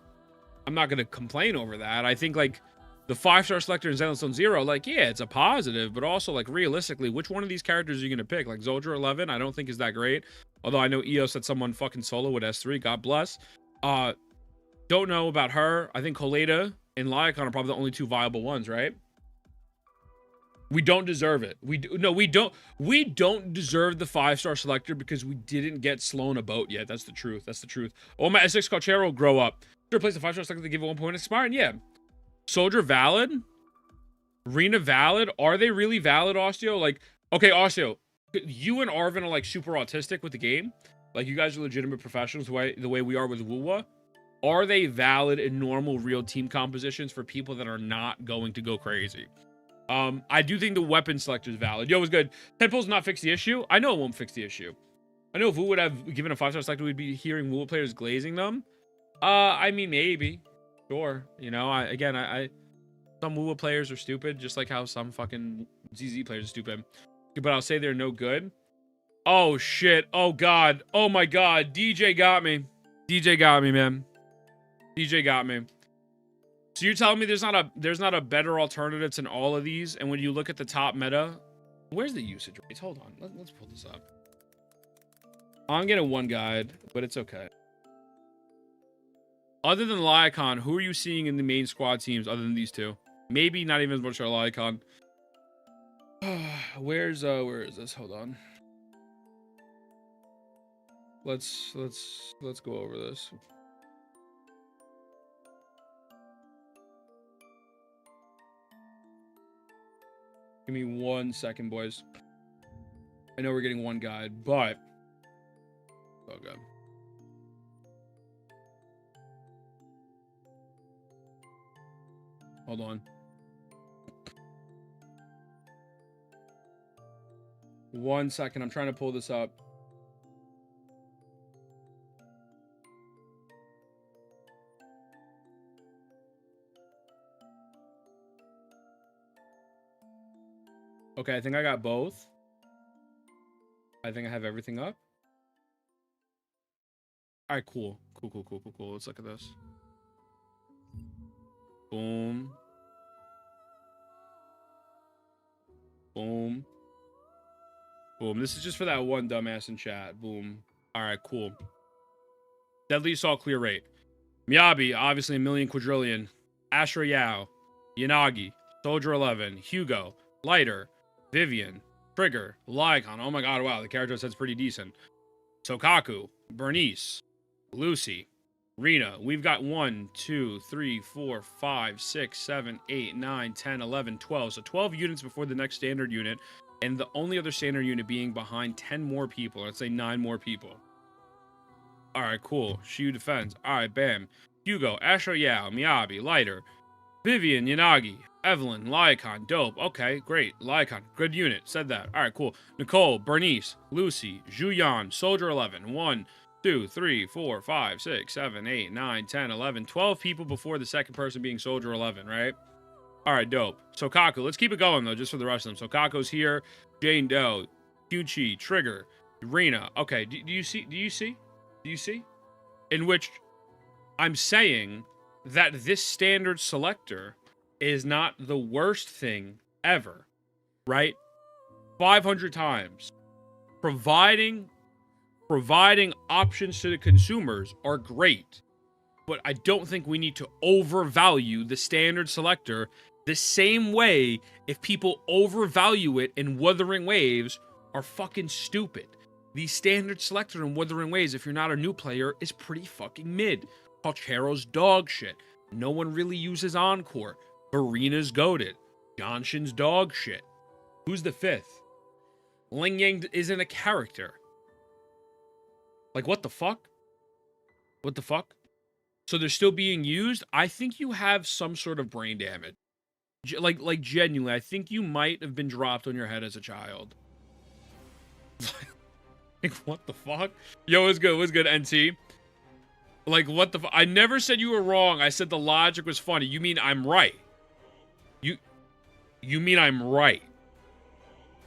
I'm not going to complain over that. I think, like, the 5-star selector in Zenless Zone Zero, like, yeah, it's a positive, but also, like, realistically, which one of these characters are you going to pick? Like, Zoldyr 11, I don't think is that great. Although I know EO said someone fucking solo with S3. God bless. Don't know about her. I think Coleta and CIACONNA are probably the only two viable ones, right? We don't deserve it. We don't deserve the 5-star selector because we didn't get Sloan a boat yet. That's the truth. That's the truth. Oh, my S6 Cochero grow up. Replace the 5-star selector to give it 1 point expiring. Yeah. Soldier valid. Rena valid. Are they really valid, Osteo? Like, okay, Osteo, you and Arvin are like super autistic with the game. Like, you guys are legitimate professionals the way we are with Wuwa. Are they valid in normal real team compositions for people that are not going to go crazy? I do think the weapon selector is valid. Yo, it was good. 10 pulls not fix the issue. I know it won't fix the issue. I know if Wuwa would have given a 5-star selector, we'd be hearing Wuwa players glazing them. I mean, maybe. Sure. You know, some Wuwa players are stupid, just like how some fucking ZZ players are stupid. But I'll say they're no good. Oh, shit. Oh, God. Oh, my God. DJ got me. DJ got me, man. DJ got me. So you're telling me there's not a better alternative than all of these? And when you look at the top meta, where's the usage rates? Hold on. Let's pull this up. I'm getting one guide, but it's okay. Other than CIACONNA, who are you seeing in the main squad teams other than these two? Maybe not even as much as CIACONNA. Where is this? Hold on. Let's go over this. Give me 1 second, boys. I know we're getting one guide, but oh god. Hold on. 1 second. I'm trying to pull this up. Okay, I think I got both. I think I have everything up. All right, cool. Cool. Let's look at this. Boom. Boom. Boom. This is just for that one dumbass in chat. Boom. All right, cool. Deadly Assault clear rate. Miyabi, obviously a million quadrillion. Ashra Yao. Yanagi. Soldier 11. Hugo. Lighter. Vivian. Trigger. Lycon. Oh my god, wow. The character set's pretty decent. Sokaku. Bernice. Lucy. Rena. We've got 1, 2, 3, 4, 5, 6, 7, 8, 9, 10, 11, 12. So 12 units before the next standard unit. And the only other standard unit being behind 10 more people. Let's say 9 more people. Alright, cool. Shiyu defends. Alright, bam. Hugo, Ashra Yao, Miyabi, Lighter, Vivian, Yanagi, Evelyn, Lycon, dope. Okay, great. Lycon, good unit. Said that. Alright, cool. Nicole, Bernice, Lucy, Zhuyan, Soldier 11. 1, 2, 3, 4, 5, 6, 7, 8, 9, 10, 11. 12 people before the second person being Soldier 11, right? Alright, dope. Sokaku, let's keep it going though, just for the rest of them. Sokaku's here. Jane Doe, Kyuchi, Trigger, Rena. Okay, do you see? Do you see? Do you see? In which I'm saying that this standard selector is not the worst thing ever, right? 500 times. Providing options to the consumers are great, but I don't think we need to overvalue the standard selector the same way if people overvalue it in Wuthering Waves are fucking stupid. The standard selector in Wuthering Waves, if you're not a new player, is pretty fucking mid. Palchero's dog shit. No one really uses Encore. Barina's goated. Janshin's dog shit. Who's the 5th? Ling Yang isn't a character. Like, what the fuck? What the fuck? So they're still being used? I think you have some sort of brain damage. Like genuinely, I think you might have been dropped on your head as a child. Like, what the fuck? Yo, it's good. What's good, NT? Like, what the fuck? I never said you were wrong. I said the logic was funny. You mean I'm right? You mean I'm right?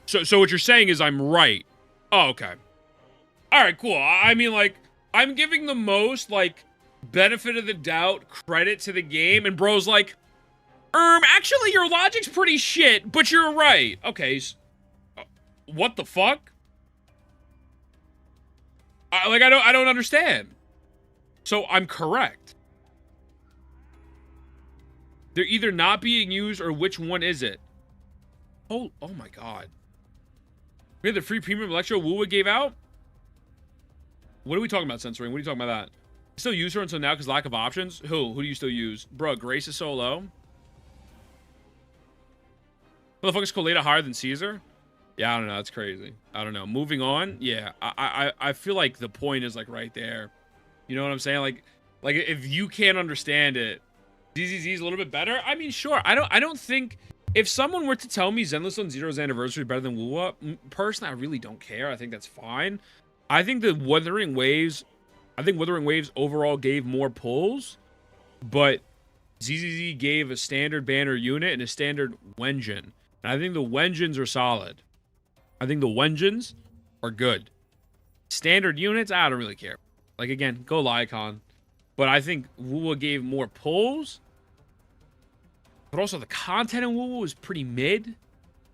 So what you're saying is I'm right. Oh, okay. All right, cool. I mean, like, I'm giving the most, like, benefit of the doubt credit to the game, and bro's like, actually, your logic's pretty shit, but you're right. Okay, what the fuck? I don't understand. So I'm correct. They're either not being used, or which one is it? Oh my god. We had the free premium Electro Wuwa gave out? What are we talking about, censoring? What are you talking about that? You still use her until now because lack of options? Who do you still use? Bro, Grace is so low. Motherfucker, is Coleta higher than Caesar? Yeah, I don't know. That's crazy. I don't know. Moving on. Yeah, I feel like the point is like right there. You know what I'm saying? Like if you can't understand it, ZZZ is a little bit better. I mean, sure. I don't think if someone were to tell me Zenless on Zero's anniversary is better than Wuwa, personally, I really don't care. I think that's fine. I think the Wuthering Waves overall gave more pulls, but ZZZ gave a standard banner unit and a standard Wenjin. And I think the Wenjins are solid. I think the Wenjins are good. Standard units, I don't really care. Like, again, go Lycon. But I think Wuwa gave more pulls. But also, the content in Wuwa was pretty mid.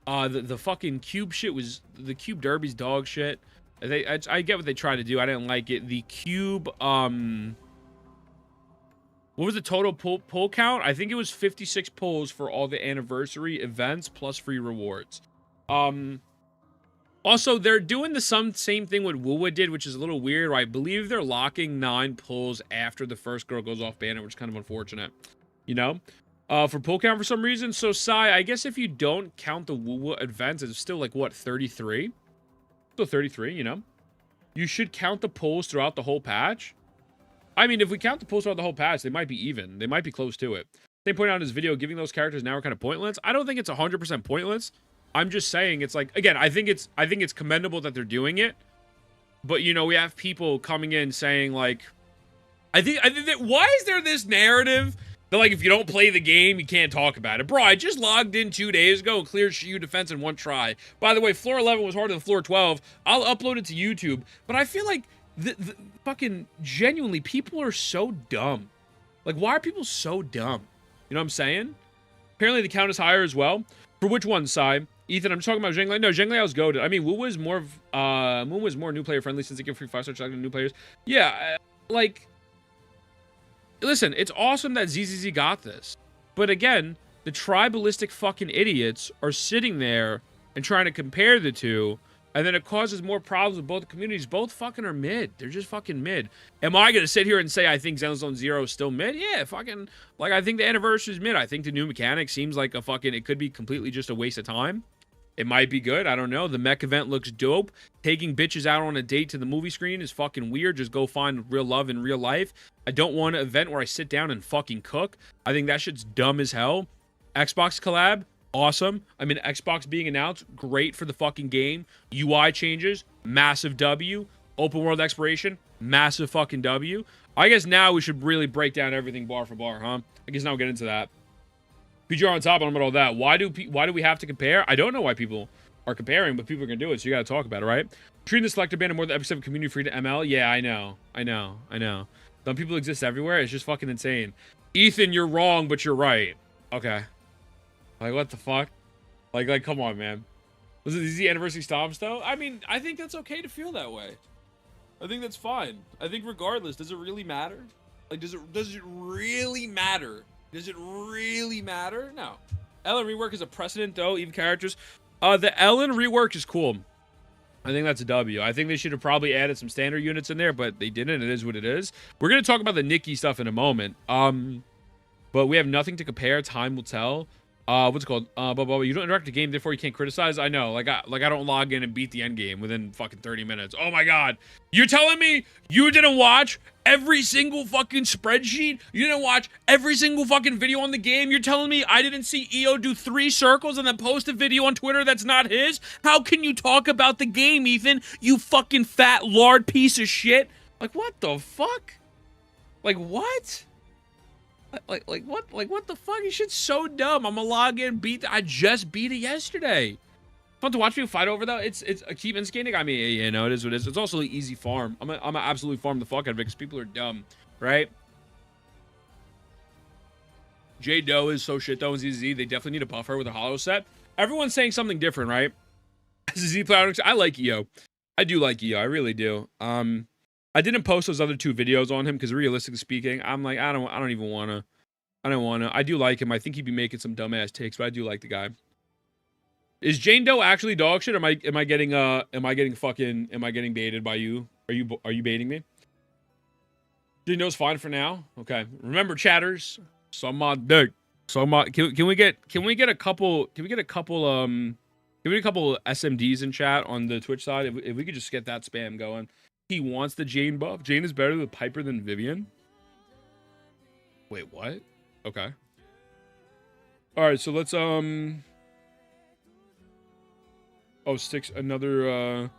The fucking cube shit was... The cube derby's dog shit. I get what they tried to do. I didn't like it. The cube... What was the total pull count? I think it was 56 pulls for all the anniversary events plus free rewards. Also, they're doing the same thing what Wuwa did, which is a little weird. I believe they're locking 9 pulls after the first girl goes off banner, which is kind of unfortunate. You know? For pull count for some reason. So, Sai, I guess if you don't count the Wuwa events, it's still like, what, 33? Still 33, you know? You should count the pulls throughout the whole patch. I mean, if we count the pulls throughout the whole patch, they might be even. They might be close to it. They point out in his video, giving those characters now are kind of pointless. I don't think it's 100% pointless. I'm just saying it's like, again, I think it's commendable that they're doing it. But, you know, we have people coming in saying, like, I think that, why is there this narrative that, like, if you don't play the game, you can't talk about it? Bro, I just logged in 2 days ago and cleared Shiyu defense in 1 try. By the way, floor 11 was harder than floor 12. I'll upload it to YouTube. But I feel like the fucking genuinely, people are so dumb. Like, why are people so dumb? You know what I'm saying? Apparently the count is higher as well. For which one, Sai? Ethan, I'm talking about Zhengli. No, Zhengli was goated. I mean, Wu was more of Wu was more new player friendly since they give free 5-star to new players. Yeah, like, listen, it's awesome that ZZZ got this, but again, the tribalistic fucking idiots are sitting there and trying to compare the two, and then it causes more problems with both communities. Both fucking are mid. They're just fucking mid. Am I gonna sit here and say I think Zenless Zero is still mid? Yeah, fucking, like, I think the anniversary is mid. I think the new mechanic seems like a fucking, it could be completely just a waste of time. It might be good. I don't know. The mech event looks dope. Taking bitches out on a date to the movie screen is fucking weird. Just go find real love in real life. I don't want an event where I sit down and fucking cook. I think that shit's dumb as hell. Xbox collab, awesome. I mean, Xbox being announced, great for the fucking game. UI changes, massive W. Open world exploration, massive fucking W. I guess now we should really break down everything bar for bar, huh? I guess now we'll get into that. PGR on top on all that. Why do we have to compare? I don't know why people are comparing, but people are gonna do it, so you gotta talk about it, right? Treating the selector ban more than episode of community free to ML. Yeah, I know. Dumb people exist everywhere. It's just fucking insane. Ethan, you're wrong, but you're right. Okay. Like, what the fuck? Like, come on, man. Was it the anniversary stomps though? I mean, I think that's okay to feel that way. I think that's fine. I think regardless, does it really matter? Like, does it really matter? Does it really matter? No. Ellen rework is a precedent though, even characters. The Ellen rework is cool. I think that's a W. I think they should have probably added some standard units in there, but they didn't. It is what it is. We're gonna talk about the Nikke stuff in a moment. But we have nothing to compare. Time will tell. What's it called? You don't interact with the game, therefore you can't criticize. I know. Like I don't log in and beat the end game within fucking 30 minutes. Oh my god. You're telling me you didn't watch every single fucking spreadsheet? You didn't watch every single fucking video on the game? You're telling me I didn't see EO do 3 circles and then post a video on Twitter that's not his? How can you talk about the game, Ethan? You fucking fat lard piece of shit. Like, what the fuck? Like, what? Like what the fuck? This shit's so dumb. I'm gonna log in, I just beat it yesterday. Fun to watch people fight over though. It's a keep instigating. I mean, you know, it is what it is. It's also an easy farm. I'm gonna absolutely farm the fuck out of it because people are dumb, right? J Doe is so shit though. And ZZ, they definitely need a buffer with a hollow set. Everyone's saying something different, right? ZZ Platinum, I like EO. I do like EO. I really do. I didn't post those other 2 videos on him because realistically speaking, I'm like, I don't even wanna. I do like him. I think he'd be making some dumbass takes, but I do like the guy. Is Jane Doe actually dog shit? Or am I getting baited by you? Are you baiting me? Jane Doe's fine for now. Okay. Remember, chatters, some mod dick. Some mod, can we get a couple SMDs in chat on the Twitch side? If we could just get that spam going. He wants the Jane buff. Jane is better with Piper than Vivian. Wait, what? Okay. All right, so let's oh, Sticks, another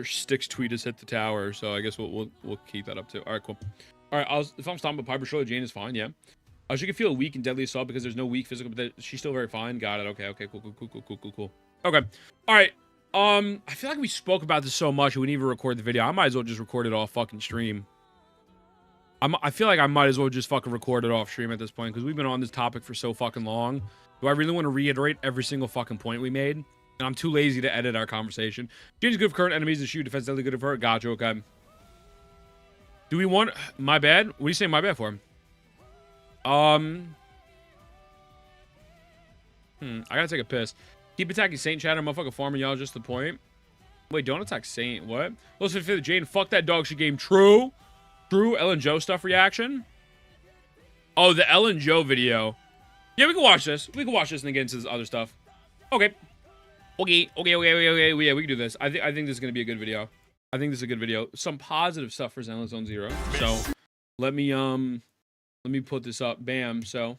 Sticks tweet has hit the tower, so I guess we'll keep that up too. All right, cool. All right, if I'm stopping with Piper, surely Jane is fine. Yeah. She can feel weak and deadly assault because there's no weak physical, but she's still very fine. Got it. Okay. Cool. Okay. All right. I feel like we spoke about this so much we didn't even record the video. I might as well just record it off fucking stream. I feel like I might as well just fucking record it off stream at this point because we've been on this topic for so fucking long. Do I really want to reiterate every single fucking point we made? And I'm too lazy to edit our conversation. Jane's good for current enemies to shoot. Defense deadly good for her. Gotcha. Okay. Do we want... My bad? What do you say my bad for? I gotta take a piss. Keep attacking Saint Chatter, motherfucker farming y'all just the point. Wait, don't attack Saint. What? Listen for the Jane. Fuck that dog shit game. True. Ellen Joe stuff reaction. Oh, the Ellen Joe video. Yeah, we can watch this. We can watch this and then get into this other stuff. Okay. Okay. Yeah, we can do this. I think this is gonna be a good video. I think this is a good video. Some positive stuff for Zenless Zone Zero. So let me put this up. Bam. So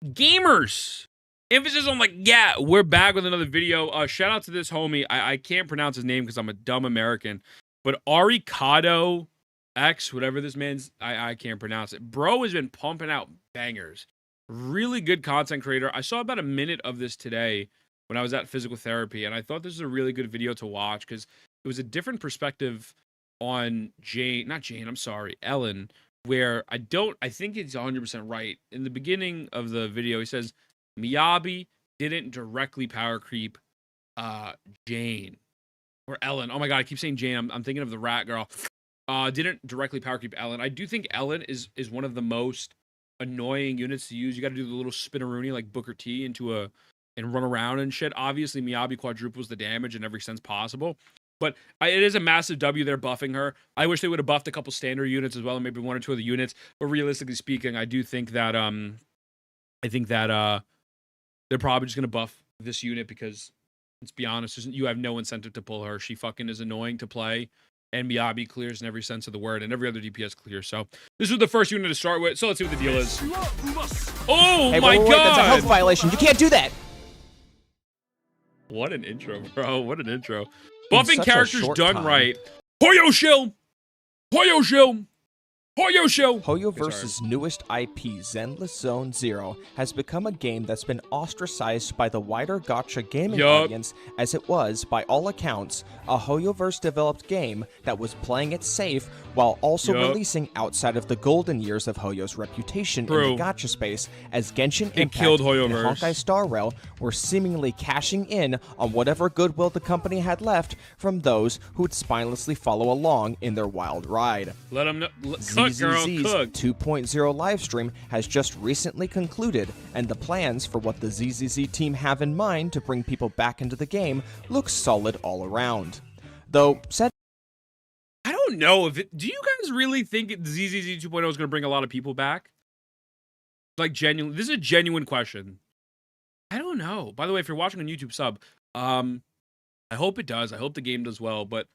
gamers. Emphasis on like, yeah, we're back with another video. Shout out to this homie. I can't pronounce his name because I'm a dumb American. But Aricado X, whatever this man's, I can't pronounce it. Bro has been pumping out bangers. Really good content creator. I saw about a minute of this today when I was at physical therapy, and I thought this was a really good video to watch because it was a different perspective on Ellen where I think it's 100% right. In the beginning of the video, he says Miyabi didn't directly power creep Jane or Ellen. Oh my god, I keep saying Jane. I'm thinking of the rat girl. Didn't directly power creep Ellen. I do think Ellen is one of the most annoying units to use. You got to do the little spinneroonie like Booker T and run around and shit. Obviously, Miyabi quadruples the damage in every sense possible. But it is a massive W they're buffing her. I wish they would have buffed a couple standard units as well, and maybe one or two other units. But realistically speaking, I do think that they're probably just gonna buff this unit because, let's be honest, you have no incentive to pull her. She fucking is annoying to play, and Miyabi clears in every sense of the word, and every other DPS clears. So this was the first unit to start with. So let's see what the deal is. Oh my god! That's a health violation. You can't do that. What an intro, bro. What an intro. Buffing such a characters short done time. right. Hoyo shill! Hoyo shill! Hoyo shill! Hoyo vs. newest IP, Zenless Zone Zero, has become a game that's been ostracized by the wider gacha gaming audience, as it was, by all accounts, a Hoyoverse developed game that was playing it safe while also releasing outside of the golden years of Hoyo's reputation in the gacha space, as Genshin Impact killed and Hoyoverse. Honkai Star Rail were seemingly cashing in on whatever goodwill the company had left from those who would spinelessly follow along in their wild ride. Let them know. Cook, girl, ZZZ's cook. 2.0 livestream has just recently concluded, and the plans for what the ZZZ team have in mind to bring people back into the game look solid all around. Though, said I don't know if it. Do you guys really think ZZZ 2.0 is going to bring a lot of people back? Like, genuine. This is a genuine question. I don't know. By the way, if you're watching on YouTube, sub. I hope it does. I hope the game does well. But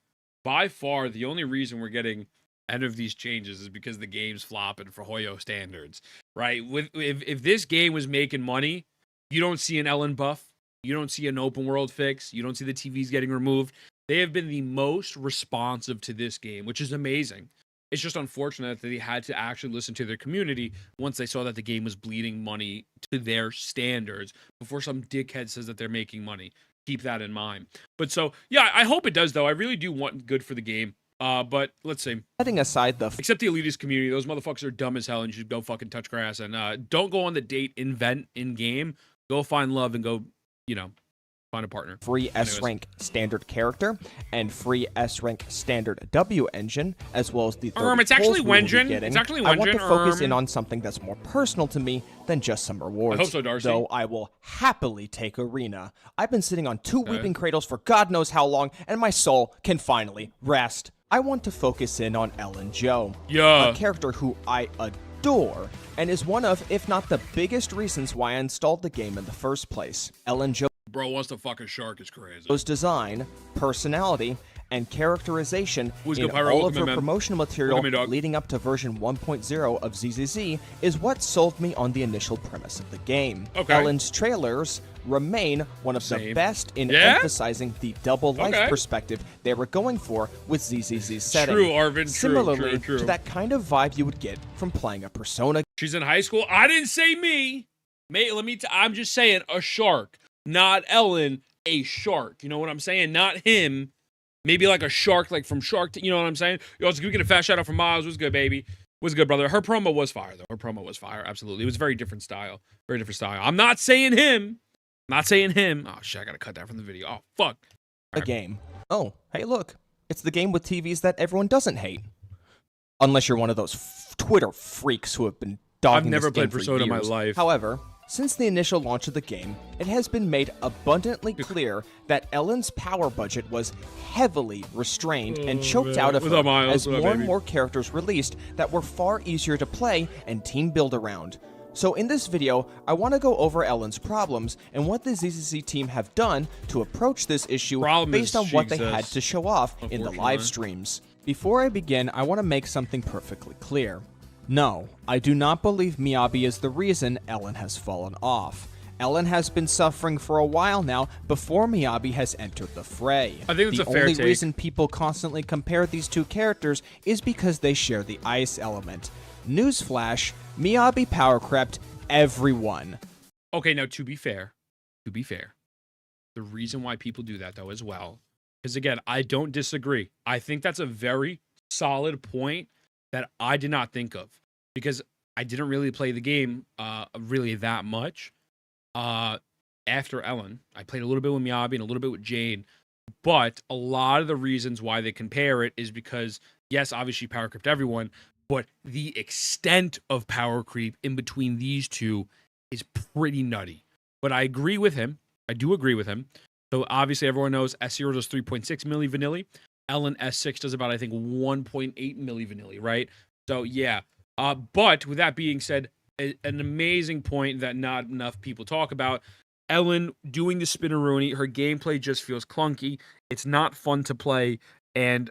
by far, the only reason we're getting any of these changes is because the game's flopping for Hoyo standards, right? If this game was making money, you don't see an Ellen buff, you don't see an open world fix, you don't see the TVs getting removed. They have been the most responsive to this game, which is amazing. It's just unfortunate that they had to actually listen to their community once they saw that the game was bleeding money to their standards before some dickhead says that they're making money. Keep that in mind. But so, yeah, I hope it does, though. I really do want good for the game. But let's see. setting aside the Except the elitist community, those motherfuckers are dumb as hell and you should go fucking touch grass. And don't go on the date invent in game. Go find love and go, find a partner. free S-rank standard character and free S-rank standard W engine, as well as the 30 it's actually pulls we will be Wenjin. getting, It's actually I want to Wenjin, focus in on something that's more personal to me than just some rewards. I hope so, Darcy. Though I will happily take Arena. I've been sitting on 2 weeping cradles for God knows how long, and my soul can finally rest. I want to focus in on Ellen Joe, Yeah. a character who I adore, and is one of, if not the biggest reasons why I installed the game in the first place. Ellen Joe Bro wants to fuck a shark is crazy. design, personality, and characterization Who's in good, Pyro? all of Welcome her in, man. promotional Look material at me, dog. leading up to version 1.0 of ZZZ is what sold me on the initial premise of the game. Okay. Ellen's trailers remain one of the Same. best in Yeah? emphasizing the double life Okay. perspective they were going for with ZZZ's setting. True, Arvin. True, Similarly true. to that kind of vibe you would get from playing a Persona. She's in high school. I didn't say me. I'm just saying a shark, not Ellen, a shark. You know what I'm saying? Not him. Maybe like a shark, like from Shark. You know what I'm saying? Yo, we get a fast shout out from Miles. What's good, baby? What's good, brother? Her promo was fire, though. Her promo was fire. Absolutely. It was a very different style. Very different style. I'm not saying him. Not saying him. Oh, shit. I got to cut that from the video. Oh, fuck. A game. Oh, hey, look. It's the game with TVs that everyone doesn't hate. Unless you're one of those Twitter freaks who have been dogging I've never this game played for Persona in my years. life. However, since the initial launch of the game, it has been made abundantly clear that Ellen's power budget was heavily restrained and choked out of What's her up, Miles? as What up, more and baby? more characters released that were far easier to play and team build around. So in this video, I want to go over Ellen's problems and what the ZZZ team have done to approach this issue Problem is based on she what they had exists, to show off in the live unfortunately. streams. Before I begin, I want to make something perfectly clear. No, I do not believe Miyabi is the reason Ellen has fallen off. Ellen has been suffering for a while now before Miyabi has entered the fray. I think that's the a fair only take. reason people constantly compare these two characters is because they share the ice element. Newsflash, Miyabi power crept everyone. Okay, now to be fair, the reason why people do that though as well, because again, I don't disagree. I think that's a very solid point that I did not think of because I didn't really play the game really that much. After Ellen, I played a little bit with Miyabi and a little bit with Jane, but a lot of the reasons why they compare it is because, yes, obviously power creeped everyone, but the extent of power creep in between these two is pretty nutty. But I agree with him. I do agree with him. So obviously everyone knows S0 does 3.6 milli vanilli. Ellen S6 does about, I think, 1.8 milli vanilli, right? So yeah. But with that being said, an amazing point that not enough people talk about. Ellen doing the spinneroonie, her gameplay just feels clunky. It's not fun to play, and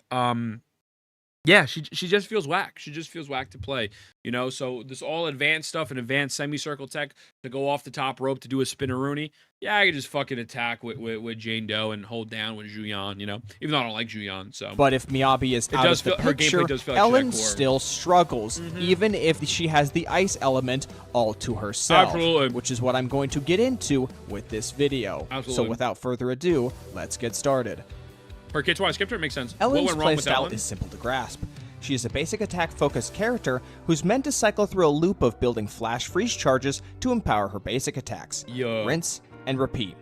yeah, she just feels whack. She just feels whack to play, you know. So this all advanced stuff and advanced semicircle tech to go off the top rope to do a spinneroonie. Yeah, I could just fucking attack with Jane Doe and hold down with Julian, you know. Even though I don't like Julian, so. But if Miyabi is out of the picture, Ellen still struggles, even if she has the ice element all to herself. Absolutely. Which is what I'm going to get into with this video. Absolutely. So without further ado, let's get started. Her kid's why I skipped her, makes sense. Ellen's playstyle is simple to grasp. She is a basic attack-focused character who's meant to cycle through a loop of building flash freeze charges to empower her basic attacks. Yeah. Rinse and repeat.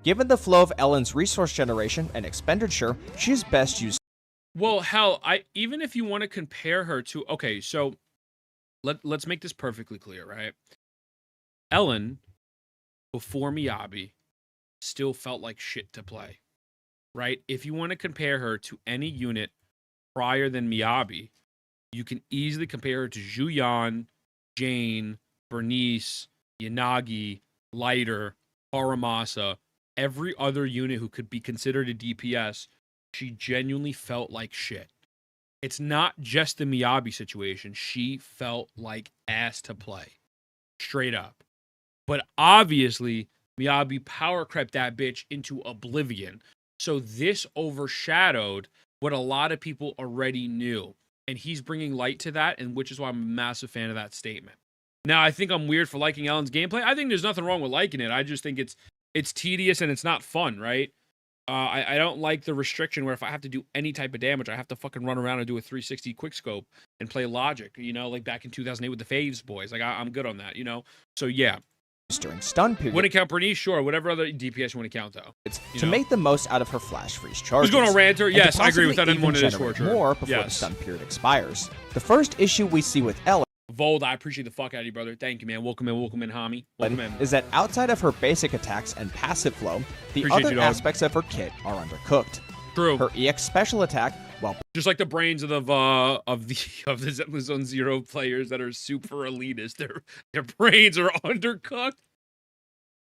Given the flow of Ellen's resource generation and expenditure, she is best used. Well, hell, even if you want to compare her to, okay, so let's make this perfectly clear, right? Ellen, before Miyabi, still felt like shit to play, right? If you want to compare her to any unit prior than Miyabi, you can easily compare her to Julian, Jane, Bernice, Yanagi, Lighter, Haramasa, every other unit who could be considered a DPS. She genuinely felt like shit. It's not just the Miyabi situation. She felt like ass to play. Straight up. But obviously, Miyabi power crept that bitch into oblivion. So this overshadowed what a lot of people already knew. And he's bringing light to that, and which is why I'm a massive fan of that statement. Now, I think I'm weird for liking Ellen's gameplay. I think there's nothing wrong with liking it. I just think it's tedious and it's not fun, right? I don't like the restriction where if I have to do any type of damage, I have to fucking run around and do a 360 quickscope and play Logic, you know, like back in 2008 with the Faves boys. Like, I'm good on that, you know? So, yeah. During stun period. Wouldn't count Bernice, sure. Whatever other DPS you want to count, though. It's to make the most out of her flash freeze charges. Who's going to Ranter? Yes, I agree with that. Even generate more before the stun period expires. The first issue we see with Ellen, Vold, I appreciate the fuck out of you, brother. Thank you, man. Welcome in, homie. Welcome in. Is that outside of her basic attacks and passive flow, the other aspects of her kit are undercooked. True. Her EX special attack, well, just like the brains of the Zenless Zone Zero players that are super elitist, their brains are undercooked.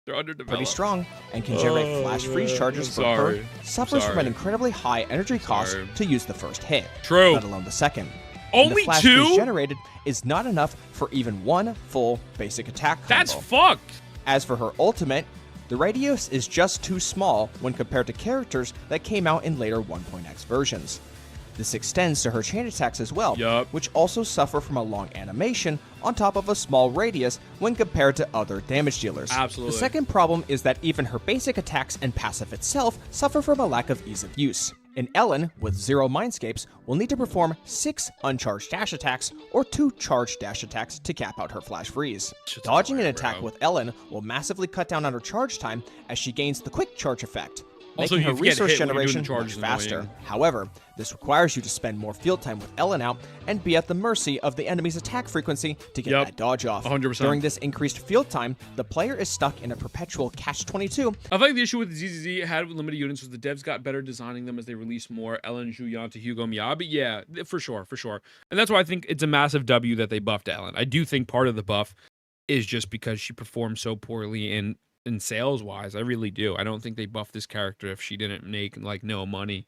They're underdeveloped. Pretty strong and can generate flash freeze charges for her. Suffers from an incredibly high energy cost to use the first hit. True. Let alone the second. Only the flash two? Freeze generated is not enough for even one full basic attack combo. That's fucked. As for her ultimate, the radius is just too small when compared to characters that came out in later 1.x versions. This extends to her chain attacks as well, which also suffer from a long animation on top of a small radius when compared to other damage dealers. Absolutely. The second problem is that even her basic attacks and passive itself suffer from a lack of ease of use. And Ellen, with 0 Mindscapes, will need to perform 6 uncharged dash attacks or 2 charged dash attacks to cap out her flash freeze. Dodging an attack with Ellen will massively cut down on her charge time as she gains the quick charge effect, making her resource generation much faster. However, this requires you to spend more field time with Ellen out and be at the mercy of the enemy's attack frequency to get that dodge off. 100%. During this increased field time, the player is stuck in a perpetual catch-22. I think the issue with the ZZZ had with limited units was the devs got better designing them as they released more Ellen, Julian to Hugo Miyabi. Yeah, for sure. And that's why I think it's a massive W that they buffed Ellen. I do think part of the buff is just because she performed so poorly in sales wise. I really do. I don't think they buffed this character if she didn't make like no money.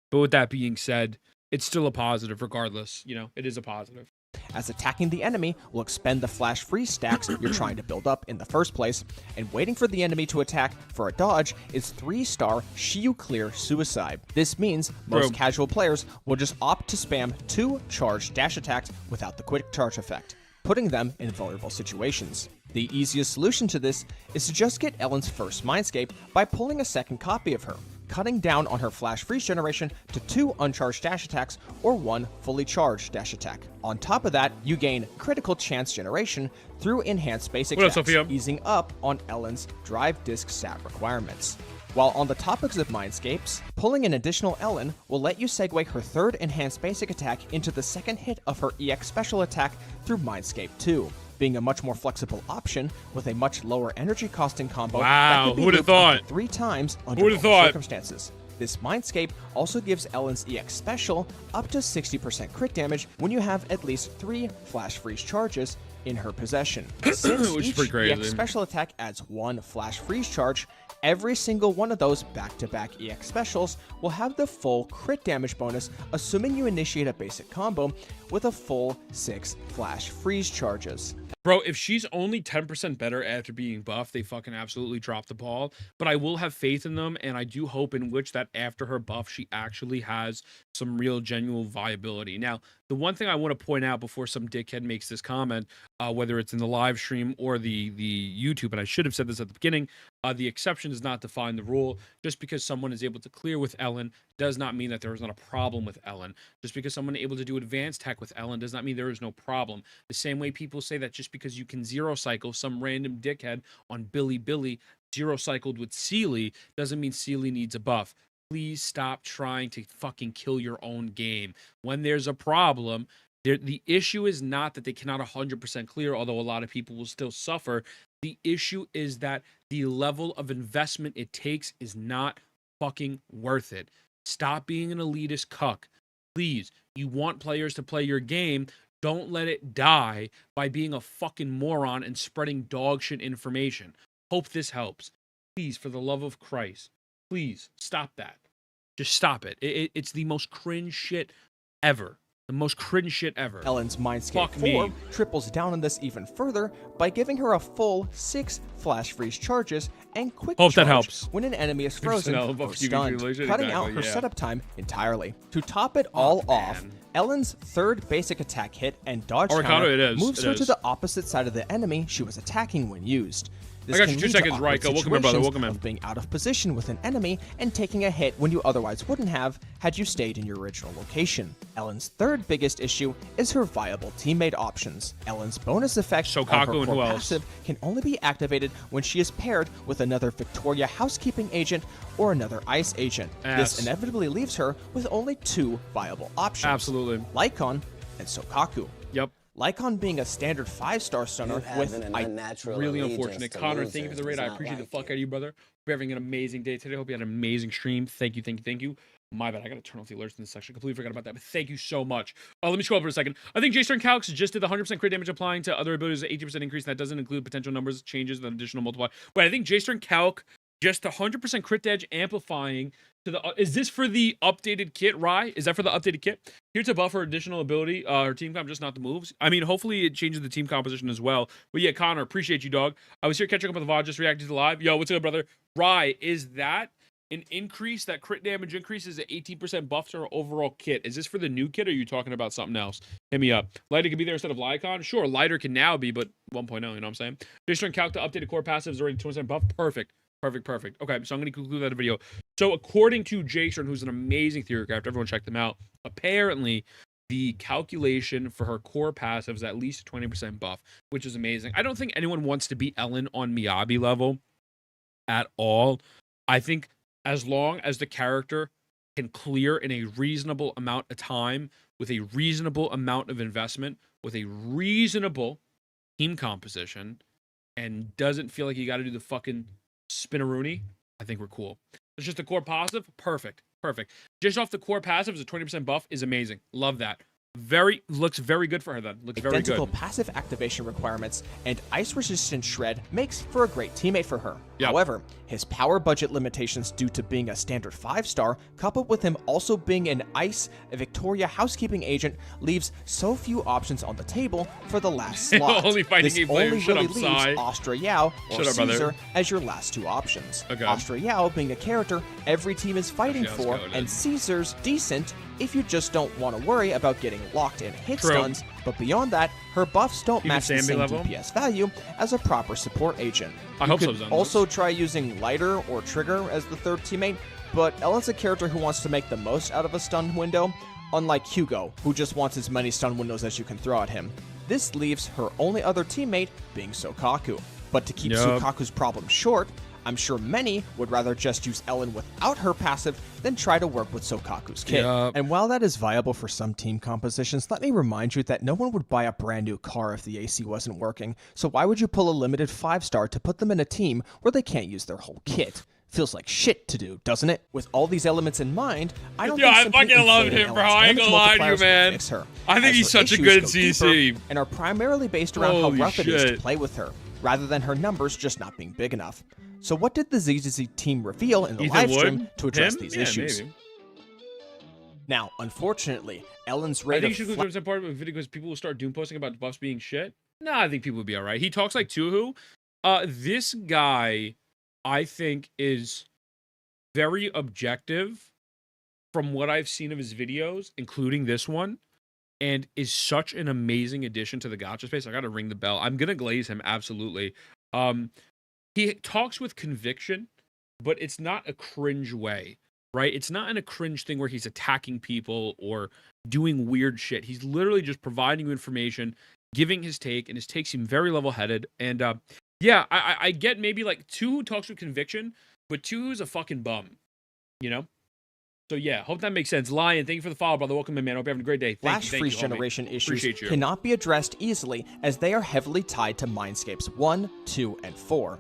But with that being said, it's still a positive regardless. You know, it is a positive. As attacking the enemy will expend the flash freeze stacks you're trying to build up in the first place, and waiting for the enemy to attack for a dodge is 3-star Shiyu Clear Suicide. This means most casual players will just opt to spam 2 charged dash attacks without the quick charge effect, putting them in vulnerable situations. The easiest solution to this is to just get Ellen's first Mindscape by pulling a second copy of her. cutting down on her flash freeze generation to 2 uncharged dash attacks or 1 fully charged dash attack. On top of that, you gain critical chance generation through enhanced basic stats, easing up on Ellen's drive disc stat requirements. While on the topics of Mindscapes, pulling an additional Ellen will let you segue her third enhanced basic attack into the second hit of her EX special attack through Mindscape 2, being a much more flexible option with a much lower energy costing combo that can be looped up to 3 times under normal circumstances. This Mindscape also gives Ellen's EX special up to 60% crit damage when you have at least 3 flash freeze charges in her possession. Since each EX special attack adds 1 flash freeze charge, every single one of those back-to-back EX specials will have the full crit damage bonus, assuming you initiate a basic combo with a full 6 flash freeze charges. Bro, if she's only 10% better after being buffed, they fucking absolutely drop the ball. But I will have faith in them, and I do hope in which that after her buff, she actually has some real, genuine viability. Now, the one thing I want to point out before some dickhead makes this comment, whether it's in the live stream or the YouTube, and I should have said this at the beginning, the exception does not define the rule. Just because someone is able to clear with Ellen does not mean that there is not a problem with Ellen. Just because someone is able to do advanced tech with Ellen does not mean there is no problem. The same way people say that just because you can zero cycle some random dickhead on Billy zero cycled with Sealy doesn't mean Sealy needs a buff. Please stop trying to fucking kill your own game. When there's a problem, the issue is not that they cannot 100% clear, although a lot of people will still suffer. The issue is that the level of investment it takes is not fucking worth it. Stop being an elitist cuck. Please, you want players to play your game. Don't let it die by being a fucking moron and spreading dog shit information. Hope this helps. Please, for the love of Christ, please stop that. Just stop it. It's the most cringe shit ever. The most cringe shit ever. Ellen's Mindscape 4 triples down on this even further by giving her a full 6 flash freeze charges and quick charge that helps. when an enemy is frozen or stunned, cutting out her setup time entirely. To top it all off, Ellen's third basic attack hit and dodge counter moves her to the opposite side of the enemy she was attacking when used. This I got you 2 seconds, Raiko. Welcome in, brother. Welcome in. Of being out of position with an enemy and taking a hit when you otherwise wouldn't have had you stayed in your original location. Ellen's third biggest issue is her viable teammate options. Ellen's bonus effect on her core passive can only be activated when she is paired with another Victoria housekeeping agent or another ice agent. This inevitably leaves her with only 2 viable options. Absolutely. Lycon and Sokaku. Yep. Lycon being a standard 5-star stunner with really unfortunate. Connor, thank you for the raid. I appreciate the fuck out of you, brother. We're having an amazing day today. Hope you had an amazing stream. Thank you. My bad. I gotta turn off the alerts in this section. Completely forgot about that. But thank you so much. Let me scroll up for a second. I think J-Stern Calcs just did the 100% crit damage applying to other abilities, 80% increase. And that doesn't include potential numbers changes, the additional multiply. But I think J-Stern Calc just 100% crit edge amplifying to the. Is this for the updated kit, Rye? Is that for the updated kit? Here to buff her additional ability, her team comp, just not the moves. I mean, hopefully it changes the team composition as well. But yeah, Connor, appreciate you, dog. I was here catching up with the VOD, just reacting to the live. Yo, what's up, brother? Rye, is that an increase, that crit damage increase is an 18% buff to her overall kit? Is this for the new kit, or are you talking about something else? Hit me up. Lighter can be there instead of Lycon? Sure, Lighter can now be, but 1.0, you know what I'm saying? J-Stern Calc to updated core passive is already 20% buff. Perfect. Okay, so I'm going to conclude that video. So according to J-Stern, who's an amazing theory craft, everyone check them out, apparently the calculation for her core passive is at least 20% buff, which is amazing. I don't think anyone wants to beat Ellen on Miyabi level at all. I think as long as the character can clear in a reasonable amount of time, with a reasonable amount of investment, with a reasonable team composition, and doesn't feel like you got to do the fucking spinneroonie, I think we're cool. It's just the core passive. Perfect. Just off the core passive as a 20% buff is amazing. Love that. Looks very good for her then. Looks very good. Identical passive activation requirements and ice resistant shred makes for a great teammate for her. Yep. However, his power budget limitations due to being a standard 5-star, coupled with him also being an ice Victoria housekeeping agent, leaves so few options on the table for the last slot. Only fighting this game player. only Shut really up, leaves Sai. Astra Yao or Shut up, Caesar brother. as your last 2 options. Okay. Astra Yao being a character every team is fighting Okay, for, and Caesar's decent if you just don't want to worry about getting locked in hit stuns, but beyond that, her buffs don't match the same DPS value as a proper support agent. I hope so, Zen. Also try using Lighter or Trigger as the third teammate, but Ellen's a character who wants to make the most out of a stun window, unlike Hugo, who just wants as many stun windows as you can throw at him. This leaves her only other teammate being Sokaku. But to keep Sokaku's problem short, I'm sure many would rather just use Ellen without her passive than try to work with Sokaku's kit. And while that is viable for some team compositions, let me remind you that no one would buy a brand new car if the AC wasn't working, so why would you pull a limited 5-star to put them in a team where they can't use their whole kit? Feels like shit to do, doesn't it? With all these elements in mind, I don't think I fucking love him, bro. I ain't gonna lie to you, man. I think he's such a good CC. And are primarily based around how rough it is to play with her, rather than her numbers just not being big enough. So what did the ZZZ team reveal in the live stream to address these issues? Maybe. Now, unfortunately, Ellen's I rate think you of should go to part of the video because people will start doom posting about buffs being shit. Nah, I think people would be alright. He talks like Tuhu. This guy, I think, is very objective from what I've seen of his videos, including this one, and is such an amazing addition to the gacha space. I gotta ring the bell. I'm gonna glaze him, absolutely. He talks with conviction, but it's not a cringe way, right? It's not in a cringe thing where he's attacking people or doing weird shit. He's literally just providing you information, giving his take, and his take seem very level-headed. And yeah, I get maybe like Tuhu talks with conviction, but Tuhu's a fucking bum, you know? So yeah, hope that makes sense. Lion, thank you for the follow, brother. Welcome in, man. Hope you're having a great day. Flash freeze generation issues cannot be addressed easily as they are heavily tied to Mindscapes 1, 2, and 4.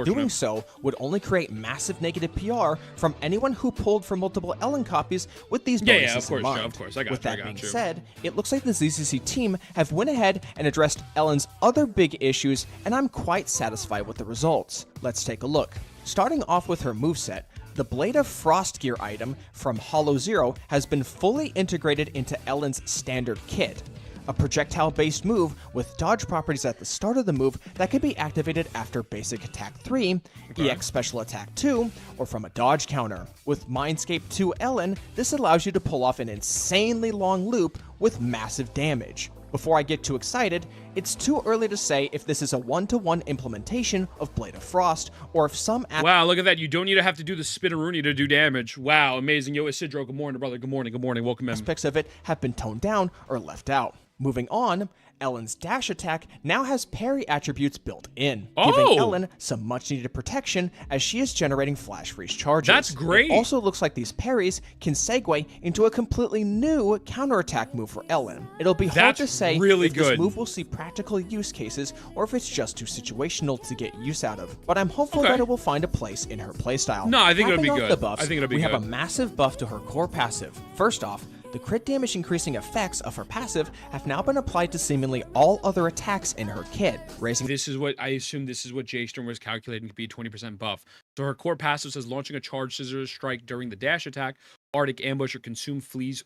Doing so would only create massive negative PR from anyone who pulled for multiple Ellen copies with these bonuses in mind. Of course. I got with that being said, it looks like the ZZC team have went ahead and addressed Ellen's other big issues, and I'm quite satisfied with the results. Let's take a look. Starting off with her moveset, the Blade of Frost gear item from Hollow Zero has been fully integrated into Ellen's standard kit. A projectile-based move with dodge properties at the start of the move that can be activated after basic attack 3, EX special attack 2, or from a dodge counter. With Mindscape 2 Ellen, this allows you to pull off an insanely long loop with massive damage. Before I get too excited, it's too early to say if this is a one-to-one implementation of Blade of Frost, or if some... Wow, look at that. You don't need to have to do the spinneroonie to do damage. Wow, amazing. Yo, Isidro, good morning, brother. Good morning. Welcome in. Aspects of it have been toned down or left out. Moving on, Ellen's dash attack now has parry attributes built in, giving Ellen some much-needed protection as she is generating flash freeze charges. That's great. It also looks like these parries can segue into a completely new counterattack move for Ellen. It'll be hard to say if this move will see practical use cases or if it's just too situational to get use out of, but I'm hopeful that it will find a place in her playstyle. No, I think it'll be good. I think it'll be good. We have a massive buff to her core passive. First off, the crit damage increasing effects of her passive have now been applied to seemingly all other attacks in her kit, raising... This is what I assume this is what J-Storm was calculating to be a 20% buff. So her core passive says launching a charge scissors strike during the dash attack, Arctic ambush, or consume flash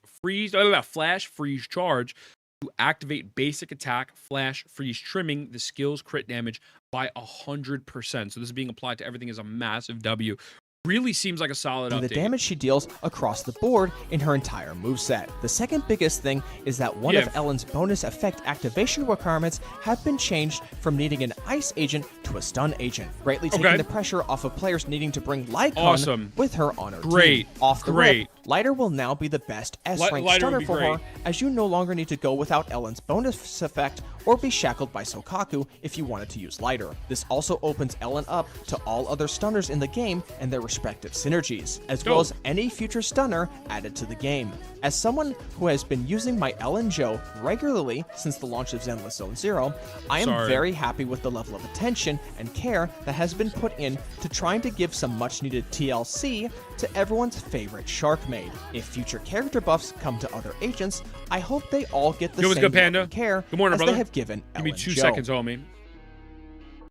freeze charge to activate basic attack, flash freeze, trimming the skill's crit damage by 100%. So this is being applied to everything as a massive W. Really seems like a solid update. The damage she deals across the board in her entire moveset. The second biggest thing is that one of Ellen's bonus effect activation requirements have been changed from needing an ice agent to a stun agent, greatly taking the pressure off of players needing to bring Lycon with her on her team. Off the rip, Lighter will now be the best S-rank stunner for her, as you no longer need to go without Ellen's bonus effect or be shackled by Sokaku if you wanted to use Lighter. This also opens Ellen up to all other stunners in the game and their respective synergies, as well as any future stunner added to the game. As someone who has been using my Ellen Joe regularly since the launch of Zenless Zone Zero, I am very happy with the level of attention and care that has been put in to trying to give some much needed TLC to everyone's favorite shark maid. If future character buffs come to other agents, I hope they all get the same love and care as they have given Ellen Give me 2 Joe. seconds, homie.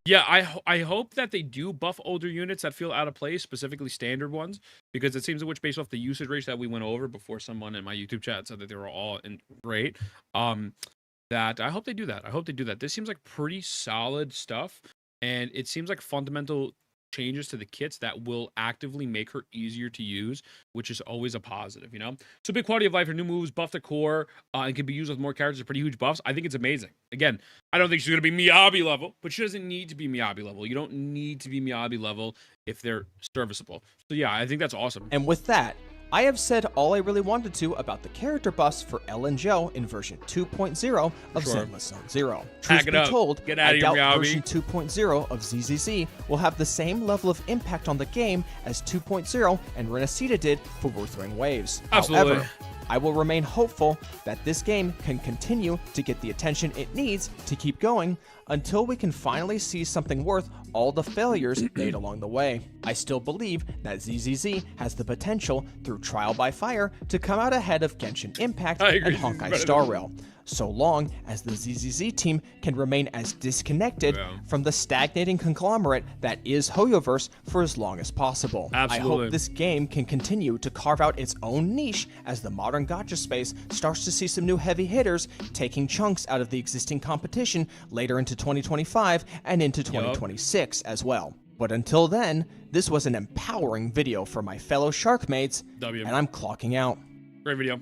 Yeah, I hope that they do buff older units that feel out of place, specifically standard ones, because it seems to which based off the usage rates that we went over before someone in my YouTube chat said that they were all great. That I hope they do that. This seems like pretty solid stuff, and it seems like fundamental changes to the kits that will actively make her easier to use, which is always a positive, you know? So big quality of life, her new moves, buff the core, and can be used with more characters, pretty huge buffs. I think it's amazing. Again, I don't think she's going to be Miyabi level, but she doesn't need to be Miyabi level. You don't need to be Miyabi level if they're serviceable. So yeah, I think that's awesome. And with that, I have said all I really wanted to about the character buffs for Elle and Joe in version 2.0 of Zenless Zone Zero. Truth be told, I doubt version 2.0 of ZZZ will have the same level of impact on the game as 2.0 and Renacita did for Wuthering Waves. Absolutely. However, I will remain hopeful that this game can continue to get the attention it needs to keep going until we can finally see something worth all the failures made along the way. I still believe that ZZZ has the potential through Trial by Fire to come out ahead of Genshin Impact and Honkai Star Rail, so long as the ZZZ team can remain as disconnected from the stagnating conglomerate that is Hoyoverse for as long as possible. Absolutely. I hope this game can continue to carve out its own niche as the modern gacha space starts to see some new heavy hitters taking chunks out of the existing competition later into 2025 and into 2026 as well. But until then, this was an empowering video for my fellow Sharkmates, and I'm clocking out. Great video.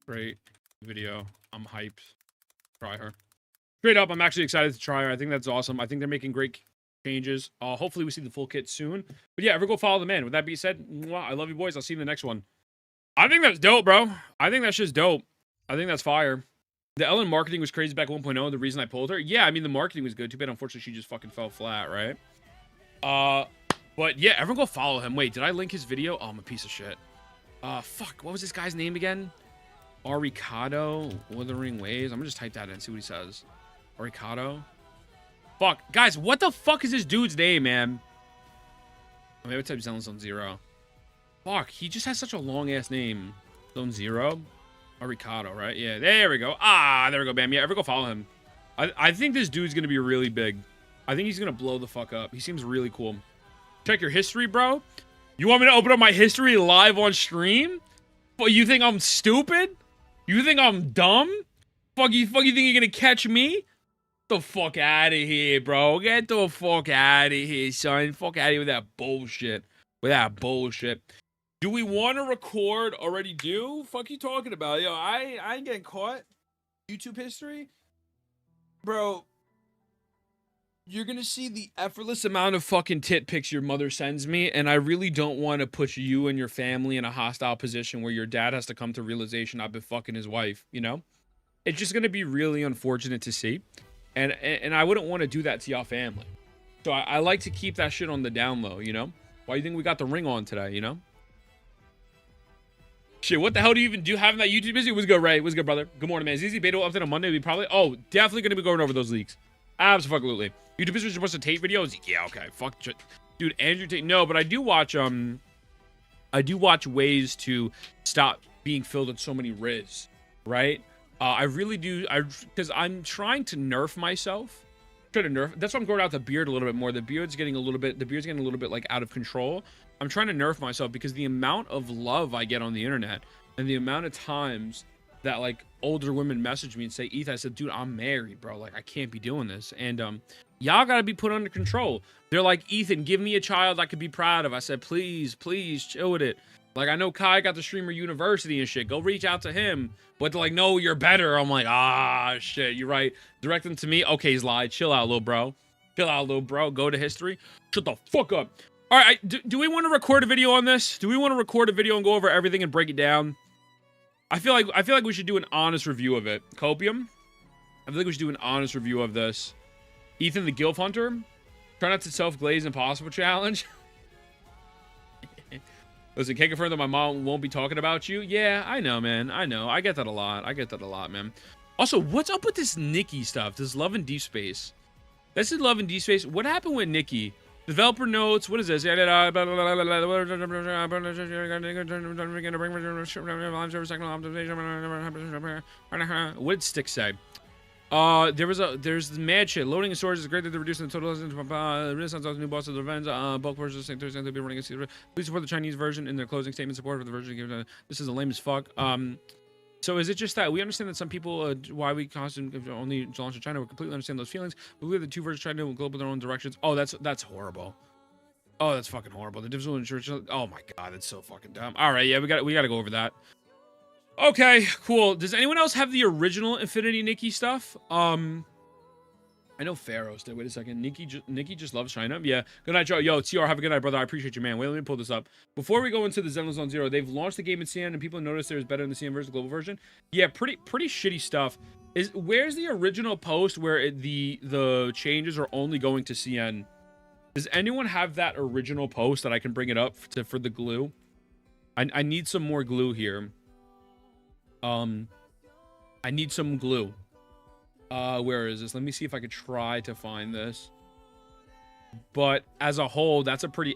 Great video. I'm hyped. Try her. Straight up, I'm actually excited to try her. I think that's awesome. I think they're making great changes. Hopefully we see the full kit soon. But yeah, ever go follow the man. With that being said, I love you boys. I'll see you in the next one. I think that's dope, bro. I think that's just dope. I think that's fire. The Ellen marketing was crazy back 1.0. The reason I pulled her. Yeah, I mean, the marketing was good. Too bad, unfortunately, she just fucking fell flat, right? But yeah, everyone go follow him. Wait, did I link his video? Oh, I'm a piece of shit. Fuck. What was this guy's name again? Aricado, Wuthering Waves. I'm gonna just type that in and see what he says. Aricado. Fuck. Guys, what the fuck is this dude's name, man? Oh, maybe I type Zone Zero. Fuck, he just has such a long-ass name. Zone Zero? Aricado, right? Yeah, there we go. Ah, there we go, bam. Yeah, ever go follow him. I think this dude's gonna be really big. I think he's gonna blow the fuck up. He seems really cool. Check your history, bro. You want me to open up my history live on stream? But you think I'm stupid? You think I'm dumb? Fuck you think you're gonna catch me? Get the fuck out of here, bro. Get the fuck out of here, son. Fuck out of here with that bullshit. With that bullshit. Do we want to record already? Fuck you talking about? Yo, I ain't getting caught. YouTube history? Bro. You're gonna see the effortless amount of fucking tit pics your mother sends me, and I really don't want to put you and your family in a hostile position where your dad has to come to realization I've been fucking his wife, you know? It's just gonna be really unfortunate to see, and I wouldn't want to do that to y'all family. So I like to keep that shit on the down low, you know? Why do you think we got the ring on today, you know? Shit, what the hell do you even do having that YouTube busy? What's good, Ray? What's good, brother? Good morning, man. ZZ Beta update on Monday. We probably... Oh, definitely gonna be going over those leaks. Absolutely. YouTube is supposed to Tate videos? Yeah, okay. Fuck. Dude, Andrew Tate. No, but I do watch ways to stop being filled with so many Riz, right? I really do. Because I'm trying to nerf myself. That's why I'm growing out the beard a little bit more. The beard's getting a little bit like out of control. I'm trying to nerf myself because the amount of love I get on the internet and the amount of times that like older women message me and say, Ethan, I said, dude, I'm married, bro. Like, I can't be doing this. And y'all gotta be put under control. They're like, Ethan, give me a child I could be proud of. I said, please, chill with it. Like, I know Kai got the Streamer University and shit. Go reach out to him. But they're like, no, you're better. I'm like, ah, shit, you're right. Direct them to me. Okay, he's lied. Chill out, little bro. Chill out, little bro. Go to history. Shut the fuck up. All right, do we want to record a video on this? Do we want to record a video and go over everything and break it down? I feel like we should do an honest review of it. Copium? I feel like we should do an honest review of this. Ethan the Gilf Hunter? Try not to self-glaze impossible challenge. Listen, can't confirm that my mom won't be talking about you. Yeah, I know, man. I know. I get that a lot. Man. Also, what's up with this Nikke stuff? This Love in Deep Space. This is Love in Deep Space. What happened with Nikke? Developer notes. What is this? What did Stick say? There's mad shit. Loading and storage is great that they're reducing the total. Renaissance new boss of the revenge. Bulk purchase saying Thursday they'll be running. Please support the Chinese version in their closing statement. Support for the version given. This is a lame as fuck. So is it just that we understand that some people, why we constantly only launch in China, we completely understand those feelings. But we have the two versions trying to global in their own directions. Oh, that's horrible. Oh, that's fucking horrible. The divisional insurance. Oh my god, that's so fucking dumb. All right, yeah, we got to go over that. Okay, cool. Does anyone else have the original Infinity Nikke stuff? I know Pharaohs did. Wait a second. Nikke just loves China. Yeah. Good night, Joe. Yo, TR, have a good night, brother. I appreciate you, man. Wait, let me pull this up. Before we go into the Zenless Zone Zero, they've launched the game in CN, and people noticed there's better in the CN version, the global version. Yeah, pretty shitty stuff. Where's the original post where the changes are only going to CN? Does anyone have that original post that I can bring it up for the glue? I need some more glue here. I need some glue. Where is this? Let me see if I could try to find this. But as a whole, that's a pretty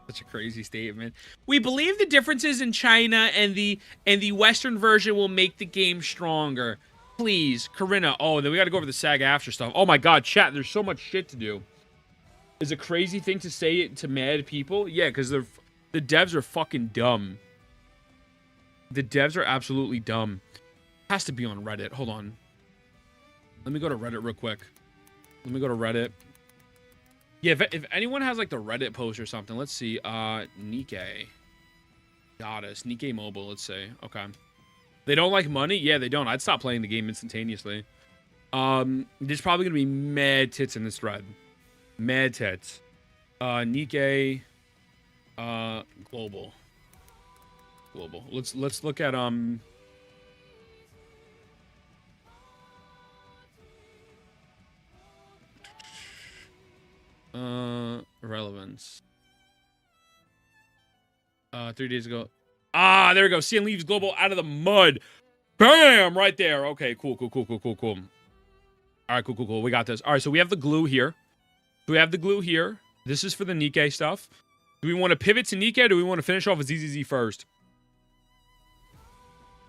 such a crazy statement. We believe the differences in China and the Western version will make the game stronger. Please, Corinna. Oh, then we got to go over the SAG-AFTRA stuff. Oh my god, chat, there's so much shit to do. Is a crazy thing to say it to mad people? Yeah, because the devs are fucking dumb. The devs are absolutely dumb. Has to be on Reddit. Hold on. Let me go to Reddit real quick. Let me go to Reddit. Yeah, if anyone has like the Reddit post or something, let's see. Nikke. Goddess. Nikke Mobile, let's say. Okay. They don't like money? Yeah, they don't. I'd stop playing the game instantaneously. There's probably gonna be mad tits in this thread. Mad tits. Nikke. Global. Let's look at relevance. 3 days ago. Ah, there we go. CN leaves Global out of the mud. Bam! Right there. Okay, cool. All right, cool. We got this. All right, so we have the glue here. This is for the Nikke stuff. Do we want to pivot to Nikke, or do we want to finish off with ZZZ first?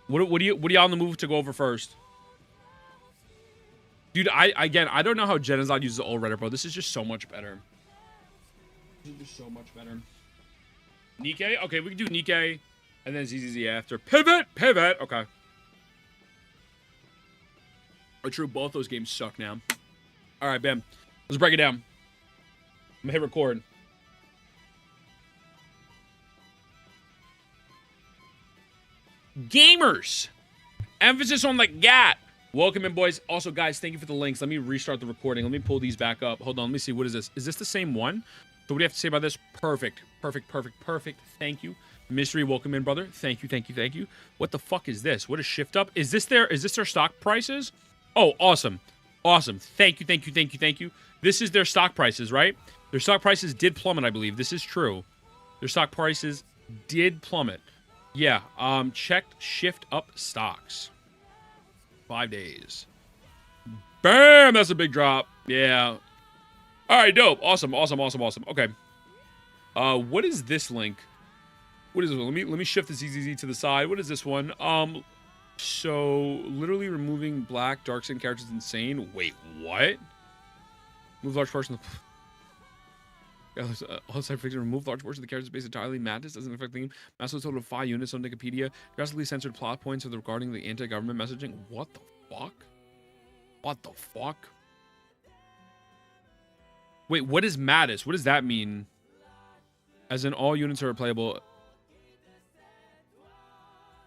What are y'all on the move to go over first? Dude, I don't know how Genazod uses old Reddit, bro. This is just so much better. Nikke? Okay, we can do Nikke and then ZZZ after. Pivot! Okay. Oh, true, both those games suck now. All right, bam. Let's break it down. I'm gonna hit record. Gamers! Emphasis on the GAT. Welcome in, boys. Also, guys, thank you for the links. Let me restart the recording. Let me pull these back up. Hold on. Let me see. What is this? Is this the same one? So what do you have to say about this? Perfect. Thank you. Mystery, welcome in, brother. Thank you. What the fuck is this? What is shift up? Is this their stock prices? Oh, awesome. Thank you. This is their stock prices, right? Their stock prices did plummet, I believe. This is true. Their stock prices did plummet. Yeah. Checked shift up stocks. 5 days. Bam! That's a big drop. Yeah. All right, dope. Awesome. Okay. What is this link? What is this one? Let me shift the ZZZ to the side. What is this one? So literally removing black dark skin characters is insane. Wait, what? Move large portion of outside fiction. Remove large portion of the characters based entirely. Madness doesn't affect the game. Massive total of 5 units on Wikipedia. Drastically censored plot points regarding the anti-government messaging. What the fuck? Wait, what is Madness? What does that mean? As in all units are playable.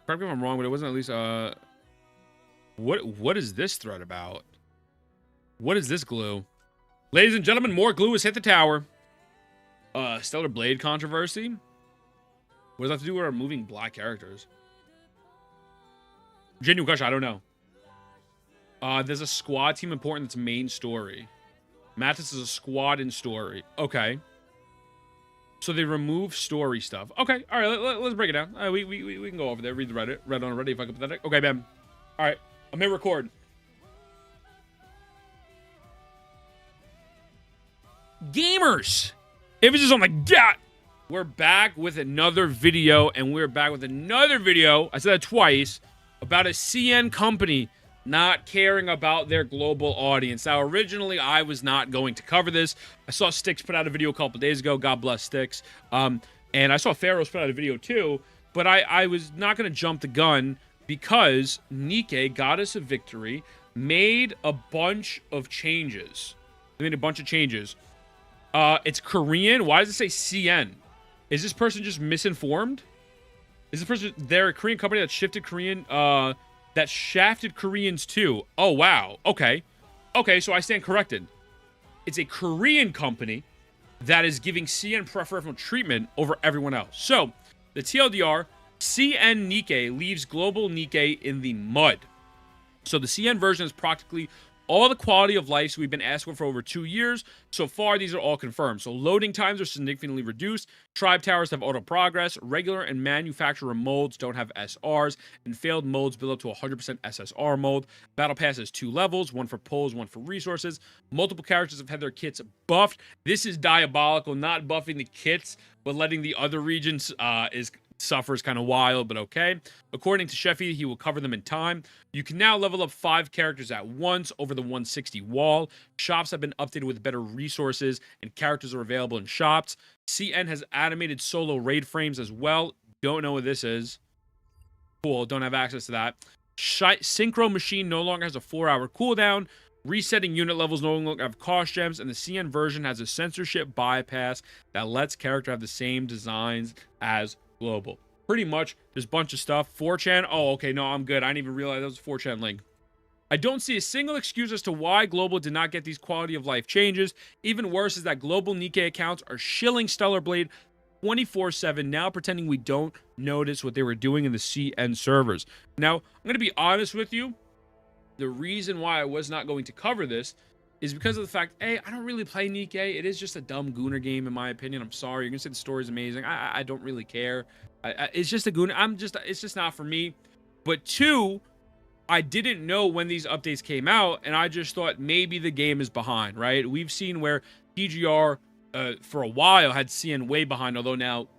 Correct me if I'm wrong, but it wasn't at least what is this thread about? What is this glue? Ladies and gentlemen, more glue has hit the tower. Stellar Blade controversy. What does that have to do with our moving black characters? Genuine question, I don't know. There's a squad team important that's main story. Mattis is a squad in story. Okay. So they remove story stuff. Okay, all right, let's break it down. We can go over there, read the Reddit. Read on Reddit if I can pathetic. Okay, bam. All right, I'm gonna record. Gamers! Emphasis on the GAT! We're back with another video, I said that twice, about a CN company not caring about their global audience. Now, originally, I was not going to cover this. I saw Styx put out a video a couple days ago. God bless Styx. And I saw Pharaohs put out a video too, but I was not going to jump the gun because Nikke, Goddess of Victory, made a bunch of changes. They made a bunch of changes. It's Korean. Why does it say CN? Is this person just misinformed? Is this person, they're a Korean company that shifted Korean, that shafted Koreans too? Oh, wow. Okay. Okay, so I stand corrected. It's a Korean company that is giving CN preferential treatment over everyone else. So, the TLDR, CN Nikke leaves Global Nikke in the mud. So the CN version is practically all the quality of life we've been asking for over 2 years. So far, these are all confirmed. So loading times are significantly reduced. Tribe towers have auto progress. Regular and manufacturer molds don't have SRs. And failed molds build up to 100% SSR mold. Battle Pass has 2 levels, one for pulls, one for resources. Multiple characters have had their kits buffed. This is diabolical, not buffing the kits, but letting the other regions suffers kind of wild, but okay. According to Sheffy, he will cover them in time. You can now level up 5 characters at once over the 160 wall. Shops have been updated with better resources, and characters are available in shops. CN has animated solo raid frames as well. Don't know what this is. Cool, don't have access to that. Synchro Machine no longer has a 4-hour cooldown. Resetting unit levels no longer have cost gems, and the CN version has a censorship bypass that lets character have the same designs as Global. Pretty much, there's a bunch of stuff. 4chan, oh, okay, no, I'm good. I didn't even realize that was a 4chan link. I don't see a single excuse as to why Global did not get these quality of life changes. Even worse is that Global Nikke accounts are shilling Stellar Blade 24/7, now pretending we don't notice what they were doing in the CN servers. Now, I'm going to be honest with you. The reason why I was not going to cover this is because of the fact, hey, I don't really play Nikke. It is just a dumb Gooner game, in my opinion. I'm sorry. You're going to say the story's amazing. I don't really care. It's just a Gooner. It's just not for me. But 2, I didn't know when these updates came out, and I just thought maybe the game is behind, right? We've seen where PGR, for a while, had CN way behind, although now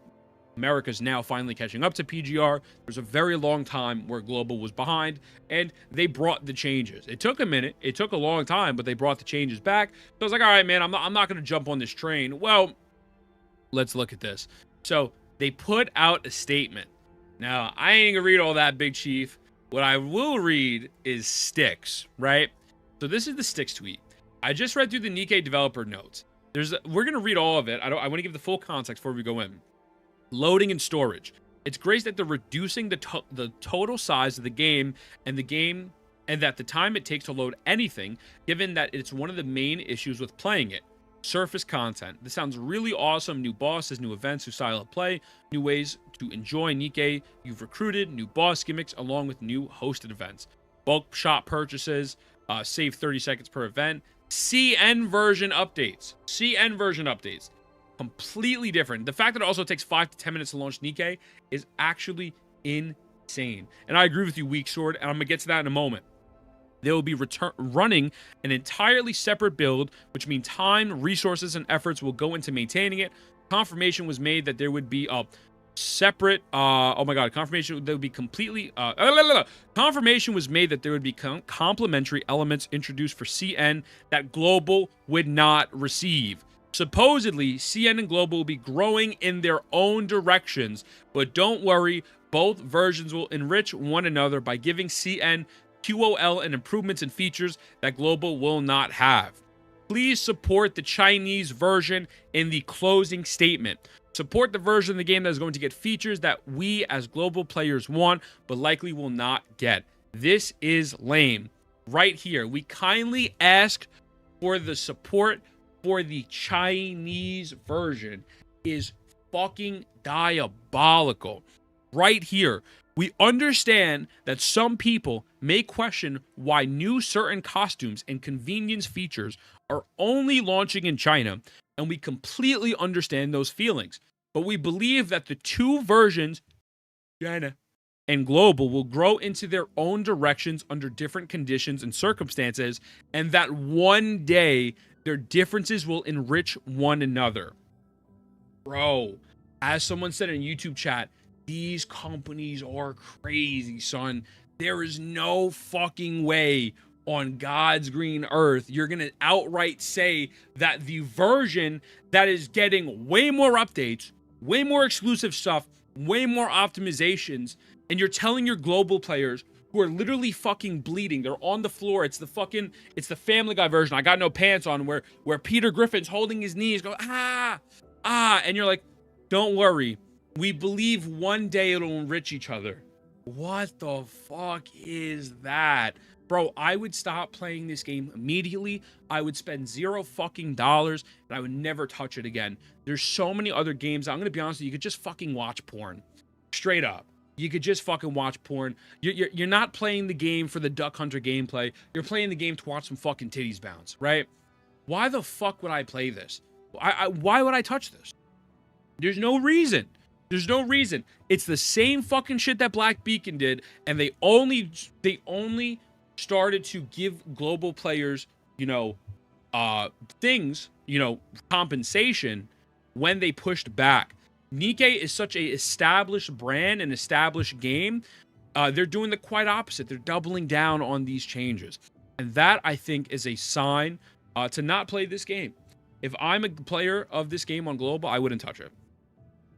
America's now finally catching up to PGR. There's a very long time where Global was behind, and they brought the changes. It took a minute. It took a long time, but they brought the changes back. So I was like, all right, man, I'm not going to jump on this train. Well, let's look at this. So they put out a statement. Now, I ain't going to read all that, Big Chief. What I will read is Sticks, right? So this is the Sticks tweet. I just read through the Nikke developer notes. We're going to read all of it. I want to give the full context before we go in. Loading and storage. It's great that they're reducing the total size of the game and that the time it takes to load anything, given that it's one of the main issues with playing it. Surface content. This sounds really awesome. New bosses, new events, new style of play, new ways to enjoy Nikke you've recruited, new boss gimmicks, along with new hosted events. Bulk shop purchases, save 30 seconds per event. CN version updates. CN version updates. Completely different. The fact that it also takes 5 to 10 minutes to launch Nikke is actually insane. And I agree with you, Weak Sword, and I'm going to get to that in a moment. They will be running an entirely separate build, which means time, resources, and efforts will go into maintaining it. Confirmation was made that there would be a separate, confirmation that would be completely, confirmation was made that there would be complementary elements introduced for CN that Global would not receive. Supposedly, CN and Global will be growing in their own directions, but don't worry, both versions will enrich one another by giving CN QOL and improvements and features that Global will not have. Please support the Chinese version in the closing statement. Support the version of the game that is going to get features that we as Global players want, but likely will not get. This is lame. Right here, we kindly ask for the support for the Chinese version is fucking diabolical. Right here, we understand that some people may question why new certain costumes and convenience features are only launching in China, and we completely understand those feelings. But we believe that the 2 versions, China and Global, will grow into their own directions under different conditions and circumstances, and that one day their differences will enrich one another. Bro, as someone said in YouTube chat, these companies are crazy, son. There is no fucking way on God's green earth you're going to outright say that the version that is getting way more updates, way more exclusive stuff, way more optimizations, and you're telling your global players who are literally fucking bleeding, they're on the floor, it's the Family Guy version, I got no pants on, where Peter Griffin's holding his knees, go, and you're like, don't worry, we believe one day it'll enrich each other. What the fuck is that? Bro, I would stop playing this game immediately. I would spend $0 fucking dollars, and I would never touch it again. There's so many other games. I'm gonna be honest with you, you could just fucking watch porn. Straight up. You could just fucking watch porn. You're not playing the game for the Duck Hunter gameplay. You're playing the game to watch some fucking titties bounce, right? Why the fuck would I play this? Why would I touch this? There's no reason. There's no reason. It's the same fucking shit that Black Beacon did, and they only started to give global players, things, compensation when they pushed back. Nikke is such a established brand and established game. They're doing the quite opposite. They're doubling down on these changes. And that, I think, is a sign to not play this game. If I'm a player of this game on Global, I wouldn't touch it.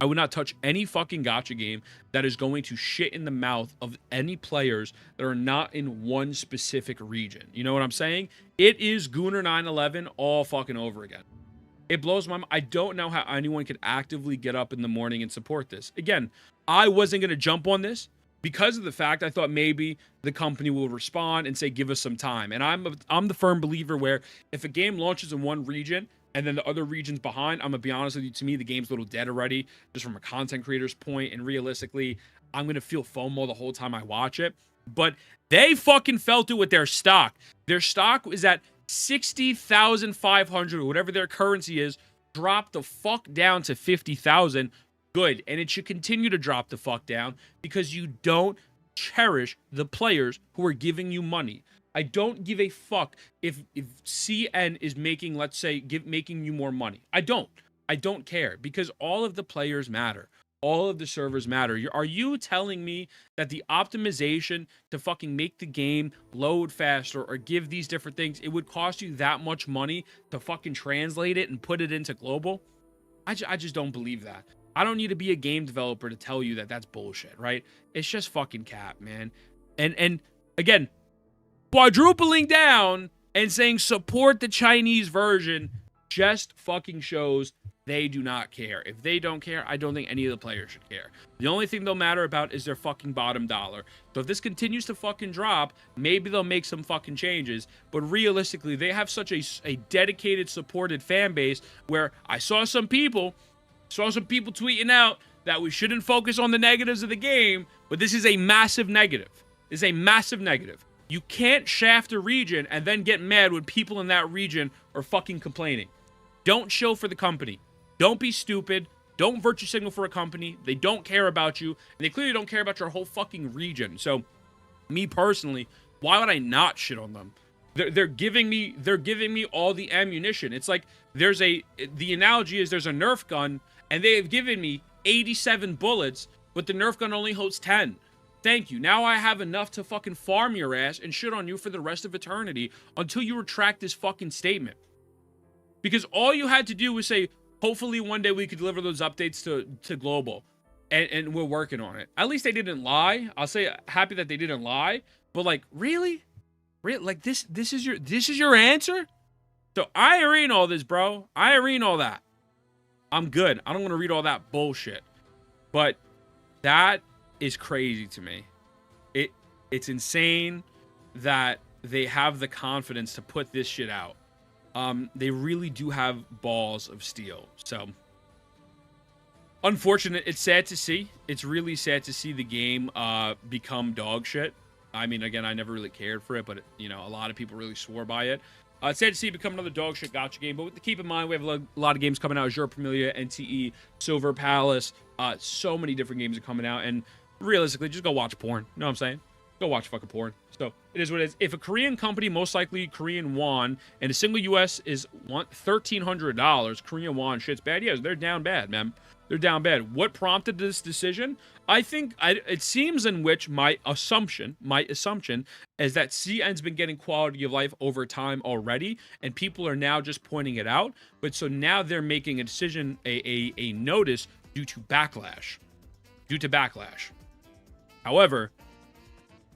I would not touch any fucking gacha game that is going to shit in the mouth of any players that are not in one specific region. You know what I'm saying? It is Gooner 911 all fucking over again. It blows my mind. I don't know how anyone could actively get up in the morning and support this. Again, I wasn't going to jump on this because of the fact I thought maybe the company will respond and say, give us some time. And I'm the firm believer where if a game launches in one region and then the other region's behind, I'm gonna be honest with you, to me, the game's a little dead already, just from a content creator's point, and realistically, I'm gonna feel FOMO the whole time I watch it. But they fucking felt it with their stock. Their stock is at 60,500, or whatever their currency is, dropped the fuck down to 50,000. Good, and it should continue to drop the fuck down because you don't cherish the players who are giving you money. I don't give a fuck if CN is making, let's say, making you more money. I don't care because all of the players matter. All of the servers matter. Are you telling me that the optimization to fucking make the game load faster or give these different things, it would cost you that much money to fucking translate it and put it into global? I just don't believe that. I don't need to be a game developer to tell you that that's bullshit, right? It's just fucking cap, man. And again, quadrupling down and saying support the Chinese version just fucking shows they do not care. If they don't care, I don't think any of the players should care. The only thing they'll matter about is their fucking bottom dollar. So if this continues to fucking drop, maybe they'll make some fucking changes. But realistically, they have such a dedicated, supported fan base where I saw some people tweeting out that we shouldn't focus on the negatives of the game, but this is a massive negative. This is a massive negative. You can't shaft a region and then get mad when people in that region are fucking complaining. Don't chill for the company. Don't be stupid. Don't virtue signal for a company. They don't care about you, and they clearly don't care about your whole fucking region. So, me personally, why would I not shit on them? They're giving me all the ammunition. It's like the analogy is there's a Nerf gun, and they have given me 87 bullets, but the Nerf gun only holds 10. Thank you. Now I have enough to fucking farm your ass and shit on you for the rest of eternity until you retract this fucking statement. Because all you had to do was say, hopefully one day we could deliver those updates to Global. And we're working on it. At least they didn't lie. I'll say happy that they didn't lie. But like, really? Like this is your answer? So I ain't reading all this, bro. I ain't reading all that. I'm good. I don't want to read all that bullshit. But that is crazy to me. It's insane that they have the confidence to put this shit out. They really do have balls of steel. So unfortunate. It's sad to see. It's really sad to see the game become dog shit. I mean, again, I never really cared for it, but a lot of people really swore by it. It's sad to see it become another dog shit gacha game, but keep in mind, we have a lot of games coming out. Azure Familia, NTE, Silver Palace, so many different games are coming out, and realistically, just go watch porn. You know what I'm saying? Go watch fucking porn. So, it is what it is. If a Korean company, most likely Korean won, and a single US is $1,300, Korean won shit's bad, yes, they're down bad, man. They're down bad. What prompted this decision? I think it seems in which my assumption is that CN's been getting quality of life over time already, and people are now just pointing it out. But so now they're making a decision, a notice due to backlash. due to backlash. However,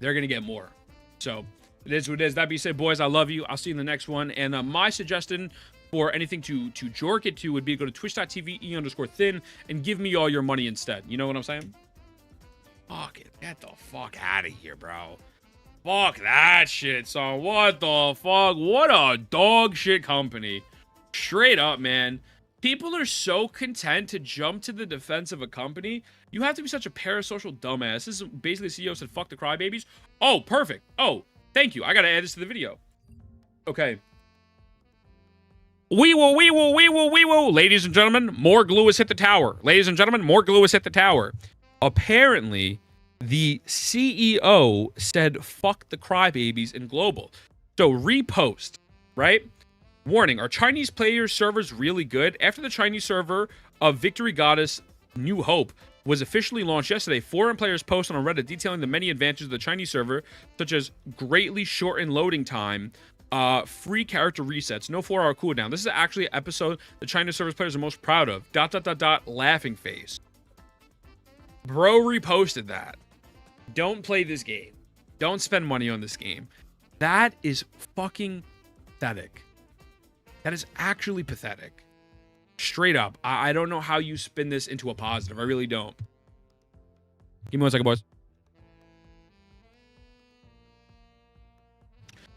they're going to get more. So it is what it is. That being said, boys, I love you. I'll see you in the next one. And my suggestion for anything to jork it to would be go to twitch.tv/e_thin and give me all your money instead. You know what I'm saying? Fuck it. Get the fuck out of here, bro. Fuck that shit, son. What the fuck? What a dog shit company. Straight up, man. People are so content to jump to the defense of a company. You have to be such a parasocial dumbass. This is basically the CEO said, fuck the crybabies. Oh, perfect. Oh, thank you. I gotta add this to the video. Okay. We will. Ladies and gentlemen, more glue has hit the tower. Ladies and gentlemen, more glue has hit the tower. Apparently, the CEO said, fuck the crybabies in Global. So, repost, right? Warning, are Chinese player servers really good? After the Chinese server of Victory Goddess New Hope was officially launched yesterday, foreign players posted on Reddit detailing the many advantages of the Chinese server, such as greatly shortened loading time, free character resets, no 4-hour cooldown. This is actually an episode the Chinese servers players are most proud of. ... laughing face. Bro reposted that. Don't play this game. Don't spend money on this game. That is fucking pathetic. That is actually pathetic. Straight up. I don't know how you spin this into a positive. I really don't. Give me 1 second, boys.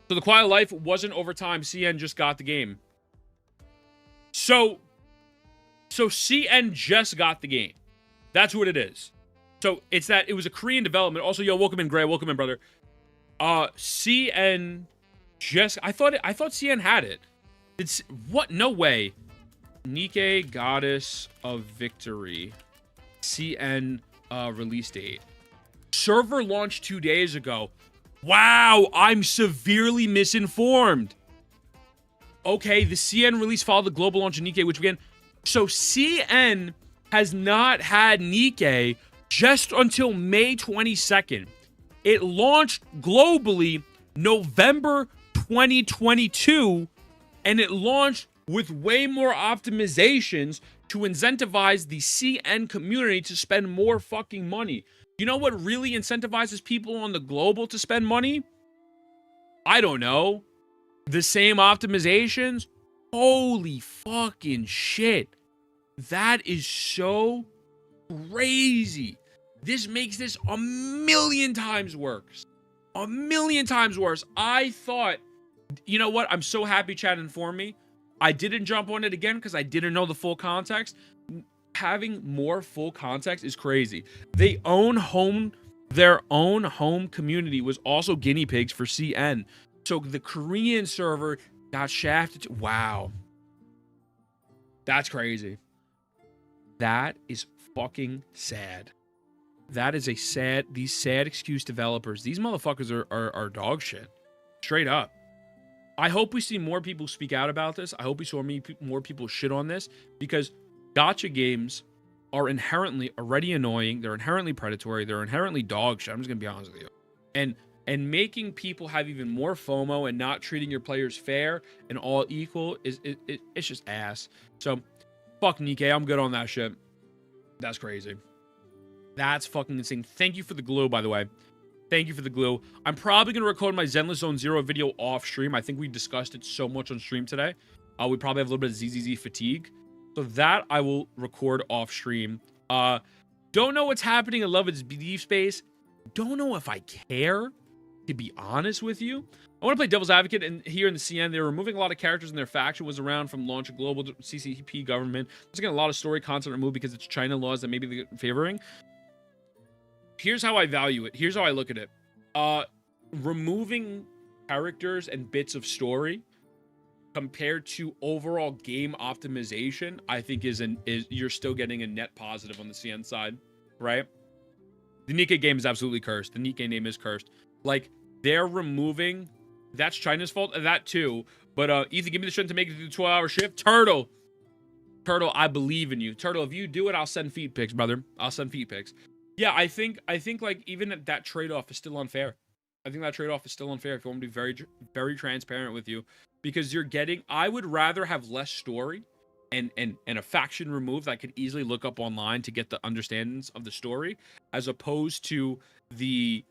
So the Quiet Life wasn't overtime. CN just got the game. So CN just got the game. That's what it is. So it's that it was a Korean development. Also, yo, welcome in, Gray. Welcome in, brother. CN just... I thought CN had it. It's what? No way. Nikke, Goddess of Victory. CN release date. Server launched 2 days ago. Wow, I'm severely misinformed. Okay, the CN release followed the global launch of Nikke, which began... So CN has not had Nikke just until May 22nd. It launched globally November 2022, and it launched with way more optimizations to incentivize the CN community to spend more fucking money. You know what really incentivizes people on the global to spend money? I don't know. The same optimizations? Holy fucking shit. That is so crazy. This makes this a million times worse. A million times worse. I thought, you know what? I'm so happy Chad informed me. I didn't jump on it again because I didn't know the full context. Having more full context is crazy. Their own home community was also guinea pigs for CN. So the Korean server got shafted. Wow. That's crazy. That is fucking sad. That is a sad, these sad excuse developers, these motherfuckers are dog shit. Straight up. I hope we see more people speak out about this. I hope we saw more people shit on this, because gacha games are inherently already annoying. They're inherently predatory. They're inherently dog shit. I'm just going to be honest with you. And making people have even more FOMO and not treating your players fair and all equal it's just ass. So, fuck Nikke. I'm good on that shit. That's crazy. That's fucking insane. Thank you for the glue, by the way. Thank you for the glue. I'm probably going to record my Zenless Zone Zero video off stream. I think we discussed it so much on stream today. We probably have a little bit of ZZZ fatigue. So that I will record off stream. Don't know what's happening in Love Its Belief Space. Don't know if I care, to be honest with you. I want to play Devil's Advocate, and here in the CN, they're removing a lot of characters, and their faction was around from launch of global CCP government. There's getting a lot of story content removed because it's China laws that maybe they're favoring. Here's how I value it. Here's how I look at it. Removing characters and bits of story compared to overall game optimization, I think is you're still getting a net positive on the CN side, right? The Nikke game is absolutely cursed. The Nikke name is cursed. Like, they're removing... That's China's fault. That too. But, Ethan, give me the strength to make it through the 12-hour shift. Turtle, I believe in you. Turtle, if you do it, I'll send feet pics, brother. I'll send feet pics. Yeah, I think like even that trade-off is still unfair. I think that trade-off is still unfair if you want me to be very, very transparent with you, because you're getting... I would rather have less story and a faction removed that I could easily look up online to get the understandings of the story, as opposed to the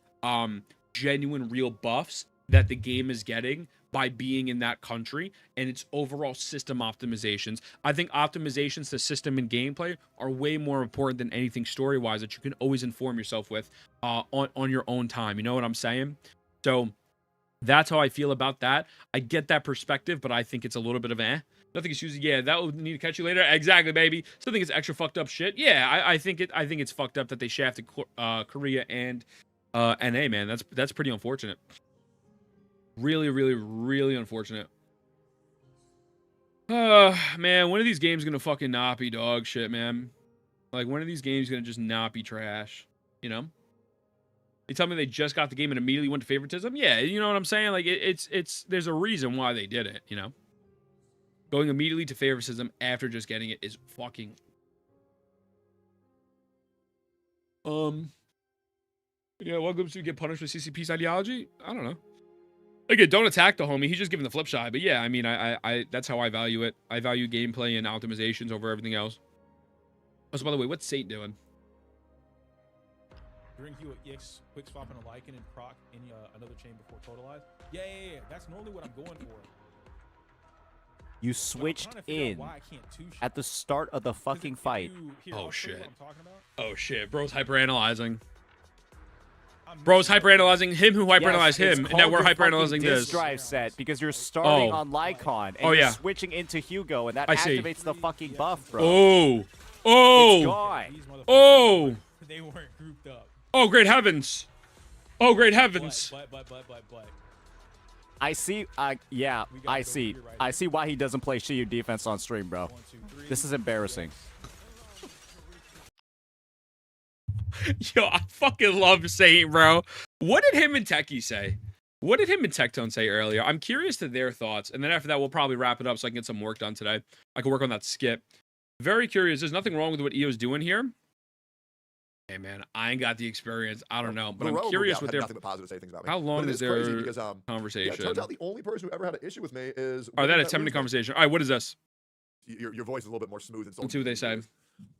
genuine real buffs that the game is getting by being in that country and its overall system optimizations. I think optimizations to system and gameplay are way more important than anything story-wise that you can always inform yourself with on your own time. You know what I'm saying? So that's how I feel about that. I get that perspective, but I think it's a little bit of nothing is used. Yeah, that will need to catch you later. Exactly, baby. Still think it's extra fucked up shit. Yeah, I think it's fucked up that they shafted Korea and NA, man. That's pretty unfortunate. Really, really, really unfortunate. Man, when are these games gonna fucking not be dog shit, man? Like, when are these games gonna just not be trash? You know? You tell me they just got the game and immediately went to favoritism? Yeah, you know what I'm saying? Like, it's there's a reason why they did it, you know? Going immediately to favoritism after just getting it is fucking... Yeah, welcome to get punished with CCP's ideology? I don't know. Again, don't attack the homie. He's just giving the flip side. But yeah, I mean, I that's how I value it. I value gameplay and optimizations over everything else. Also, by the way, what's Saint doing? During Hewitt, EX quick swap and a Lycan and proc any another chain before totalize. Yeah. That's normally what I'm going for. You switched in at the start of the fucking fight. Oh shit. Oh shit. Bro's hyperanalyzing. Bro's hyperanalyzing him who hyperanalyzed him, and now we're hyperanalyzing this. Drive set because you're starting on Lycon and you're switching into Hugo, and that activates the fucking buff, bro. Oh. It's gone. Oh. They weren't grouped up. Oh, great heavens. Oh, great heavens. But. I see. Yeah, I see. I see why he doesn't play Shiyu defense on stream, bro. This is embarrassing. Yo, I fucking love Saint, bro. What did him and Techie say? What did him and Tectone say earlier? I'm curious to their thoughts. And then after that, we'll probably wrap it up so I can get some work done today. I can work on that skip. Very curious. There's nothing wrong with what EO's doing here. Hey, man, I ain't got the experience. I don't know. But I'm curious what their... Nothing but positive to say things about me. How long is their because, conversation? Yeah, turns out the only person who ever had an issue with me is... Oh, that a 10-minute conversation. All right, what is this? Your voice is a little bit more smooth. Let's see what they say.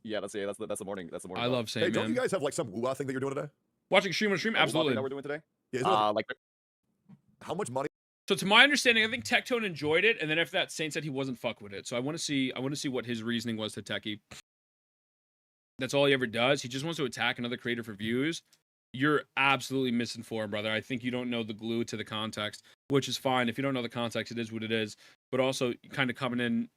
Yeah, that's the morning. That's the morning. I love Saint, Hey, don't you guys have like some Wuwa thing that you're doing today? Watching stream on stream? Absolutely. That we're doing today? Yeah, like how much money? So to my understanding, I think Tectone enjoyed it, and then after that, Saint said he wasn't fuck with it. So I want to see what his reasoning was to Techie. That's all he ever does. He just wants to attack another creator for views. You're absolutely misinformed, brother. I think you don't know the glue to the context, which is fine. If you don't know the context, it is what it is. But also, kind of coming in.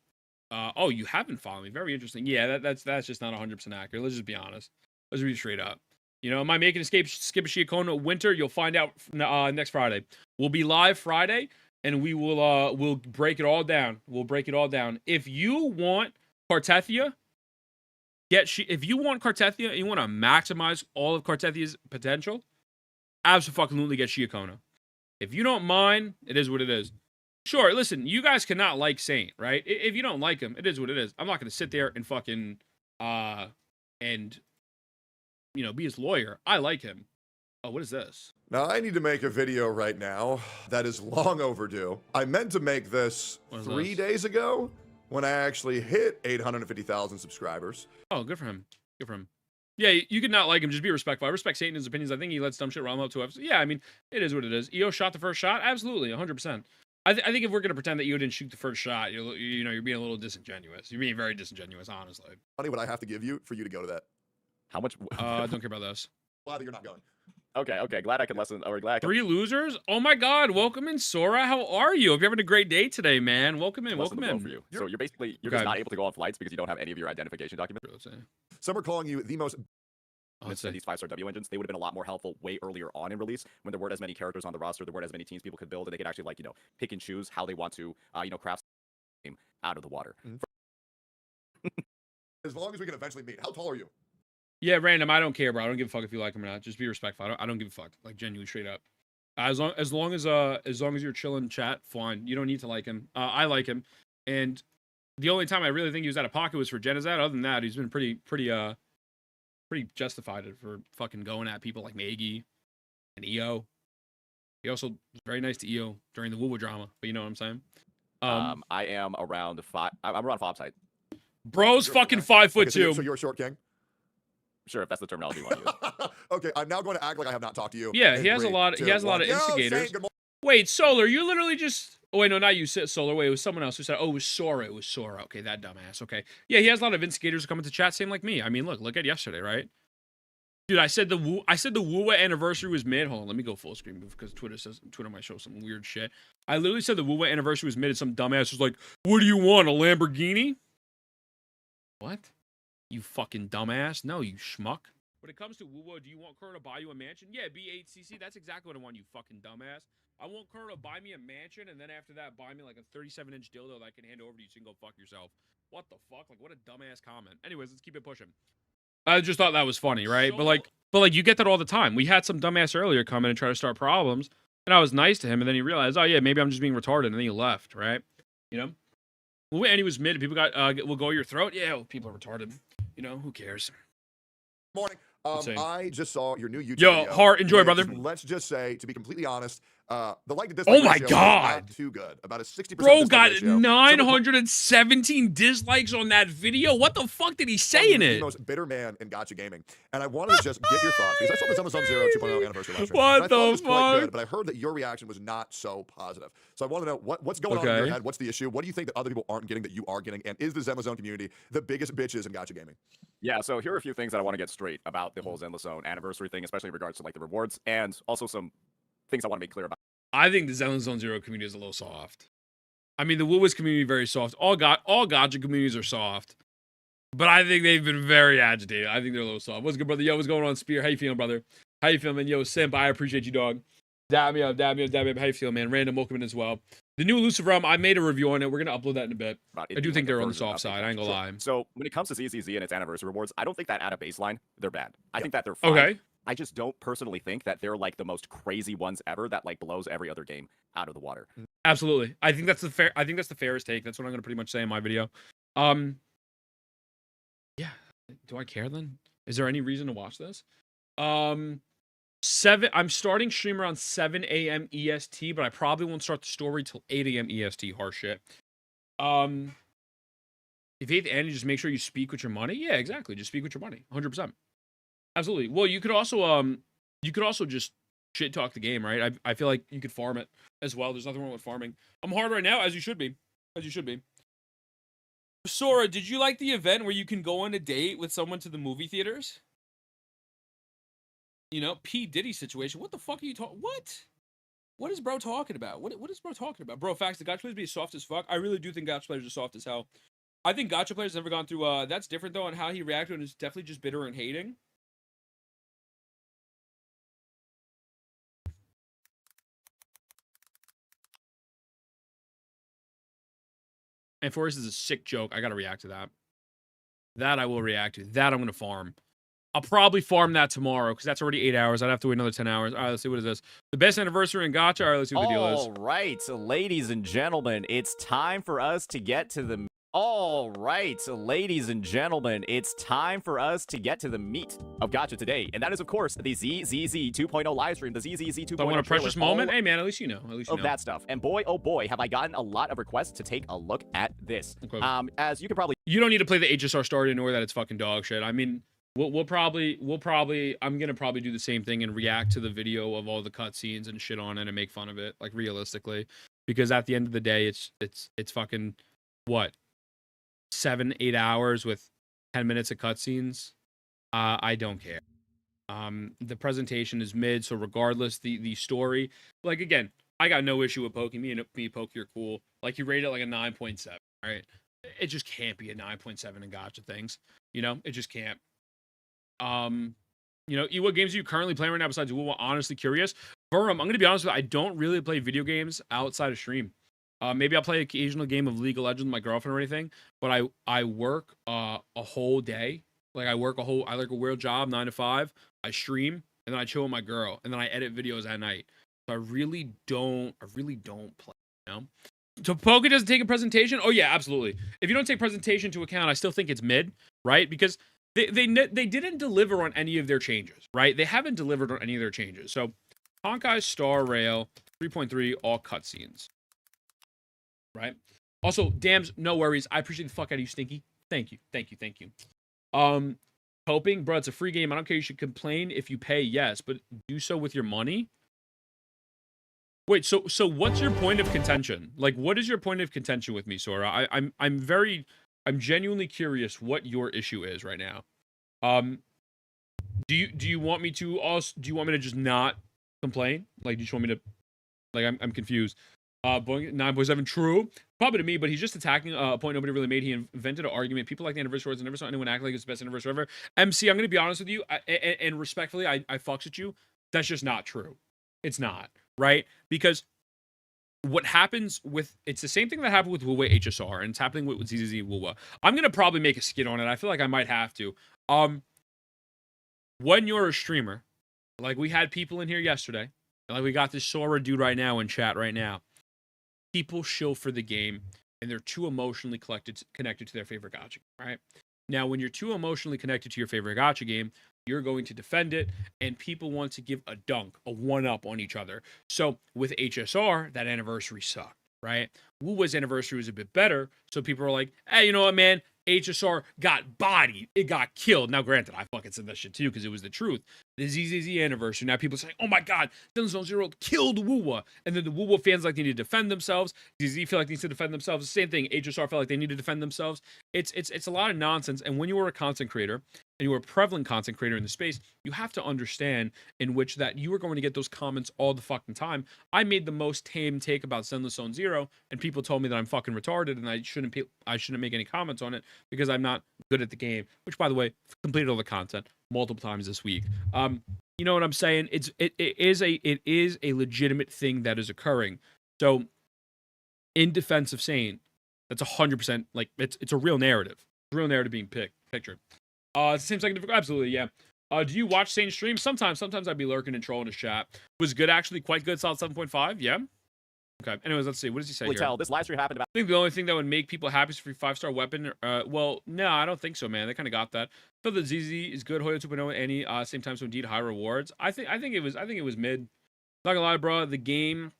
Oh, you haven't followed me. Very interesting. Yeah, that's just not 100% accurate. Let's just be honest. Let's be straight up. You know, am I making skip a CIACONNA winter? You'll find out next Friday. We'll be live Friday, and we will we'll break it all down. We'll break it all down. If you want Cartethia, if you want Cartethia and you want to maximize all of Cartethia's potential, absolutely get CIACONNA. If you don't mind, it is what it is. Sure, listen, you guys cannot like Saint, right? If you don't like him, it is what it is. I'm not going to sit there and fucking, and, you know, be his lawyer. I like him. Oh, what is this? Now, I need to make a video right now that is long overdue. I meant to make this 3 days ago when I actually hit 850,000 subscribers. Oh, good for him. Good for him. Yeah, you could not like him. Just be respectful. I respect Saint and his opinions. I think he lets dumb shit rile him up to episodes. Yeah, I mean, it is what it is. EO shot the first shot? Absolutely, 100%. I think if we're going to pretend that you didn't shoot the first shot, you're being a little disingenuous. You're being very disingenuous, honestly. Money would I have to give you for you to go to that? How much? Don't care about this. Glad that you're not going. Okay. Glad I can listen. Or glad I can... 3 losers? Oh my God! Welcome in, Sora. How are you? Hope you're having a great day today, man. Welcome in. Welcome in. For you. So you're basically just not able to go on flights because you don't have any of your identification documents. Some are calling you the most. Instead, these 5-star W engines, they would have been a lot more helpful way earlier on in release when there weren't as many characters on the roster, there weren't as many teams people could build, and they could actually, like, pick and choose how they want to, craft the game out of the water. As long as we can eventually meet. How tall are you? Yeah, random. I don't care, bro. I don't give a fuck if you like him or not. Just be respectful. I don't give a fuck. Like, genuinely, straight up. As long as you're chilling in chat, fine. You don't need to like him. I like him, and the only time I really think he was out of pocket was for Genizad. Other than that, he's been pretty justified for fucking going at people like Maggie and EO. He also was very nice to EO during the Wuwa drama, but you know what I'm saying? I am around 5. I'm around 5 side. Bro's fucking 5'2". Okay, so you're a short king? Sure, if that's the terminology you want to use. Okay, I'm now going to act like I have not talked to you. Yeah, in he has a 3, lot. 2, He has a lot 1. of Yo, instigators. Shane, good morning. Wait, Solar, you literally just. Oh wait, no, not you, Solar. Wait, it was someone else who said. Oh, it was Sora. It was Sora. Okay, that dumbass. Okay, yeah, he has a lot of instigators coming to chat. Same like me. I mean, look at yesterday, right? Dude, I said the Wuwa anniversary was mid. Hold on, let me go full screen because Twitter might show some weird shit. I literally said the Wuwa anniversary was mid, and some dumbass was like, "What do you want? A Lamborghini?" What? You fucking dumbass! No, you schmuck. When it comes to Wuwa, do you want Kuro to buy you a mansion? Yeah, B8CC. That's exactly what I want, you fucking dumbass. I want Kuro to buy me a mansion, and then after that, buy me like a 37-inch dildo that I can hand over to you so you can go fuck yourself. What the fuck? Like, what a dumbass comment. Anyways, let's keep it pushing. I just thought that was funny, right? But like, you get that all the time. We had some dumbass earlier come in and try to start problems, and I was nice to him, and then he realized, oh yeah, maybe I'm just being retarded, and then he left, right? You know? Well, and he was mid. People got will go your throat. Yeah, well, people are retarded. You know, who cares? Morning. I just saw your new YouTube Yo, video. Heart, enjoy, brother. Let's just say, to be completely honest, the like to dislike Oh my ratio is God. not too good. About a 60%. Bro dislike got ratio. 917 dislikes on that video. What the fuck did he say in The it? most bitter man in gacha gaming, and I wanted to just get your thoughts because I saw the Zone Zero 2.0 anniversary last year. What and I thought the it was quite fuck? good, but I heard that your reaction was not so positive. So I want to know what's going on in your head. What's the issue? What do you think that other people aren't getting that you are getting? And is the Zenless Zone community the biggest bitches in gacha gaming? Yeah, so here are a few things that I want to get straight about the whole Zenless Zone anniversary thing, especially in regards to like the rewards, and also some things I want to make clear about. I think the Zenless Zone Zero community is a little soft. I mean, the Wuwa's community very soft. All gacha communities are soft, but I think they've been very agitated. I think they're a little soft. What's good, brother? Yo, what's going on, Spear? How you feeling, brother? How you feeling, man? Yo, Simp, I appreciate you, dog. Dab me up. How you feeling, man? Random welcome as well. The new Elusive Realm, I made a review on it. We're gonna upload that in a bit. I do think they're on the soft side. I ain't gonna lie. So when it comes to ZZZ and its anniversary rewards, I don't think that at a baseline they're bad. I think that they're fine. Okay. I just don't personally think that they're like the most crazy ones ever that like blows every other game out of the water. Absolutely. I think that's the fairest take. That's what I'm gonna pretty much say in my video. Yeah. Do I care then? Is there any reason to watch this? I'm starting stream around 7 a.m. EST, but I probably won't start the story till 8 a.m. EST. Harsh shit. If 8th Annie, just make sure you speak with your money. Yeah, exactly. Just speak with your money. 100%. Absolutely. Well, you could also just shit talk the game, right? I feel like you could farm it as well. There's nothing wrong with farming. I'm hard right now, as you should be. As you should be. Sora, did you like the event where you can go on a date with someone to the movie theaters? You know, P. Diddy situation. What the fuck are you talking? What? What is bro talking about? What is bro talking about? Bro, facts, the gacha players be soft as fuck. I really do think gacha players are soft as hell. I think gacha players never gone through, that's different though on how he reacted, and it's definitely just bitter and hating. And Forrest is a sick joke. I gotta react to that. That I will react to. That I'm gonna farm. I'll probably farm that tomorrow because that's already 8 hours. I'd have to wait another 10 hours. All right, let's see. What is this? The best anniversary in gacha? All right, let's see what the deal is. All right, so ladies and gentlemen, it's time for us to get to the... All right, so ladies and gentlemen, it's time for us to get to the meat of gacha today. And that is, of course, the ZZZ 2.0 live stream, the ZZZ 2.0 So I want a precious moment. Hey, man, at least you know. At least you know. That stuff. And boy, oh boy, have I gotten a lot of requests to take a look at this. Okay. As you can probably... You don't need to play the HSR story to know that it's fucking dog shit. I mean... I'm gonna probably do the same thing and react to the video of all the cutscenes and shit on it and make fun of it, like realistically, because at the end of the day, it's fucking what, 7-8 hours with 10 minutes of cutscenes. I don't care. The presentation is mid, so regardless, the story, like again, I got no issue with Poke. Me and Poke, you're cool. Like you rate it like a 9.7, right? It just can't be a 9.7 in gacha things. You know, it just can't. You know, what games are you currently playing right now besides Wuwa? Honestly curious. Burrum, I'm gonna be honest with you, I don't really play video games outside of stream. Maybe I'll play an occasional game of League of Legends with my girlfriend or anything, but I work a whole day. Like I like a weird job, 9 to 5. I stream and then I chill with my girl and then I edit videos at night. So I really don't play, you know? So Poke doesn't take a presentation? Oh yeah, absolutely. If you don't take presentation into account, I still think it's mid, right? Because they didn't deliver on any of their changes, right? They haven't delivered on any of their changes. So Honkai Star Rail 3.3 all cutscenes, right? Also, Dams, no worries. I appreciate the fuck out of you, Stinky. Thank you. Hoping, bro, it's a free game. I don't care. You should complain if you pay, yes, but do so with your money. Wait, so what's your point of contention? Like, what is your point of contention with me, Sora? I'm genuinely curious what your issue is right now. Do you want me to just not complain? Like, do you just want me to, like, I'm confused. 9.7 true. Probably to me, but he's just attacking a point nobody really made. He invented an argument. People like the anniversary awards. I never saw anyone act like it's the best anniversary ever. MC, I'm going to be honest with you, and respectfully, I fucks with you. That's just not true. It's not, right? Because what happens with, it's the same thing that happened with Wuwa HSR, and it's happening with ZZZ Wuwa. I'm going to probably make a skit on it. I feel like I might have to. When you're a streamer, like we had people in here yesterday, like we got this Sora dude right now in chat right now. People shill for the game, and they're too emotionally connected to their favorite gacha, right? Now, when you're too emotionally connected to your favorite gacha game, you're going to defend it, and people want to give a dunk, a one-up on each other. So with HSR, that anniversary sucked, right? Wuwa's anniversary was a bit better, so people are like, hey, you know what, man? HSR got bodied. It got killed. Now, granted, I fucking said that shit too because it was the truth. The ZZZ anniversary. Now people say, oh my god, Zenless Zone killed Wuwa. And then the Wuwa fans like they need to defend themselves. ZZZ feel like they need to defend themselves. The same thing. HSR felt like they need to defend themselves. It's a lot of nonsense. And when you are a content creator, and you are a prevalent content creator in the space, you have to understand in which that you are going to get those comments all the fucking time. I made the most tame take about Zenless Zone Zero, and people told me that I'm fucking retarded and I shouldn't make any comments on it because I'm not good at the game. Which, by the way, completed all the content multiple times this week. You know what I'm saying? It is a legitimate thing that is occurring. So, in defense of saying that's 100% like it's a real narrative. It's a real narrative being pictured. It's the same second difficult. Absolutely, yeah. Do you watch Sane stream? Sometimes I'd be lurking and trolling his chat. Was good, actually, quite good. Solid 7.5. Yeah. Okay. Anyways, let's see. What does he say here? Tell this live stream happened about. I think the only thing that would make people happy is a free 5-star weapon. Well, no, I don't think so, man. They kind of got that. I feel that ZZ is good. Hoyo 2.0 and any same time, so indeed high rewards. I think it was mid. Not gonna lie, bro. The game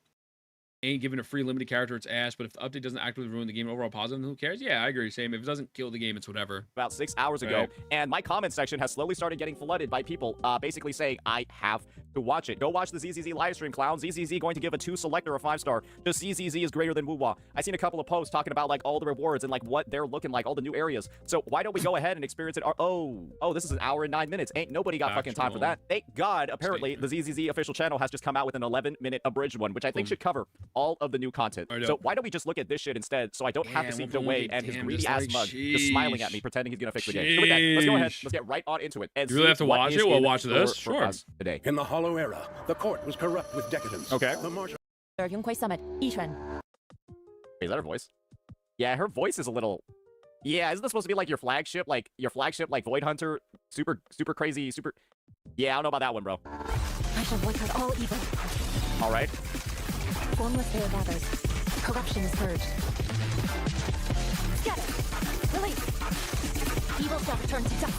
ain't giving a free limited character its ass, but if the update doesn't actively ruin the game overall positive, then who cares? Yeah, I agree. Same. If it doesn't kill the game, it's whatever. About 6 hours ago, and my comment section has slowly started getting flooded by people basically saying, I have to watch it. Go watch the ZZZ live stream, clown. ZZZ going to give a 2 selector a 5-star. Just ZZZ is greater than Wuwa. I seen a couple of posts talking about like all the rewards and like what they're looking like, all the new areas. So why don't we go ahead and experience it? Oh, this is an hour and 9 minutes. Ain't nobody got fucking time for that. Thank God, apparently, the ZZZ official channel has just come out with an 11-minute abridged one, which I think should cover all of the new content. So why don't we just look at this shit instead so I don't have to see the way and his greedy ass mug just smiling at me pretending he's gonna fix the game. So with that, let's go ahead. Let's get right on into it. And you really have to watch it? We'll watch this. Sure. Today. In the Hollow Era, the court was corrupt with decadence. Okay. The martial Summit, Yi-Chuan. Is that her voice? Yeah, her voice is a little. Yeah, isn't this supposed to be like your flagship, like Void Hunter, super crazy, super? Yeah, I don't know about that one, bro. I shall boycott all evil. All right. Formless air gathers. Corruption is purged. Scatter. Release. Evil shall return to dust.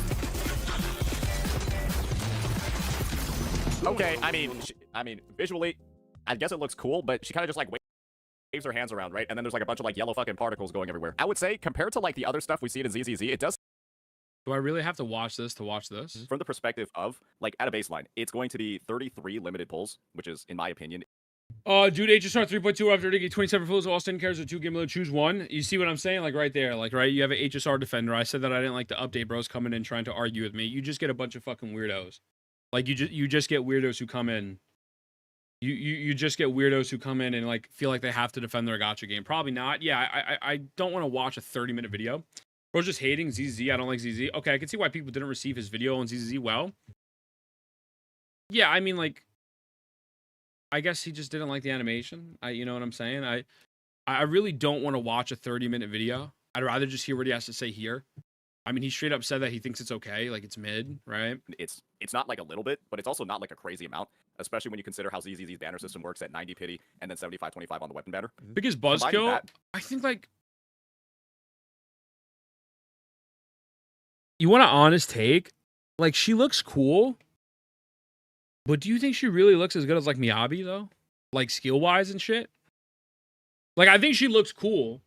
Okay, I mean, visually, I guess it looks cool, but she kind of just like waves her hands around, right? And then there's like a bunch of like yellow fucking particles going everywhere. I would say compared to like the other stuff we see in ZZZ, it does. Do I really have to watch this to watch this? From the perspective of like at a baseline, it's going to be 33 limited pulls, which is in my opinion. Dude, HSR 3.2 after taking 27 fills. Austin cares with 2 game mode. Choose one. You see what I'm saying? Like right there, like right. You have an HSR defender. I said that I didn't like the update. Bros coming in trying to argue with me. You just get a bunch of fucking weirdos. Like you just get weirdos who come in. You just get weirdos who come in and like feel like they have to defend their gacha game. Probably not. Yeah, I don't want to watch a 30-minute video. Bro's just hating ZZ. I don't like ZZ. Okay, I can see why people didn't receive his video on ZZ well. Yeah, I mean like. I guess he just didn't like the animation. You know what I'm saying? I really don't want to watch a 30-minute video. I'd rather just hear what he has to say here. I mean, he straight up said that he thinks it's okay, like it's mid, right? It's not like a little bit, but it's also not like a crazy amount, especially when you consider how ZZZ's banner system works at 90 pity and then 75-25 on the weapon banner. Biggest buzzkill, I think like you want an honest take? Like she looks cool. But do you think she really looks as good as like Miyabi though? Like skill-wise and shit? Like I think she looks cool.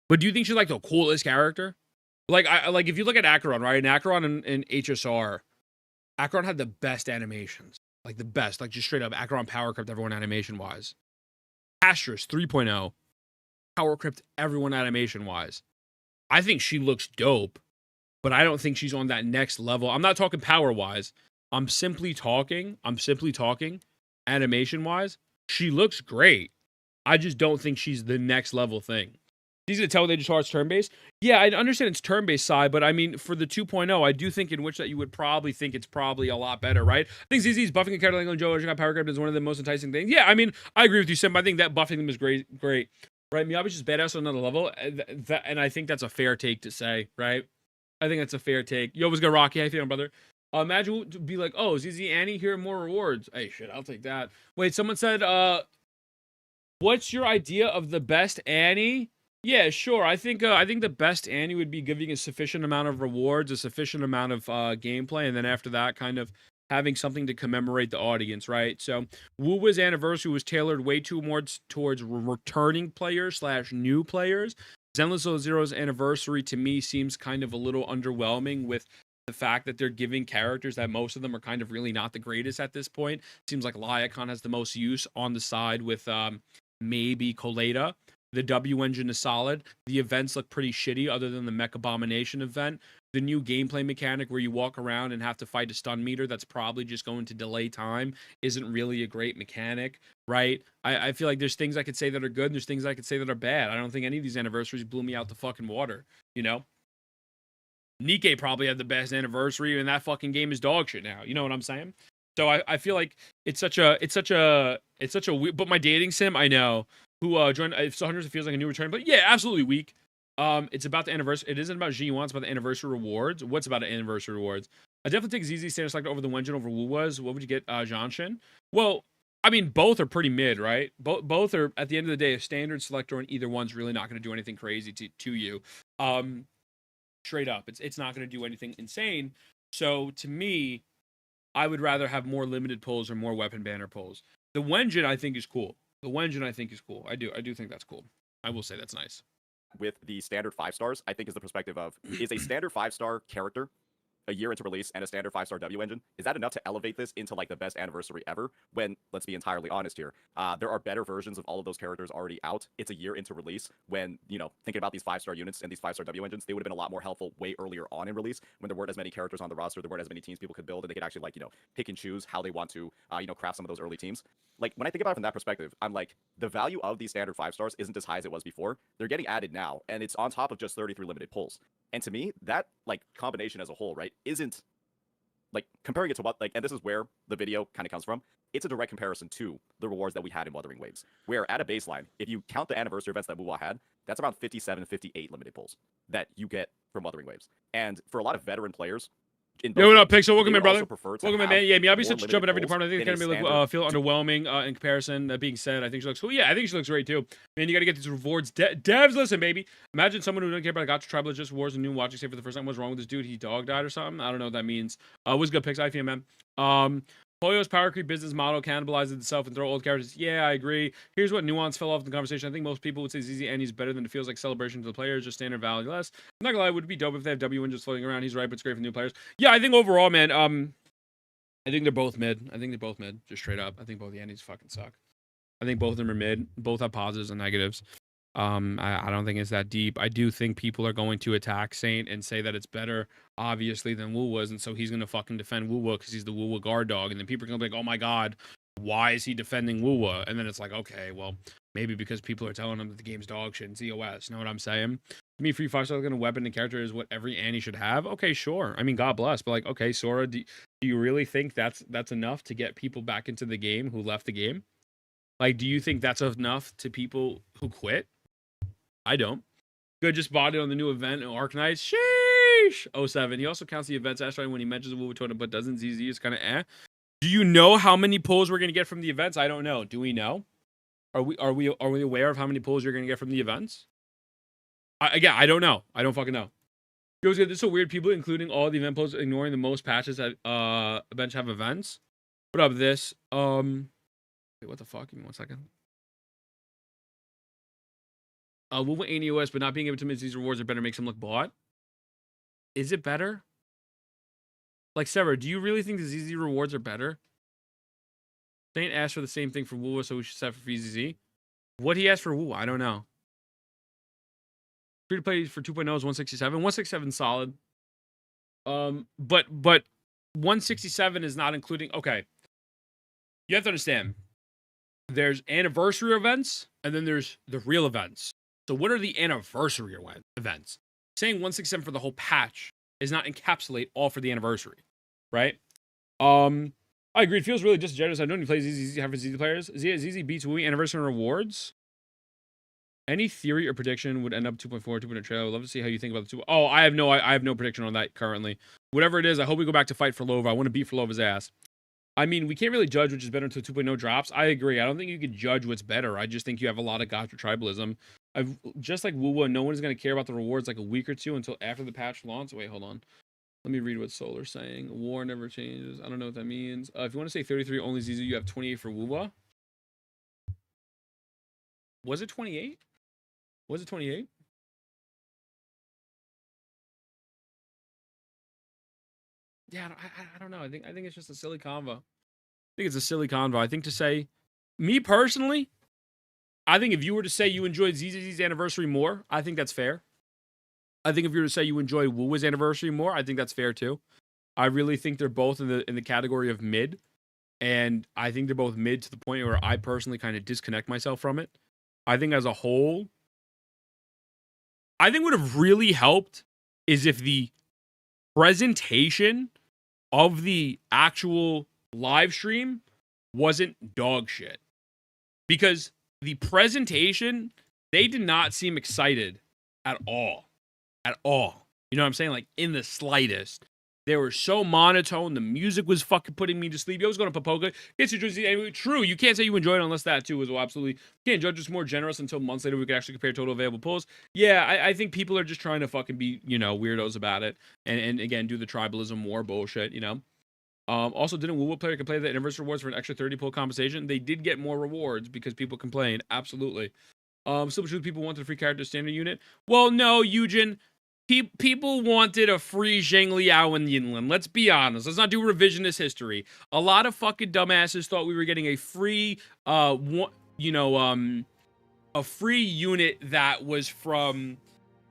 But do you think she's like the coolest character? Like, if you look at Acheron, right? And Acheron and HSR, Acheron had the best animations. Like, the best. Like, just straight up, Acheron power crept everyone animation-wise. Astrus 3.0 power crept everyone animation-wise. I think she looks dope, but I don't think she's on that next level. I'm not talking power-wise. I'm simply talking animation-wise. She looks great. I just don't think she's the next level thing. It's easy to tell they just are turn-based. Yeah, I understand it's turn-based side, but I mean, for the 2.0, I do think in which that you would probably think it's probably a lot better, right? I think ZZ's buffing a character like Joe got power grab is one of the most enticing things. Yeah, I mean, I agree with you, Sim. I think that buffing them is great. Right? Miyabi's just badass on another level, and I think that's a fair take to say, right? I think that's a fair take. Yo, what's good, Rocky? How you feeling, brother? Imagine to be like, oh, ZZ Annie, here are more rewards. Hey, shit, I'll take that. Wait, someone said, what's your idea of the best Annie? Yeah, sure. I think the best Annie would be giving a sufficient amount of rewards, a sufficient amount of gameplay, and then after that, kind of having something to commemorate the audience, right? So, Wuwa's anniversary was tailored way too more towards returning players / new players. Zenless Zone Zero's anniversary to me seems kind of a little underwhelming with the fact that they're giving characters that most of them are kind of really not the greatest at this point. Seems like CIACONNA has the most use on the side with maybe Coleta. The W engine is solid. The events look pretty shitty other than the Mech Abomination event. The new gameplay mechanic where you walk around and have to fight a stun meter that's probably just going to delay time isn't really a great mechanic, right? I feel like there's things I could say that are good and there's things I could say that are bad. I don't think any of these anniversaries blew me out the fucking water, you know? Nikke probably had the best anniversary and that fucking game is dog shit now. You know what I'm saying? So I feel like it's such a weird, but my dating sim, I know, who joined, if so hundreds, it feels like a new return, but yeah, absolutely weak. It's about the anniversary. It isn't about G1, it's about the anniversary rewards. What's about the anniversary rewards? I definitely take ZZ standard select over the Wenjin over Wuwa's. What would you get, Janshin? Well, I mean, both are pretty mid, right? Both are, at the end of the day, a standard selector, and either one's really not going to do anything crazy to you. Straight up, it's not going to do anything insane. So, to me, I would rather have more limited pulls or more weapon banner pulls. The Wenjin, I think, is cool. I do think that's cool. I will say that's nice. With the standard 5 stars, I think is the perspective of, is a standard 5-star character a year into release and a standard 5-star W engine, is that enough to elevate this into like the best anniversary ever? When, let's be entirely honest here, there are better versions of all of those characters already out. It's a year into release when, you know, thinking about these 5-star units and these 5-star W engines, they would have been a lot more helpful way earlier on in release when there weren't as many characters on the roster, there weren't as many teams people could build, and they could actually, like, you know, pick and choose how they want to, you know, craft some of those early teams. Like, when I think about it from that perspective, I'm like, the value of these standard 5 stars isn't as high as it was before. They're getting added now, and it's on top of just 33 limited pulls. And to me, that, like, combination as a whole, right, isn't, like, comparing it to what, like, and this is where the video kind of comes from, it's a direct comparison to the rewards that we had in Wuthering Waves, where at a baseline, if you count the anniversary events that Wuwa had, that's around 57, 58 limited pulls that you get from Wuthering Waves. And for a lot of veteran players, Yo, what up, Pixel? Welcome in, brother. Welcome in, man. Yeah, Miyabi's such a jump in every department. I think it's going to feel underwhelming in comparison. That being said, I think she looks cool. Yeah, I think she looks great, too. Man, you got to get these rewards. Devs, listen, baby. Imagine someone who doesn't care about the gacha tribal just wars and new watching say for the first time. What's wrong with this dude? He dog died or something? I don't know what that means. What's good, Pixel? I man. Polio's power creep business model cannibalizes itself and throw old characters. Yeah, I agree. Here's what nuance fell off in the conversation. I think most people would say ZZ Annie's better than it feels like celebration to the players, just standard value less. I'm not gonna lie, it would be dope if they have W just floating around. He's right, but it's great for new players. Yeah, I think overall, man, I think they're both mid. Just straight up. I think both the Annies fucking suck. I think both of them are mid. Both have positives and negatives. I don't think it's that deep. I do think people are going to attack Saint and say that it's better, obviously, than Wuwa's, and so he's going to fucking defend Wuwa because he's the Wuwa guard dog, and then people are going to be like, oh my god, why is he defending Wuwa? And then it's like, okay, well, maybe because people are telling him that the game's dog shit in ZOS. Know what I'm saying? To me, free 5-star looking weapon and character is what every Annie should have. Okay, sure. I mean, God bless, but like, okay, Sora, do you really think that's enough to get people back into the game who left the game? Like, do you think that's enough to people who quit? I don't. Good, just bought it on the new event, Arknights. Sheesh! 07. He also counts the events actually when he mentions the Wuwa totem, but doesn't. ZZ is kind of eh. Do you know how many pulls we're gonna get from the events? I don't know. Do we know? Are we aware of how many pulls you're gonna get from the events? Again, I don't know. I don't fucking know. Yo, this is so weird. People including all the event pulls, ignoring the most patches that events have events. What up, this? Wait, what the fuck? Give me 1 second. Wuwa ANEOS, but not being able to miss these rewards are better makes him look bought. Is it better? Like, Sever, do you really think the ZZ rewards are better? Saint asked for the same thing for Wuwa, so we should set for VZZ. What he asked for Wuwa, I don't know. Free to play for 2.0 is 167. 167 solid. But 167 is not including. Okay, you have to understand. There's anniversary events, and then there's the real events. So what are the anniversary events? Saying 167 for the whole patch is not encapsulate all for the anniversary, right? I agree. It feels really disingenuous. I know you play ZZ have for ZZ players. ZZ beats Wii anniversary rewards. Any theory or prediction would end up 2.4, 2.0 trailer. I would love to see how you think about the 2. Oh, I have no prediction on that currently. Whatever it is, I hope we go back to fight for Lova. I want to beat for Lova's ass. I mean, we can't really judge which is better until 2.0 drops. I agree. I don't think you could judge what's better. I just think you have a lot of gacha tribalism. Just like Wuwa, no one is going to care about the rewards like a week or two until after the patch launch. Wait, hold on. Let me read what Solar's saying. War never changes. I don't know what that means. If you want to say 33 only Zizu, you have 28 for Wuwa. Was it 28? Was it 28? Yeah, I don't know. I think it's just a silly convo. I think it's a silly convo. I think to say, me personally, I think if you were to say you enjoyed ZZZ's anniversary more, I think that's fair. I think if you were to say you enjoy Wuwa's anniversary more, I think that's fair too. I really think they're both in the category of mid, and I think they're both mid to the point where I personally kind of disconnect myself from it. I think as a whole, I think would have really helped is if the presentation of the actual live stream wasn't dog shit. Because the presentation, they did not seem excited at all. At all. You know what I'm saying? Like, in the slightest. They were so monotone. The music was fucking putting me to sleep. I was going to Papoka. True, you can't say you enjoyed it unless that too was absolutely. You can't judge us more generous until months later we could actually compare total available pulls. Yeah, I think people are just trying to fucking be, weirdos about it. And again, do the tribalism war bullshit, Also, didn't Wuwa player complain that anniversary rewards for an extra 30 pull compensation? They did get more rewards because people complained. Absolutely. Still true, people wanted a free character standard unit. Well, no, Eugen. People wanted a free Zheng Liao and Yinlin. Let's be honest. Let's not do revisionist history. A lot of fucking dumbasses thought we were getting a free, a free unit that was from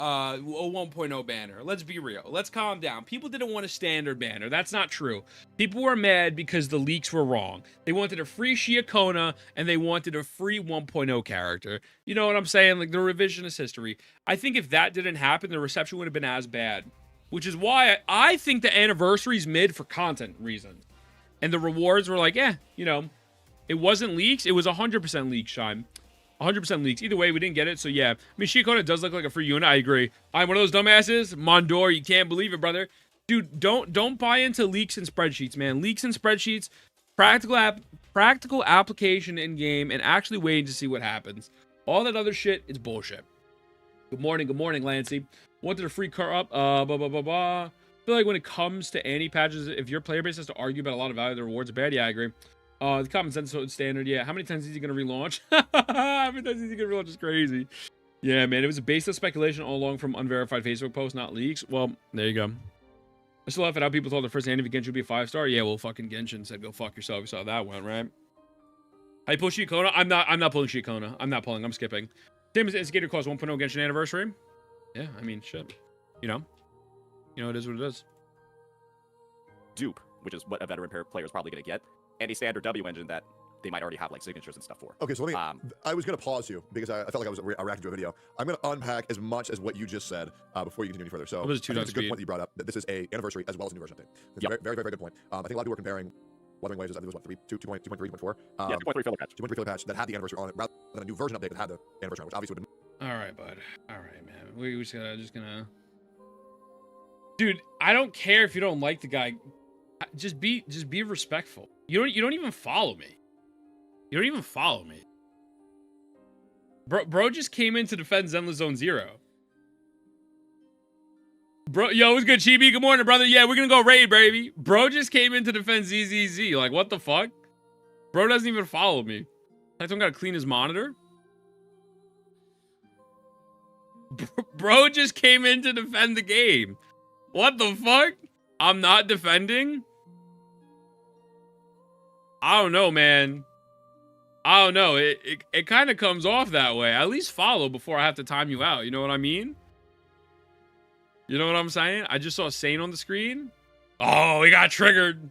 a 1.0 banner. Let's be real. Let's calm down. People didn't want a standard banner. That's not true. People were mad because the leaks were wrong. They wanted a free CIACONNA and they wanted a free 1.0 character. You know what I'm saying? Like the revisionist history. I think if that didn't happen, the reception would have been as bad. Which is why I think the anniversary's mid for content reasons. And the rewards were like, it wasn't leaks. It was 100% leaks, Shime. 100% leaks. Either way, we didn't get it, so yeah. I mean, CIACONNA does look like a free unit. I agree. I'm one of those dumbasses. Mondor, you can't believe it, brother. Dude, don't buy into leaks and spreadsheets, man. Leaks and spreadsheets, practical application in game, and actually waiting to see what happens. All that other shit is bullshit. Good morning, Lancy. Wanted a free car up. I feel like when it comes to anti-patches, if your player base has to argue about a lot of value, the rewards are bad. Yeah, I agree. The common sense standard, yeah. How many times is he going to relaunch? How many times is he going to relaunch? Is crazy. Yeah, man. It was a baseless speculation all along from unverified Facebook posts, not leaks. Well, there you go. I still laugh at how people thought the first anime Genshin would be a 5-star. Yeah, well, fucking Genshin said go fuck yourself. You saw how that went, right? I pull CIACONNA. I'm not pulling CIACONNA. I'm not pulling. I'm skipping. Same as Instigator cost 1.0 Genshin anniversary. Yeah, I mean, shit. It is what it is. Dupe, which is what a veteran player is probably going to get. And a standard W engine that they might already have like signatures and stuff for. Okay, so let me. I was going to pause you because I felt like I was reacting to a video. I'm going to unpack as much as what you just said before you continue any further. So it's a good point that you brought up that this is a anniversary as well as a new version update. It's a very, very, very good point. I think a lot of people were comparing Wuthering Waves. I think it was what 2.3, 2.4. 2.3 filler patch. 2.3 filler patch that had the anniversary on it, rather than a new version update that had the anniversary on it, which obviously would have been. All right, bud. All right, man. We're just gonna. Dude, I don't care if you don't like the guy. Just be respectful. You don't even follow me. You don't even follow me. Bro just came in to defend Zenless Zone 0. Bro, yo, what's good, Chibi? Good morning, brother. Yeah, we're gonna go raid, baby. Bro just came in to defend ZZZ. Like, what the fuck? Bro doesn't even follow me. I don't gotta clean his monitor. Bro just came in to defend the game. What the fuck? I'm not defending? I don't know, man. I don't know. It kind of comes off that way. At least follow before I have to time you out. You know what I mean? You know what I'm saying? I just saw Saint on the screen. Oh, he got triggered.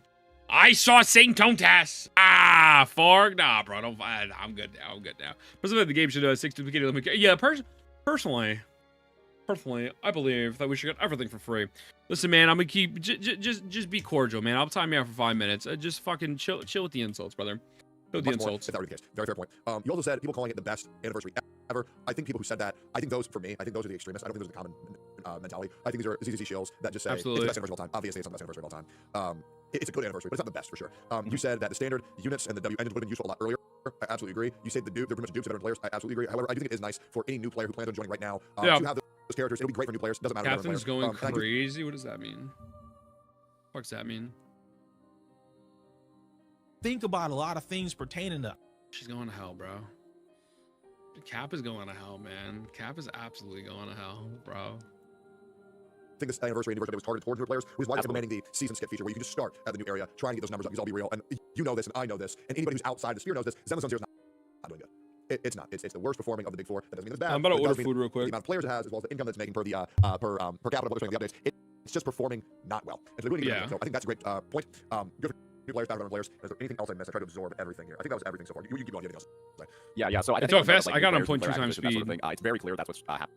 I saw Saint Tontas. Ah, Farg. Nah, bro. I'm good now. I'm good now. Personally, the game should stick to the beginning. Yeah, personally, I believe that we should get everything for free. Listen, man, I'm gonna keep just be cordial, man. I'll time you out for 5 minutes. Just fucking chill with the insults, brother. Chill with the insults. If that were the case. Very fair point. You also said people calling it the best anniversary ever. I think people who said that, I think those, for me, I think those are the extremists. I don't think those are the common mentality. I think these are ZZZ shills that just say Absolutely. It's the best anniversary of all time. Obviously, it's not the best anniversary of all time. It's a good anniversary, but it's not the best for sure. You said that the standard units and the W engines would have been useful a lot earlier. I absolutely agree. You said they're pretty much dupes of veteran players. I absolutely agree. However, I do think it is nice for any new player who plans on joining right now to have those characters. It'll be great for new players. Doesn't matter. Captain's going crazy. What does that mean? What does that mean? Think about a lot of things pertaining to. She's going to hell, bro. Cap is going to hell, man. Cap is absolutely going to hell, bro. I think this anniversary was targeted towards new players, which is why it's implementing the season skip feature, where you can just start at the new area, try and get those numbers up, because I'll be real, and you know this, and I know this, and anybody who's outside the sphere knows this. Zenless Zone Zero is not doing good. It's not. It's the worst performing of the big four. That doesn't mean it's bad. I'm about to order food real quick. The amount of players it has, as well as the income that's making per capita, what they're showing the updates, it's just performing not well. And so, so I think that's a great point. Good for new players, bad for players. Is there anything else I missed? I tried to absorb everything here. I think that was everything so far. You keep going. Anything else? Yeah. So I think talk fast. I got on 0.2 times speed. Sort of it's very clear that's what's happening.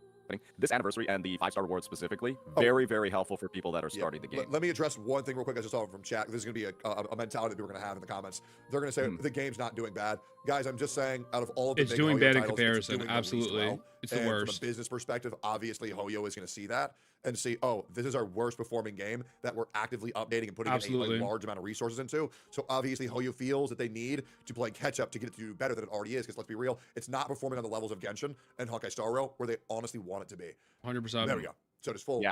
This anniversary and the 5-star rewards specifically, very, very helpful for people that are starting the game. Let me address one thing real quick. I just saw from chat. This is going to be a mentality that we're going to have in the comments. They're going to say the game's not doing bad. Guys, I'm just saying, out of all of the it's doing bad in titles, comparison. Absolutely. It's the worst. From a business perspective, obviously, Hoyo is going to see that and see, oh, this is our worst performing game that we're actively updating and putting a large amount of resources into. So obviously, Hoyo feels that they need to play catch up to get it to do better than it already is. Because let's be real, it's not performing on the levels of Genshin and Honkai Star Rail where they honestly want it to be. 100%. There we go. So it's full.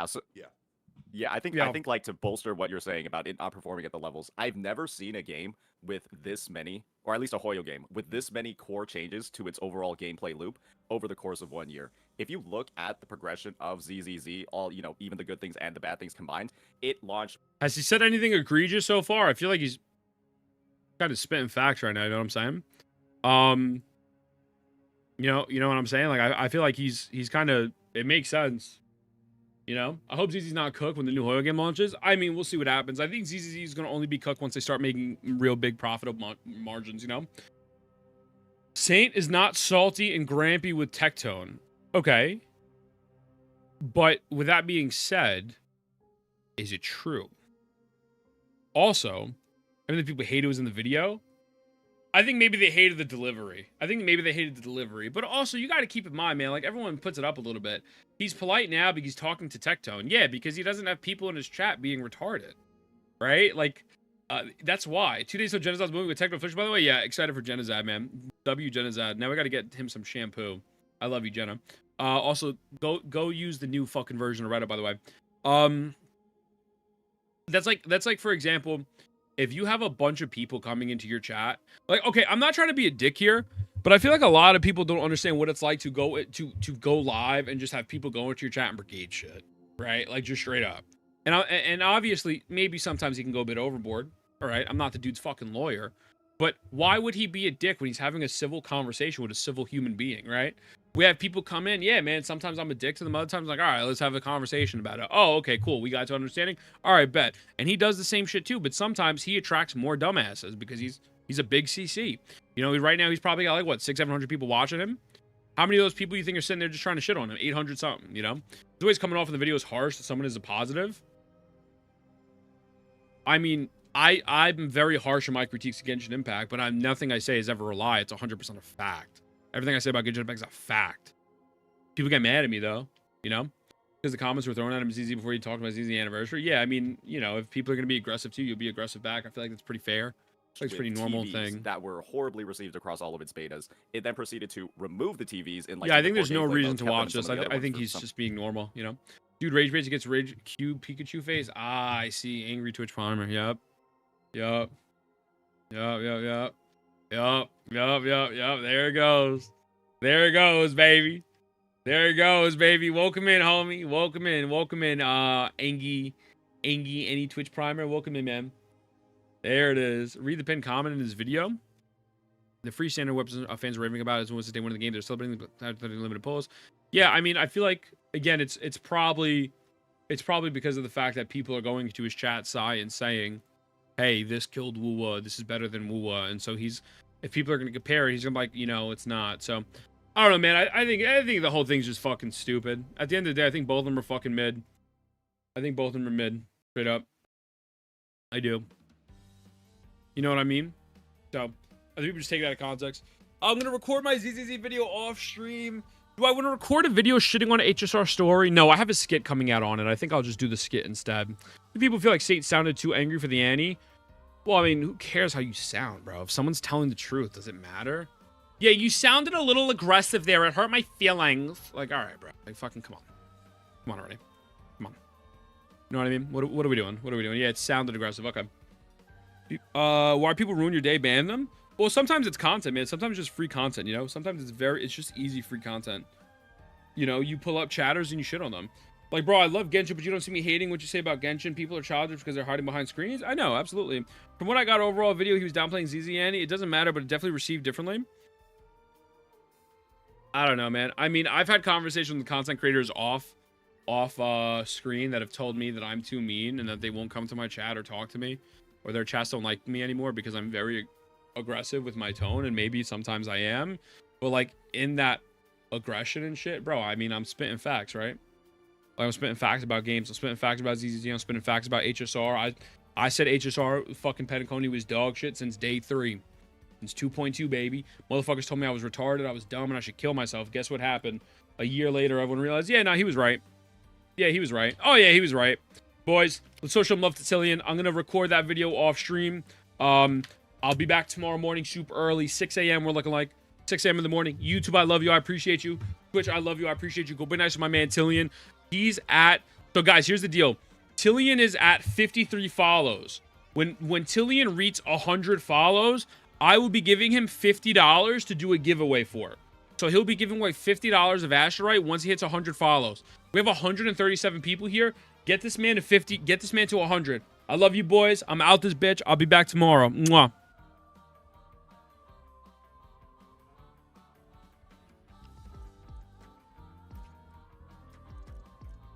Yeah, I think like to bolster what you're saying about it not performing at the levels, I've never seen a game with this many, or at least a Hoyo game, with this many core changes to its overall gameplay loop over the course of 1 year. If you look at the progression of ZZZ, all, even the good things and the bad things combined, it launched. Has he said anything egregious so far? I feel like he's kind of spitting facts right now, you know what I'm saying? You know what I'm saying? Like, I feel like he's kind of, it makes sense. You know, I hope ZZ's not cooked when the new Hoyo game launches. I mean, we'll see what happens. I think ZZZ is going to only be cooked once they start making real big profitable margins, you know? Saint is not salty and grampy with Tectone. Okay. But with that being said, is it true? Also, I mean, the people hate it was in the video. I think maybe they hated the delivery. But also, you got to keep in mind, man, like, everyone puts it up a little bit. He's polite now because he's talking to Tectone. Yeah, because he doesn't have people in his chat being retarded. Right? Like, that's why. 2 days till Genozad's movie with Tectone Official, by the way. Yeah, excited for Genozad, man. W Genozad. Now we got to get him some shampoo. I love you, Jenna. Also, go use the new fucking version of Reddit, by the way. That's like, for example, if you have a bunch of people coming into your chat, like, okay, I'm not trying to be a dick here, but I feel like a lot of people don't understand what it's like to go live and just have people go into your chat and brigade shit, right? Like, just straight up. And obviously, maybe sometimes he can go a bit overboard. All right, I'm not the dude's fucking lawyer, but why would he be a dick when he's having a civil conversation with a civil human being, right? We have people come in, yeah, man, sometimes I'm a dick to them, other times I'm like, all right, let's have a conversation about it. Oh, okay, cool, we got to understanding. All right, bet. And he does the same shit too, but sometimes he attracts more dumbasses because he's a big CC. You know, right now he's probably got like, what, 600-700 people watching him? How many of those people you think are sitting there just trying to shit on him? 800 something, you know? The way he's coming off in the video is harsh that someone is a positive. I mean, I'm very harsh in my critiques of Genshin Impact, but nothing I say is ever a lie. It's 100% a fact. Everything I say about Genshin Impact is a fact. People get mad at me, though, you know? Because the comments were thrown at him ZZ before he talked about ZZ anniversary. Yeah, I mean, you know, if people are going to be aggressive too, you'll be aggressive back. I feel like that's pretty fair. It's like a pretty normal thing. That were horribly received across all of its betas. It then proceeded to remove the TVs in like. Yeah, I think there's no reason to watch this. I think he's just being normal, you know? Dude, Rage Bait gets Rage Q Pikachu face. Ah, I see. Angry Twitch farmer. Yup. There it goes. There it goes, baby. Welcome in, homie. Welcome in. Angie. Angie, any Twitch primer. Welcome in, man. There it is. Read the pinned comment in this video. The free standard weapons fans are raving about is once they win the game, they're celebrating limited polls. Yeah, I mean, I feel like again, it's probably because of the fact that people are going to his chat side and saying, "Hey, this killed Wuwa. This is better than Wuwa," and so if people are going to compare it, he's going to be like, you know, it's not. So I don't know, man. I think the whole thing's just fucking stupid. At the end of the day, I think both of them are fucking mid. I think both of them are mid, straight up. I do. You know what I mean? So I think people just take that out of context. I'm going to record my ZZZ video off stream. Do I want to record a video shitting on HSR story? No, I have a skit coming out on it. I think I'll just do the skit instead. Do people feel like Satan sounded too angry for the Annie? Well, I mean, who cares how you sound, bro? If someone's telling the truth, does it matter? Yeah, you sounded a little aggressive there. It hurt my feelings. Like, all right, bro. Like, fucking come on. Come on already. Come on. You know what I mean? What are we doing? What are we doing? Yeah, it sounded aggressive. Okay. Why people ruin your day? Ban them? Well, sometimes it's content, man. Sometimes it's just free content, you know? Sometimes it's just easy free content. You know, you pull up chatters and you shit on them. Like, bro, I love Genshin, but you don't see me hating what you say about Genshin. People are childish because they're hiding behind screens. I know, absolutely. From what I got overall video, he was downplaying ZZ Annie. It doesn't matter, but it definitely received differently. I don't know, man. I mean, I've had conversations with content creators off screen that have told me that I'm too mean and that they won't come to my chat or talk to me, or their chats don't like me anymore because I'm very aggressive with my tone, and maybe sometimes I am, but like in that aggression and shit, bro, I mean, I'm spitting facts, right? Like, I'm spitting facts about games. I'm spitting facts about ZZZ. I'm spitting facts about HSR. I said HSR fucking Petticone was dog shit since day 3. Since 2.2, baby. Motherfuckers told me I was retarded, I was dumb, and I should kill myself. Guess what happened? A year later, everyone realized, yeah, no, he was right. Yeah, he was right. Oh, yeah, he was right. Boys, let's show some love to Tillian. I'm going to record that video off stream. I'll be back tomorrow morning super early. 6 a.m. We're looking like 6 a.m. in the morning. YouTube, I love you. I appreciate you. Twitch, I love you. I appreciate you. Go be nice to my man, Tillian. He's at... So, guys, here's the deal. Tillian is at 53 follows. When Tillian reaches 100 follows, I will be giving him $50 to do a giveaway for. So he'll be giving away $50 of Asherite once he hits 100 follows. We have 137 people here. Get this man to 50. Get this man to 100. I love you, boys. I'm out this bitch. I'll be back tomorrow. Mwah.